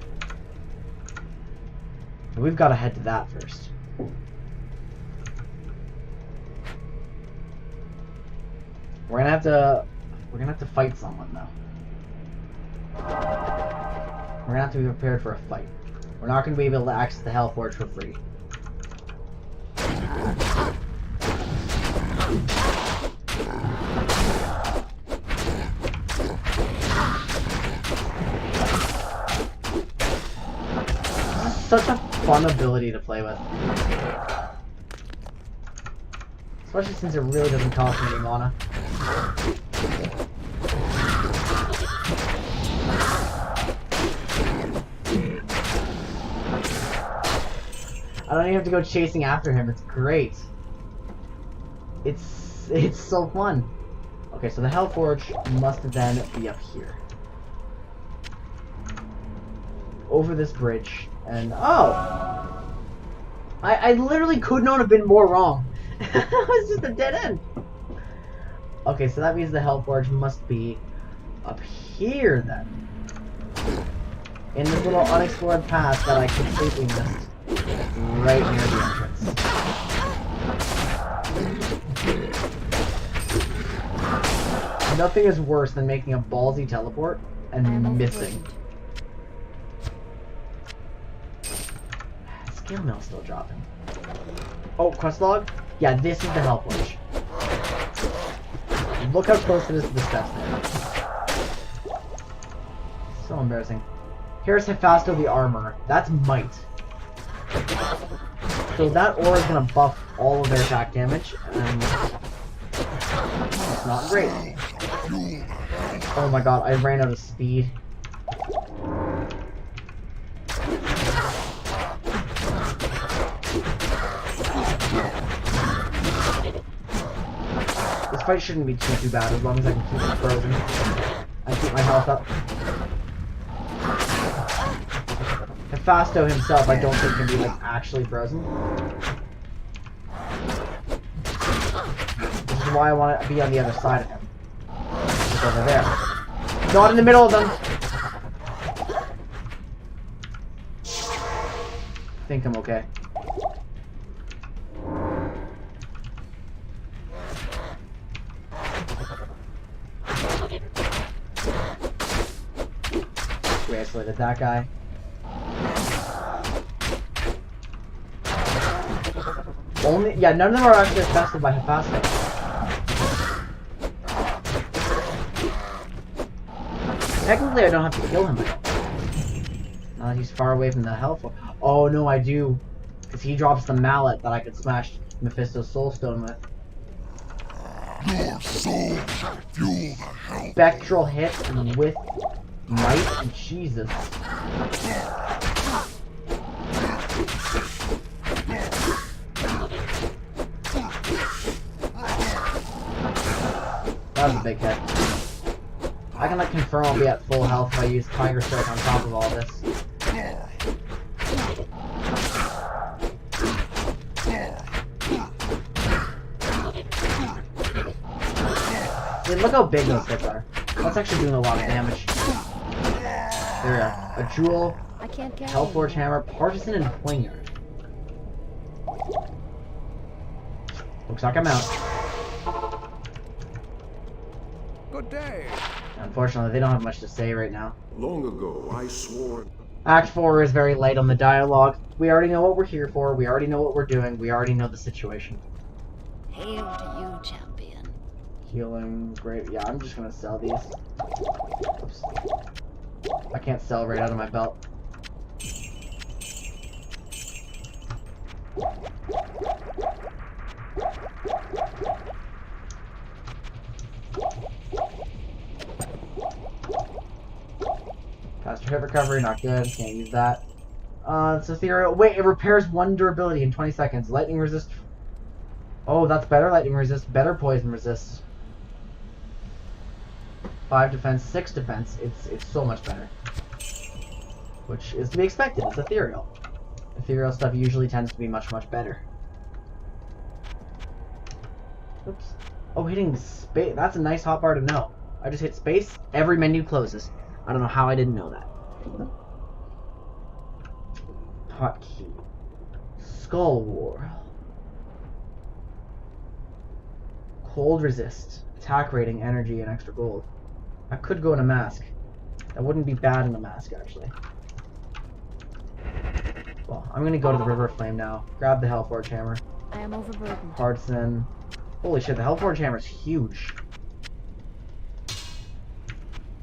[SPEAKER 1] So we've got to head to that first. We're gonna have to fight someone though. We're gonna have to be prepared for a fight. We're not gonna be able to access the Hellforge for free. Such a fun ability to play with. Especially since it really doesn't cost me any mana. I don't even have to go chasing after him, it's great. It's so fun. Okay, so the Hellforge must then be up here. Over this bridge. And oh! I literally could not have been more wrong. It was just a dead end. Okay, so that means the Hellforge must be up here then. In this little unexplored path that I completely missed. Right near the entrance. Nothing is worse than making a ballsy teleport and missing. Skill mill's still dropping. Oh, quest log? Yeah, this is the Hellforge. Look how close it is to the steps there. So embarrassing. Here's Mephisto the Armor. That's might. So that aura is gonna buff all of their attack damage, and it's not great. Oh my god, I ran out of speed. This fight shouldn't be too bad as long as I can keep it frozen and keep my health up. Mephisto himself, I don't think can be like actually frozen. Which is why I want to be on the other side of him. It's over there. Not in the middle of them. I think I'm okay. We isolated that guy. Only, yeah, none of them are actually infested by Mephisto. Technically, I don't have to kill him. Now that he's far away from the health. Oh no, I do, because he drops the mallet that I could smash Mephisto's soulstone with.
[SPEAKER 12] Your soul shall fuel the hell.
[SPEAKER 1] Spectral hit with might. Jesus. That was a big hit. I can like confirm I'll be at full health if I use Tiger Strike on top of all this. See, look how big those hits are. That's actually doing a lot of damage. There we go. A jewel, Hellforge hammer, partisan, and poignard. Looks like I'm out.
[SPEAKER 4] Good day.
[SPEAKER 1] Unfortunately, they don't have much to say right now.
[SPEAKER 10] Long ago, I swore...
[SPEAKER 1] Act 4 is very light on the dialogue. We already know what we're here for. We already know what we're doing. We already know the situation.
[SPEAKER 7] Hail to you, champion.
[SPEAKER 1] Healing, great. Yeah, I'm just gonna sell these. Oops. I can't sell right out of my belt. Faster hit recovery, not good. Can't use that. It's ethereal. Wait, it repairs 1 durability in 20 seconds. Lightning resist. Oh, that's better. Lightning resist. Better poison resist. 5 defense, 6 defense. It's so much better. Which is to be expected. It's ethereal. Ethereal stuff usually tends to be much, much better. Oops. Oh, hitting space. That's a nice hotbar to know. I just hit space. Every menu closes. I don't know how I didn't know that. Hotkey. Skull War. Cold resist. Attack rating, energy, and extra gold. I could go in a mask. That wouldn't be bad in a mask, actually. Well, I'm gonna go to the River of Flame now. Grab the Hellforge hammer.
[SPEAKER 7] I am overburdened.
[SPEAKER 1] Partisan. Holy shit, the Hellforge hammer is huge.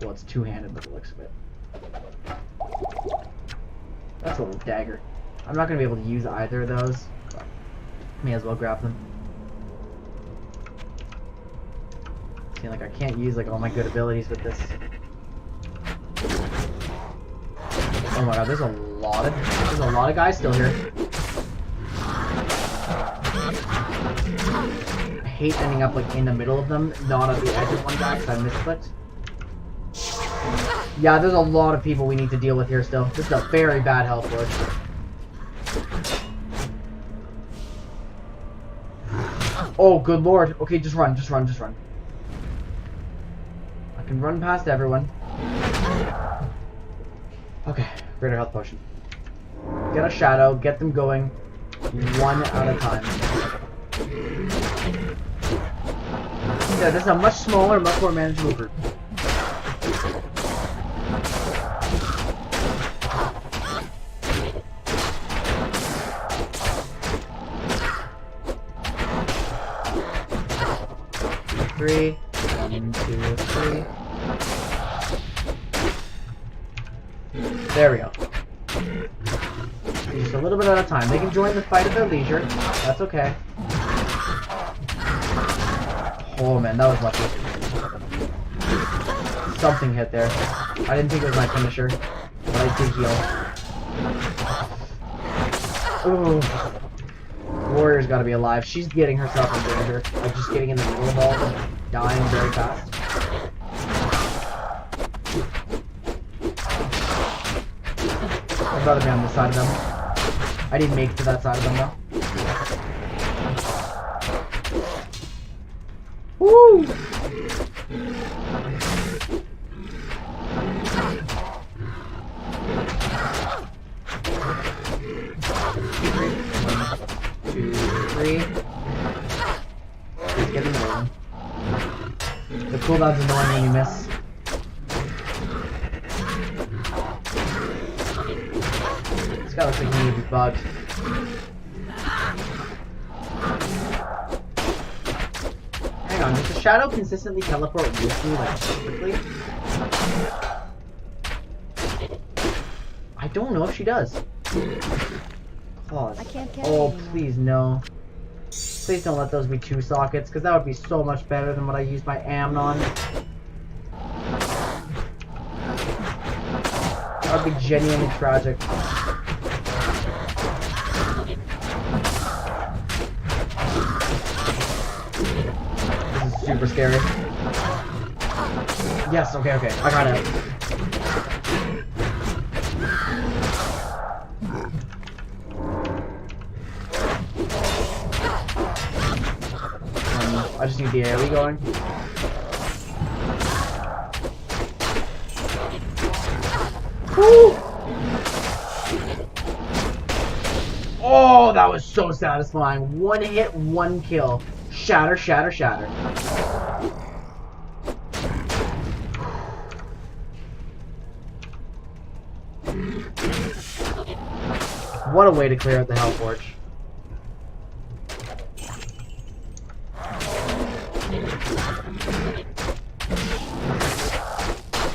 [SPEAKER 1] Well, it's two-handed by the looks of it. That's a little dagger. I'm not going to be able to use either of those, but may as well grab them. See, like I can't use like all my good abilities with this. Oh my god, there's a lot of guys still here. I hate ending up like in the middle of them, not at the edge of one guy because I misclicked. Yeah, there's a lot of people we need to deal with here still. This is a very bad health forge. Oh, good lord. Okay, just run, just run, just run. I can run past everyone. Okay, greater health potion. Get a shadow, get them going one at a time. Yeah, this is a much smaller, much more manageable group. Three. 1, 2, 3. There we go. Just a little bit at a time. They can join the fight at their leisure. That's okay. Oh man, that was lucky. Something hit there. I didn't think it was my finisher, but I did heal. Ooh. Warrior's gotta be alive. She's getting herself in danger. Like just getting in the middle of all of them, dying very fast. I'd rather be on this side of them. I didn't make it to that side of them though. Woo! Two, three. Let's get another one. The cooldown's annoying when you miss. This guy looks like he needs bugged. Hang on, does the shadow consistently teleport with me like perfectly? I don't know if she does. Oh, please no. Please don't let those be 2 sockets, because that would be so much better than what I used my Amn on. That would be genuinely tragic. This is super scary. Yes, okay, I got it. I just need the AoE going. Woo! Oh, that was so satisfying. 1 hit, 1 kill. Shatter, shatter, shatter. What a way to clear out the Hellforge.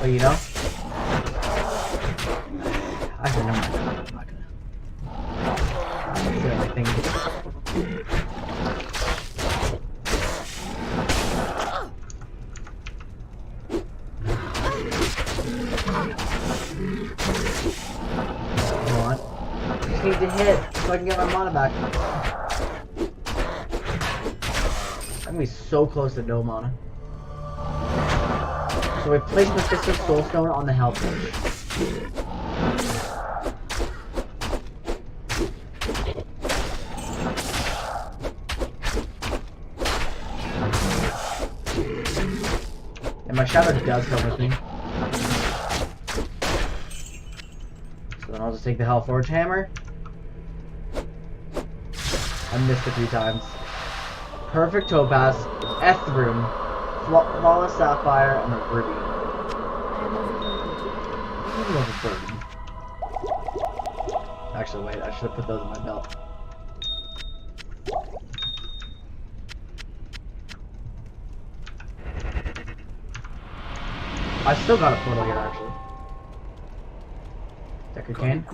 [SPEAKER 1] Oh, you know? Actually, no, I'm not gonna do anything. Come on. I just need to hit so I can get my mana back. I'm gonna be so close to no mana. So we placed Mephisto's soulstone on the Hellforge. And my shadow does come with me. So then I'll just take the Hellforge hammer. I missed it 3 times. Perfect topaz, Ethereum, flawless sapphire, and a ruby. I'm overburdened. Actually, wait, I should have put those in my belt. I still got a portal here, actually. Decker Cane.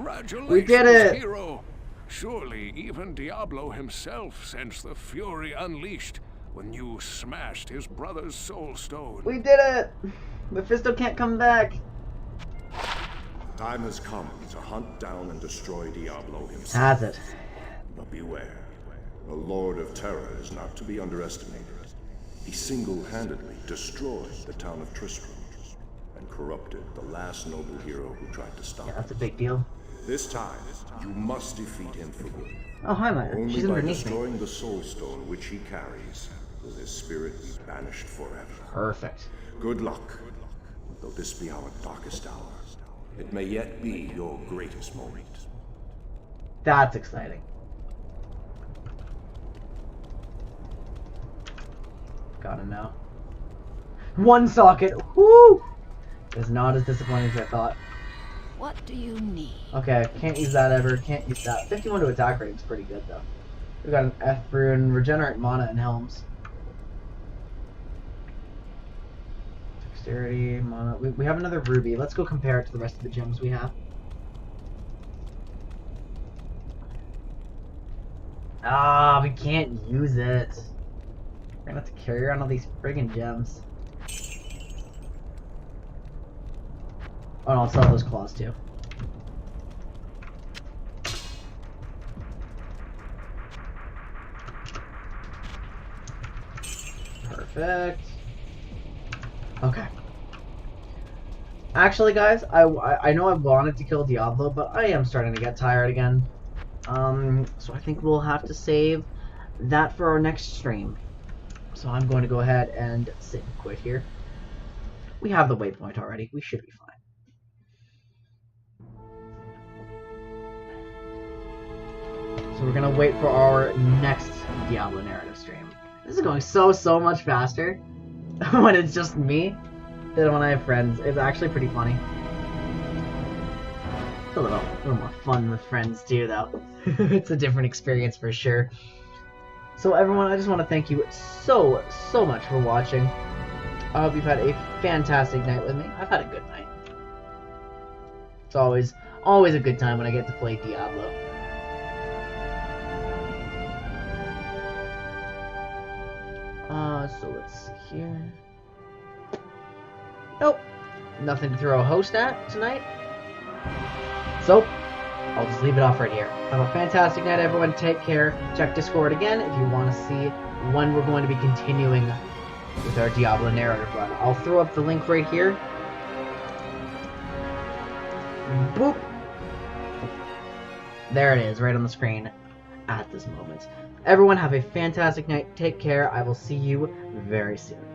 [SPEAKER 1] We did it!
[SPEAKER 4] Hero. Surely even Diablo himself sensed the fury unleashed when you smashed his brother's soulstone.
[SPEAKER 1] We did it! Mephisto can't come back.
[SPEAKER 10] Time has come to hunt down and destroy Diablo himself.
[SPEAKER 1] Has it?
[SPEAKER 10] But beware, the Lord of Terror is not to be underestimated. He single-handedly destroyed the town of Tristram and corrupted the last noble hero who tried to stop him.
[SPEAKER 1] That's a big deal.
[SPEAKER 10] This time, you must defeat him for good.
[SPEAKER 1] Oh, hi, Myra.
[SPEAKER 10] Only
[SPEAKER 1] She's
[SPEAKER 10] by
[SPEAKER 1] underneath
[SPEAKER 10] destroying
[SPEAKER 1] me.
[SPEAKER 10] the soulstone which he carries will his spirit be banished forever.
[SPEAKER 1] Perfect.
[SPEAKER 10] Good luck. Though this be our darkest hour, it may yet be your greatest moment.
[SPEAKER 1] That's exciting. Gotta know. 1 socket. Woo! It's not as disappointing as I thought.
[SPEAKER 7] What do you need?
[SPEAKER 1] Okay, can't use that ever. Can't use that. 51 to attack rating is pretty good though. We got an F rune, regenerate mana, and helms. Dexterity, mana. We have another ruby. Let's go compare it to the rest of the gems we have. Ah, we can't use it. We're gonna have to carry around all these friggin' gems. Oh no, I'll sell those claws too. Perfect. Okay. Actually, guys, I know I wanted to kill Diablo, but I am starting to get tired again. So I think we'll have to save that for our next stream. So I'm going to go ahead and save quit here. We have the waypoint already. We should be fine. So we're gonna wait for our next Diablo narrative stream. This is going so much faster when it's just me than when I have friends. It's actually pretty funny. It's a little more fun with friends too, though. It's a different experience for sure. So everyone, I just want to thank you so much for watching. I hope you've had a fantastic night with me. I've had a good night. It's always a good time when I get to play Diablo. So let's see here. Nope. Nothing to throw a host at tonight. So, I'll just leave it off right here. Have a fantastic night, everyone. Take care. Check Discord again if you want to see when we're going to be continuing with our Diablo narrative run. I'll throw up the link right here. Boop. There it is, right on the screen at this moment. Everyone have a fantastic night. Take care. I will see you very soon.